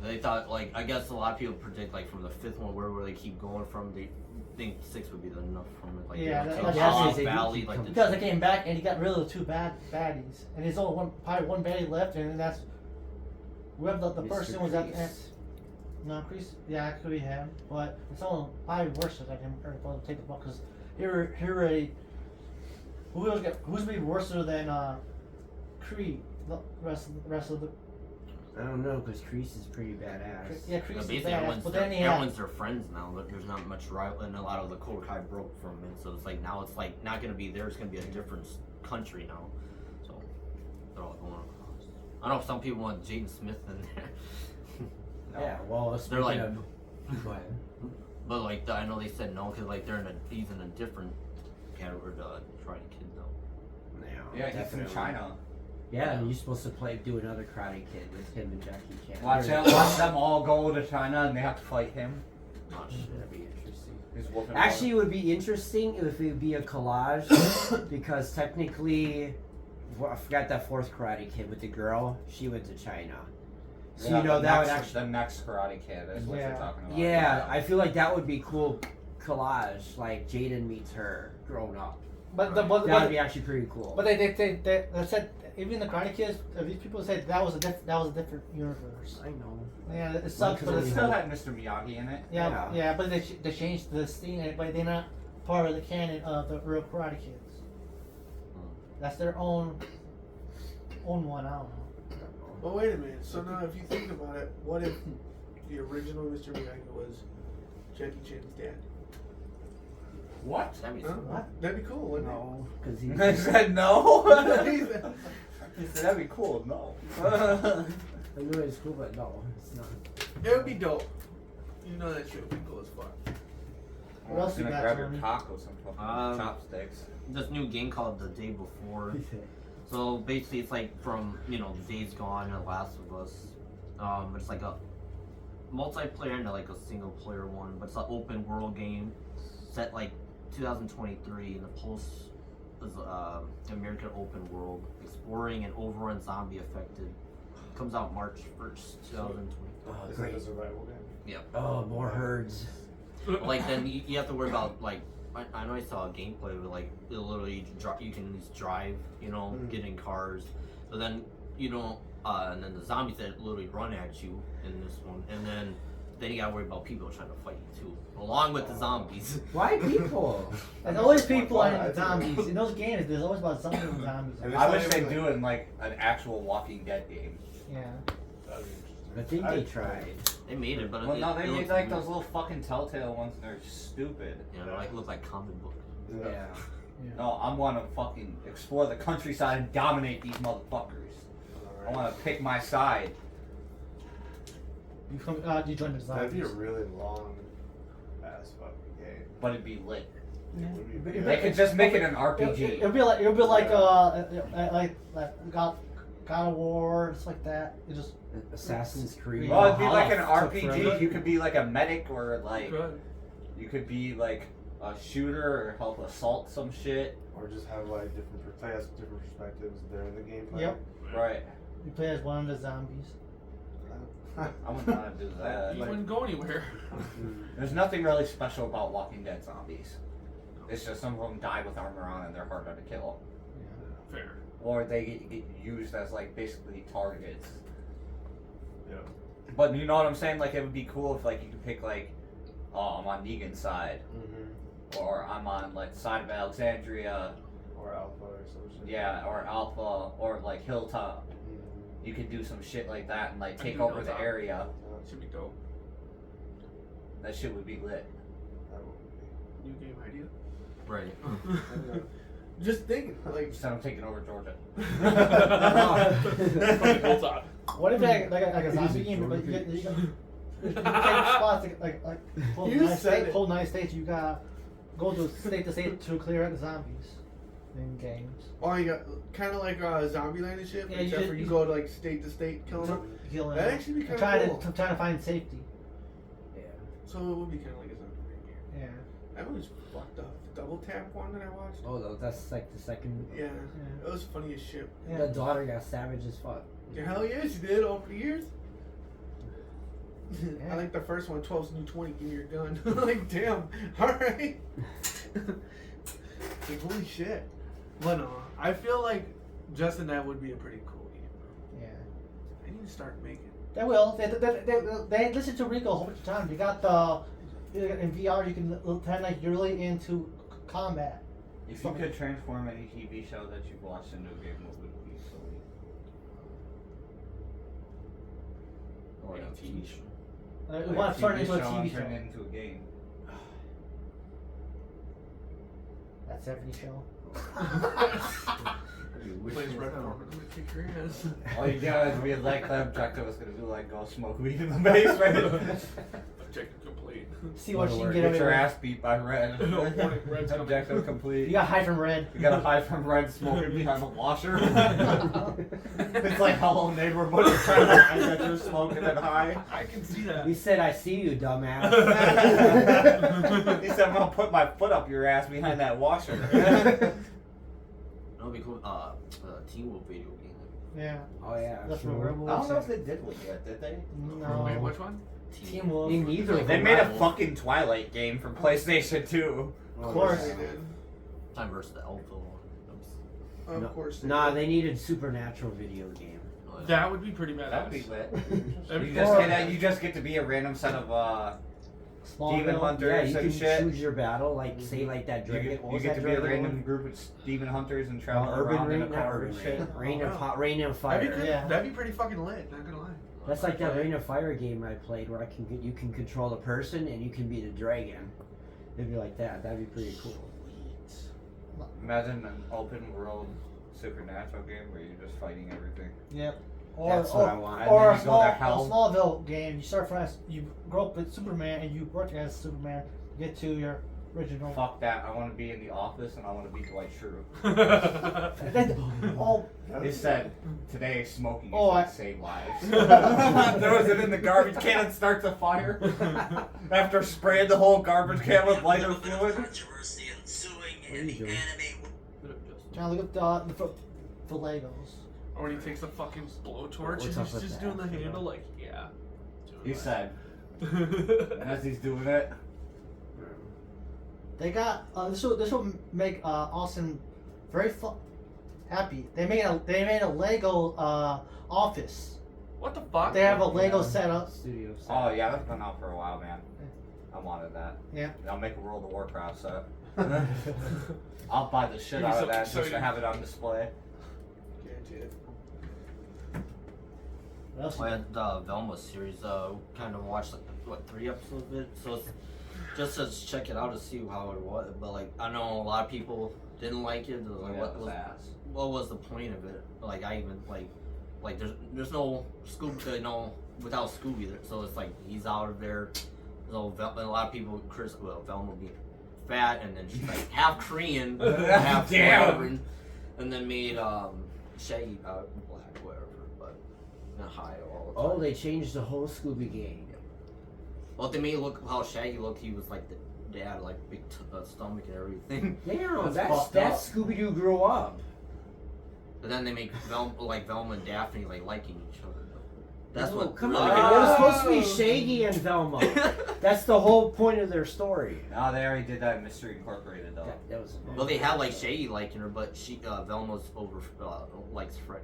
They thought like I guess a lot of people predict like from the 5th one where they keep going from. They think 6 would be the enough from it. Like Yeah, they that- would take that's- Lost they do Valley keep like the Because they came back and he got rid of the 2 baddies, and there's only probably one baddie left, and that's whoever the Mr. person was at the end. Kreese. No, Chris, yeah, it could be him, but it's only probably worse than him. Or to take the ball because he already. Who's gonna be worse than Creed? The rest of the I don't know, because Kreese is pretty badass. yeah, Creed is basically badass, but then he had everyone's their friends now. But there's not much rival, and a lot of the Cobra Kai broke from it. So it's like now it's like not gonna be there. It's gonna be a different country now. So they're all going across. I know some people want Jaden Smith in there. No. Yeah, well, They're like- Go ahead. But like I know they said no because like he's in a different category. Trying Kid though. Yeah, Yeah, he's from China. Yeah, and you're supposed to do another Karate Kid with him and Jackie Chan. Watch them all go to China and they have to fight him. Not sure. That'd be interesting. He's whooping Actually, it would be interesting if it would be a collage, because technically, I forgot that 4th Karate Kid with the girl. She went to China, so you know that would actually. the next Karate Kid is what Yeah. you're talking about. Yeah, I feel like that would be cool collage, like Jaden meets her grown up. but That would be actually pretty cool. But they said even the Karate Kids. These people said that was a different universe. I know. Yeah, it sucks, but It it's still had Mr. Miyagi in it. yeah, but they changed the scene, but they're not part of the canon of the real Karate Kids. That's their own one. I don't know. But wait a minute. So now, if you think about it, what if the original Mr. Miyagi was Jackie Chan's dad? What? That'd be Huh? What? That'd be cool, wouldn't No, because he. I said no. it? He said that'd be cool. No. I knew it was cool, but no, it's not. It would be dope. You know that shit would be cool as fuck. What else I'm you gonna got, grab your Tony? tacos and fucking chopsticks. This new game called The Day Before. So basically, it's like from the Days Gone and Last of Us. It's like a multiplayer and like a single player one, but it's an open world game set like 2023 in the post American open world, exploring an overrun zombie affected. Comes out March 1st, 2020. Oh, Is great. it a survival game? Oh, more herds. Like then you have to worry about like I know I saw a gameplay of it, like it literally you can just drive, get in cars, but then you don't and then the zombies that literally run at you in this one, and then you gotta worry about people trying to fight you too, along with the zombies. Why people? There's always people and zombies in those games. There's always about zombies and zombies. And I it's wish not they'd even do it in like an actual Walking Dead game. Yeah. That'd be interesting. I think they tried. They made it, but Well, no, it they made looks like weird. those little fucking Telltale ones, and they're stupid. They look like comic books. Yeah. No, I want to fucking explore the countryside and dominate these motherfuckers. I want to pick my side. You joined the That'd be a zombies. really long ass fucking game. But it'd be lit. Yeah. It would be- They could just make it an It'll RPG. be like God of War, just like that. It just Assassin's Creed. Well, it'd be like an Valhalla took RPG. forever. You could be like a medic, or like Good. you could be like a shooter, or help assault some shit. Or just have like different perspectives there in the gameplay. Yep. Right. you play as one of the zombies. I wouldn't want to do that. You Like, wouldn't go anywhere. there's nothing really special about Walking Dead zombies. It's just some of them die with armor on and they're harder to kill. Fair. Or they get used as like basically targets. Yeah. But you know what I'm saying? Like it would be cool if like you could pick like, oh, I'm on Negan's side, or I'm on like the side of Alexandria, Or Alpha or some shit. yeah, or Alpha, or like Hilltop. You could do some shit like that and like I take do over the Hilltop. area. Should be dope. That shit would be lit. That would New game idea. Right. be. Just think, like. Instead of taking over Georgia. What if like a zombie game, but you take spots like whole You United said States, it. whole United States, you got go to state to clear out the zombies in games. Oh, you got kind of like Zombieland and shit, Yeah, you except should- for you go to like state to state killing them. Killing That'd them. actually be kinda trying cool. to trying to find safety. So it would be kind of like a Zombieland game. Yeah. That was fucked up. The double tap one that I watched. Oh, that's like the second. Yeah, Yeah. it was funny as shit. Yeah. The daughter got savage as fuck. Yeah, hell yeah, she did over the years. Yeah. I like the first one, 12's new 20, give me your gun. Like, damn, alright. Like, holy shit. But no, I feel like Justin, that would be a pretty cool game. Yeah. I need to start making. They will. They listen to Rico a whole bunch of times. You got in VR you can pretend like you're really into combat. If you could transform any TV show that you've watched into a game, what would it be? Or a TV show. We want to turn into a TV Turn show. it into a game. That's every show. Plays Red Form, I'm gonna kick your ass. All you gotta do is like the objective is gonna do like go smoke weed in the basement. Objective complete. See what you can Get get away your with. ass beat by red. Red's coming. Objective complete. You got hide from red. You gotta hide from red smoking behind the washer. It's like Hello Neighbor, but you're trying to hide that you're smoking and high. I can see that. He said, "I see you, dumbass." He said, I'm gonna put my foot up your ass behind that washer. That'll be cool. Teen Wolf video game. Yeah. Oh yeah, That's sure. what I don't know if they did one yet, did they? No. Wait, which one? Team Wolf. Me neither. They made a fucking Twilight game for PlayStation 2. Of course. They did. Time versus the Alpha one. Of No. course. Nah, they needed supernatural video game. That would be pretty badass. That'd be lit. That'd be You just get to be a random set of Small demon Bill. hunters Yeah, you and can shit. choose your battle. Like say like that You dragon. get, what you was get that to be a dragon random one? group of demon hunters and travel Urban around in a rain, not car urban and shit. rain. wow. Rain and That'd be, fire. good. Yeah. That'd be pretty fucking lit, not gonna lie. That's like that Rain of Fire game I played where you can control the person and you can be the dragon. It'd be like that. That'd be pretty cool. Imagine an open world supernatural game where you're just fighting everything. Yep. That's what I want. And Or then a you go to hell. Smallville game. You start from you grow up with Superman and you work as Superman. You get to your original. Fuck that. I want to be in the office and I want to be Dwight Schrute. It said, today smoking is Oh, going I- to save lives. Throws it in the garbage can and starts a fire. After spraying the whole garbage can with lighter fluid. Controversy ensuing What are in you the doing? anime. Trying to look up the Legos. Or when he takes the fucking blowtorch What's and up he's with just that? doing the handle, like, yeah. He said, and as he's doing it, They got this will make Austin very happy. They made a Lego office. What the fuck? They have a Lego Yeah. setup. Studio set. oh yeah, that's been out for a while, man. I wanted that. Yeah. I'll make a World of Warcraft set. I'll buy the shit Give me out of something that just to exciting. have it on display. Guaranteed. What else? I had the Velma series. Kind of watched like 3 episodes of it. So it's just to check it out to see how it was. But like I know a lot of people didn't like it. They're like, Yeah, what it was ass. what was the point of it? Like I even like there's no Scooby, no without Scooby there. So it's like he's out of there. So a lot of people Velma being fat and then she's like half Korean, half Damn. whatever, and then made Shaggy black whatever, but not high all the time. Oh, they changed the whole Scooby gang. Well, they made it look how Shaggy looked. He was like the dad, like big stomach and everything. Damn, That's fucked that's up. Scooby Doo grew up. But then they make Velma and Daphne like liking each other. That's what. Come really on. got- It was supposed to be Shaggy and Velma. That's the whole point of their story. No, they already did that in Mystery Incorporated though. That was. Well, they had like Shaggy liking her, but Velma's over likes Fred.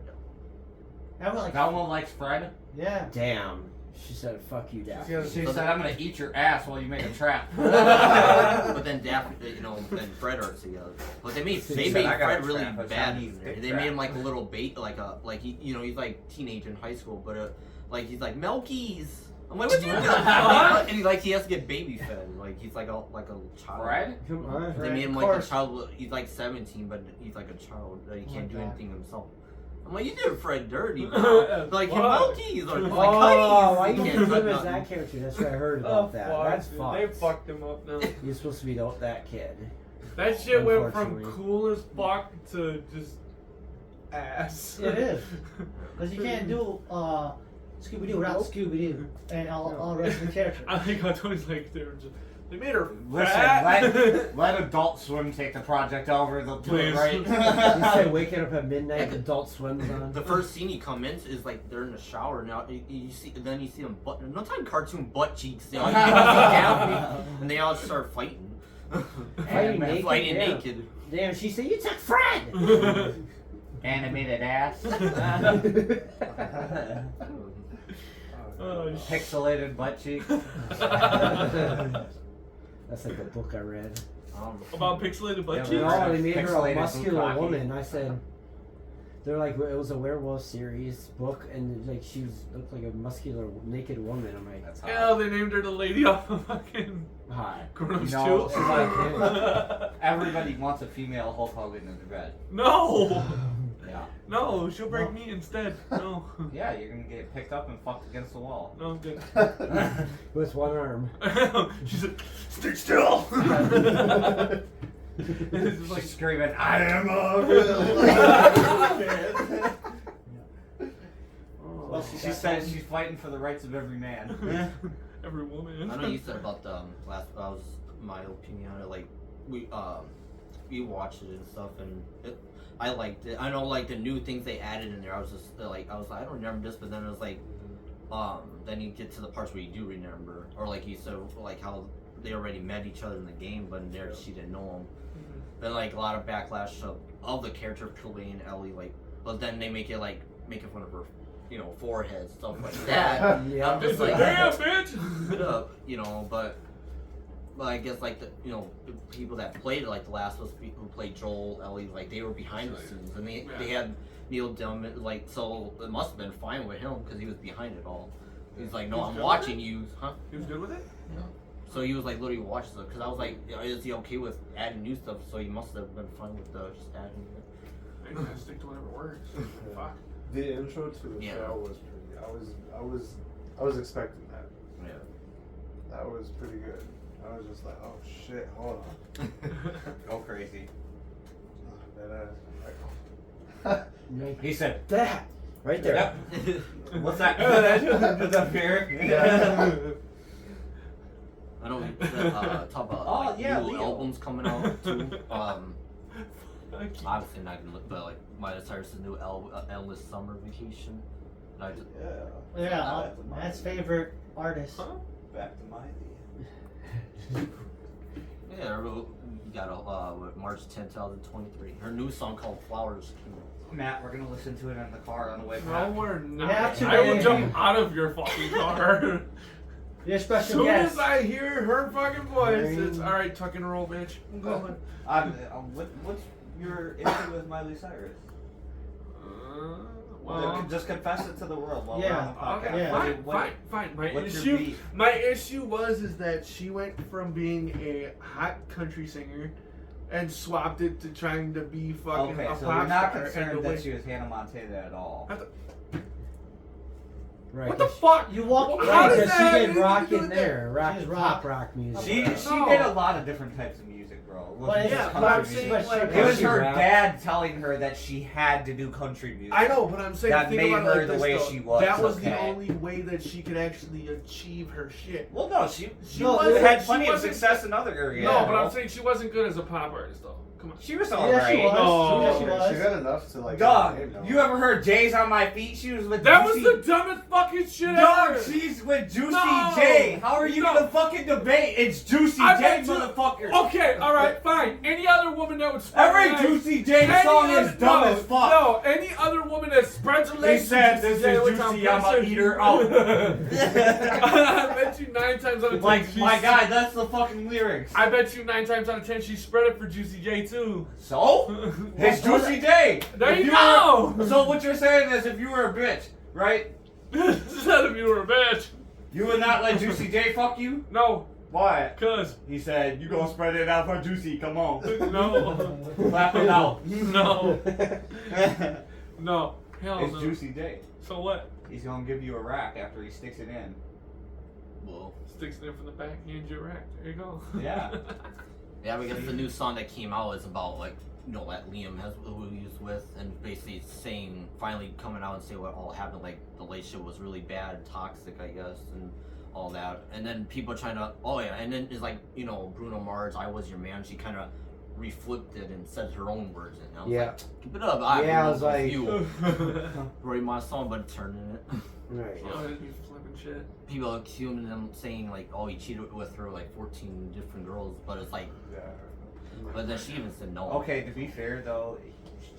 Everyone like, Velma likes Fred. yeah. Damn. She said, "Fuck you, Daphne." She said, "I'm gonna eat your ass while you make a trap." But then Daphne, and Fred are together. But they made She said, "I got Fred a really trap, a bad. Chinese dick They trap." made him like a little bait, like he, he's like teenager in high school, but like he's like Melkies. I'm like, what you doing? And he has to get baby fed. Like he's like a child. Fred? Come on. They made him Of like a course. child. He's like 17, but he's like a child. He can't do God. anything himself. I'm like, you did Fred dirty. Bro. Like him Fuck. Melkies or like Oh, why Cuddies. you Can't keep touch him as nothing. that character? That's what I heard Oh, about that. fuck, That's dude. fucked. They fucked him up now. You're supposed to be that kid. That shit went from Unfortunately. cool as fuck to just ass. It is. Because you can't do Scooby-Doo without Scooby-Doo and all the rest of the characters. I think how Tony's like they made her Listen, fat. let Adult Swim take the project over. They'll do it Please. right. You said waking up at midnight, Adult Swim's on. The first scene he comes in is like they're in the shower. Now you see them butt. No time cartoon butt cheeks. You see Daphne, and they all start fighting. Fighting naked. Fighting yeah. naked. Damn, she said you took Fred. Animated ass. Oh, Pixelated butt cheeks. That's like the book I read. About pixelated butt Yeah, cheeks. No, they made her a Pixelated muscular bukkake. woman. I said, they're like, it was a werewolf series book, and like she looked like a muscular naked woman. I'm like, That's Yeah, hot. they named her the lady off of fucking hi. Grown-Ups No, 2. she's like, everybody wants a female Hulk Hogan in their bed. No! Yeah. No, she'll break me instead. No. Yeah, you're gonna get picked up and fucked against the wall. No, I'm good. With one arm. She's like, stay still! It's just like, She's screaming, I am Oh. She said she's fighting for the rights of every man. every woman. I know you said about the last. That was my opinion on it. Like we watched it and stuff, and I liked it. I know like the new things they added in there. I was like I don't remember this, but then it was like then you get to the parts where you do remember, or like you said like how they already met each other in the game, but in there she didn't know him. Then like a lot of backlash of the character playing Ellie, like, but then they make it fun of her, forehead, stuff like that. Yeah. I'm just like, damn, bitch! but I guess like the people that played it, like the Last of Us people who played Joel, Ellie, like they were behind the scenes, and they had Neil Diamond, like, so it must have been fine with him because he was behind it all. He's like, no, He's I'm good watching you, huh? He was good with it? So he was like literally watching stuff because I was like, is he okay with adding new stuff? So he must have been fine with just adding it. I gotta stick to whatever works. Fuck. The intro to the Yeah. show was pretty. I was expecting that. Yeah. That was pretty good. I was just like, oh shit, hold on. Go crazy. Like, He said, That right there. yep. What's that? What's up here? I know we talk about Oh, like, yeah, new Leo. albums coming out too. Fuck. Obviously not gonna look, but like Miley Cyrus's new Endless Summer Vacation. And I just, yeah. Yeah, Matt's favorite artist. Huh? Back to Miley. yeah, we got March 10th, 2023. Her new song called Flowers came out. Matt, we're gonna listen to it in the car on the way No, back. we're not. have to, I will baby. jump out of your fucking car. Your As special soon guest. as I hear her fucking voice, it's alright, tuck and roll, bitch. I'm going. What's your issue with Miley Cyrus? Well, Just confess it to the world while Yeah. we're on the podcast. okay, Yeah. fine. What's your beef? My issue was that she went from being a hot country singer and swapped it to trying to be fucking Okay, a so pop you're not star. concerned and the that way- she was Hannah Montana at all. Right. What the fuck? You walk. How Right, does because she that did have rock anything to do in with there, rock, She's pop rock. rock music. She No. did a lot of different types of music music, bro. But Yeah, it's but I'm country saying, music. like, It was Country her rap. dad telling her that she had to do country music. I know, but I'm saying That think made about it her like the this, way though. she was, That was okay. the only way that she could actually achieve her shit. Well, no, she No, wasn't- had she plenty of wasn't- success in other areas. No, but bro. I'm saying she wasn't good as a pop artist, though. Come on. She was Yeah, alright. she was. No. Yeah, she was. She got enough to like. Dog, you know. you ever heard Jay's on my feet? She was with That was Juicy. the dumbest fucking shit Dog, ever. she's with Juicy No. J. How are you No. gonna fucking debate? It's Juicy I J, bet you- motherfucker. Okay, alright, fine. Any other woman that would spread her Every legs- Juicy J any song other- is dumb no, as fuck. No, any other woman that spreads her He legs. said, to "This J, is which I'm Juicy, I'ma pretty eat sure her out." I bet you 9 times out of 10. Like, she's- my guy, that's the fucking lyrics. I bet you 9 times out of 10 she spread it for Juicy J too. So? It's Juicy J. There If you were- go. So what you're saying is if you were a bitch, right? Instead of you were a bitch. You would not let Juicy J fuck you? No, Why? cuz. He said, you gonna spread it out for Juicy, come on. No. Clap it out. No. No. Hell It's no. Juicy J. So what? He's gonna give you a rack after he sticks it in. Well, Sticks it in from the back, hands you a rack. There you go. Yeah. yeah, because the new song that came out is about like that Liam has who he was with, and basically saying finally coming out and say what all happened, like the relationship was really bad, toxic, I guess, and all that. And then people trying to and then it's like Bruno Mars, "I Was Your Man." She kind of reflipped it and said her own words in. I was Yeah. like, keep it up. I Yeah, I was like- you wrote my song, but turning it. Right. Oh, you flipping shit. People accusing them saying like, "Oh, he cheated with her like 14 different girls," but it's like, Yeah. but then she even said no. Okay, to be fair though,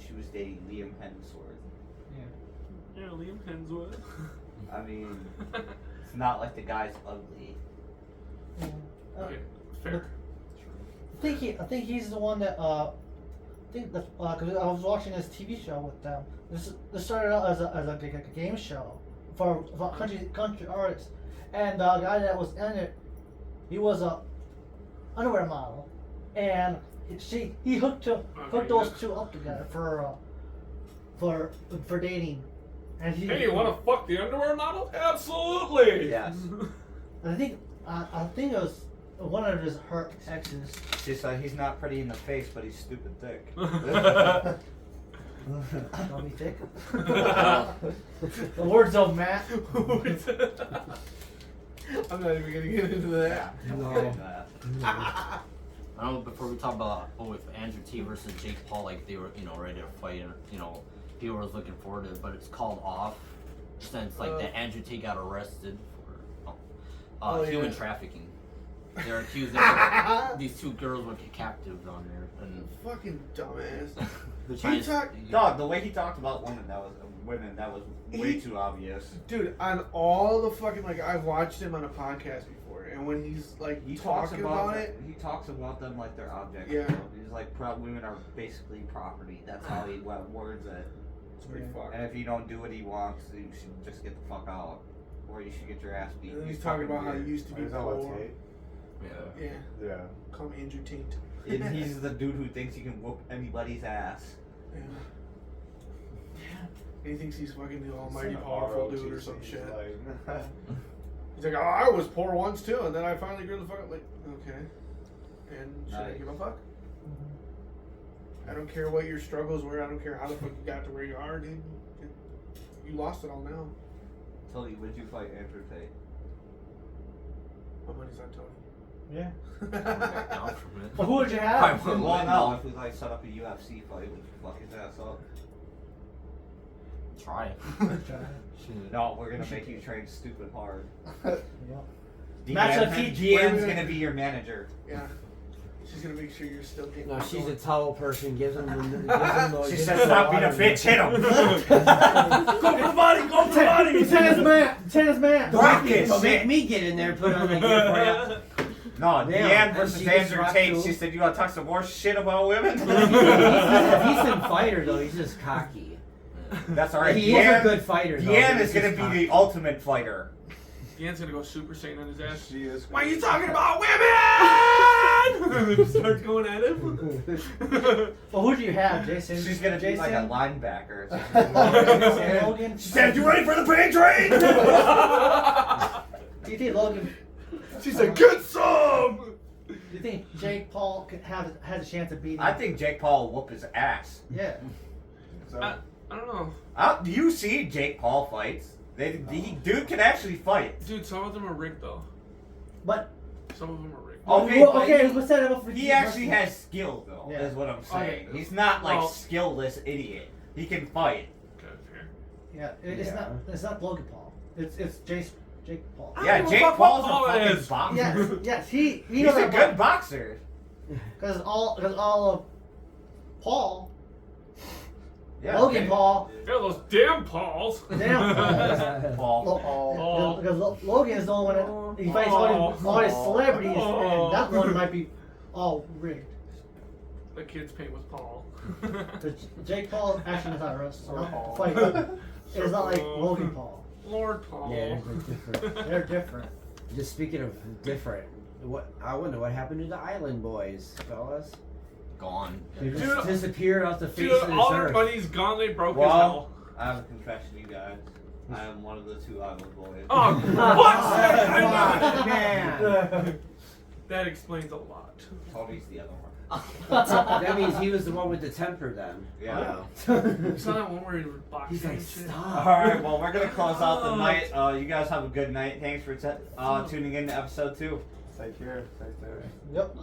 she was dating Liam Hemsworth. Yeah, Liam Hemsworth. I mean, it's not like the guy's ugly. Okay, fair. I think he's the one that because I was watching this TV show with them. This started out as a game show for country artists, and the guy that was in it, he was a underwear model, and he hooked those two up together for dating, and he. Hey, you want to fuck the underwear model? Absolutely. Yes. I think it was one of her exes. Just he's not pretty in the face, but he's stupid thick. Don't be thick. The words of Matt. I'm not even gonna get into that. No. I don't know, before we talk about with Andrew Tate versus Jake Paul, like they were, ready to fight, and people were looking forward to it, but it's called off since like that Andrew Tate got arrested for human trafficking. They're accused that these two girls were captives on there, and Fucking dumbass. they're He trying talked- Dog, the way he talked about women, that was way too obvious. Dude, on all the fucking I've watched him on a podcast before, and when he's like He talks talking about about it, He talks about them like they're objects. Yeah. bro. He's like, women are basically property. That's how he words it. it's pretty Yeah. fucked. And if you don't do what he wants, you should just get the fuck out, or you should get your ass beat. And then he's talking about how he used to be Is that what poor. Tate? Yeah, Yeah. call me Andrew Tate. And he's the dude who thinks he can whoop anybody's ass. Yeah. And he thinks he's fucking the almighty Some powerful ROTC, dude or some shit. Like, He's like, oh, I was poor once too, and then I finally grew the fuck up. Like, okay. And should I Nice. give a fuck? I don't care what your struggles were. I don't care how the fuck you got to where you are, dude. You lost it all now. Tell you, would you fight Andrew Tate? My money's on Tony. Yeah. back down from it. But who would you have? Probably Well, wouldn't. no, if we set up a UFC fight, would you fuck his ass up? Try. No, we're gonna make you train stupid hard. Yeah. Match up Pete. Deanne's gonna be your manager. Yeah. She's gonna make sure you're still getting. No, she's a towel person. Gives him. She said, "Stop being a bitch, hit him." Go for the body. Go for the body. Tennis man. Rocket, Don't make shit. me get in there. Put on the gear for you. No, Damn, Deanne versus she gets Andrew rocked Tate. too. She said, "You wanna talk some more shit about women?" He's a decent fighter though. He's just cocky. That's alright. He is a good fighter. though. Deanne He's is gonna just be cocky. the ultimate fighter. Deanne's gonna go Super Saiyan on his ass. she is. Why are you talking about women? Just starts going at him. Well, who do you have, Jason? She's gonna be Jason? like a linebacker. Logan. She said, "You ready for the pain train?" Do you think Logan? She's like, get some. Do you think Jake Paul has a chance of beating? I think Jake Paul will whoop his ass. Yeah. So, I don't know. Do you see Jake Paul fights? Dude can actually fight. Dude, some of them are rigged though. But Some of them are rigged. Okay, well, but okay, let's set it up for he actually has skill though. Yeah. Is what I'm saying. Okay. He's not like Well- skillless idiot. He can fight. Okay, fair. Yeah, it's not Logan Paul. It's Jake Paul. I Yeah, don't Jake know what Paul's Paul a fucking is. boxer. Yes, he He's knows a that good boxer. because all of Paul, Yeah, Logan okay. Paul, Yeah, those damn Pauls. damn Paul. Paul. Because Logan is the only one that he fights all his celebrities, and that one might be all rigged. The kid's paint was Paul. Because Jake Paul actually knows how to wrestle, not Paul. fight. It's not like Logan Paul. Lord Paul. Yeah, they're different. They're different. Just speaking of different, I wonder what happened to the Island Boys, fellas. Gone. They just Dude, disappeared off the face Dude, of this all their earth. money's gone. They broke as Well, hell. I have a confession to you guys. I am one of the 2 Island boys. Oh, what? Fuck, man. That explains a lot. Tommy's the other one. That means he was the one with the temper then. Yeah. You saw that one where he was boxing He's like, and shit? stop. Alright, well, we're going to close out the night. You guys have a good night. Thanks for tuning in to episode 2. take care. Take care. Yep.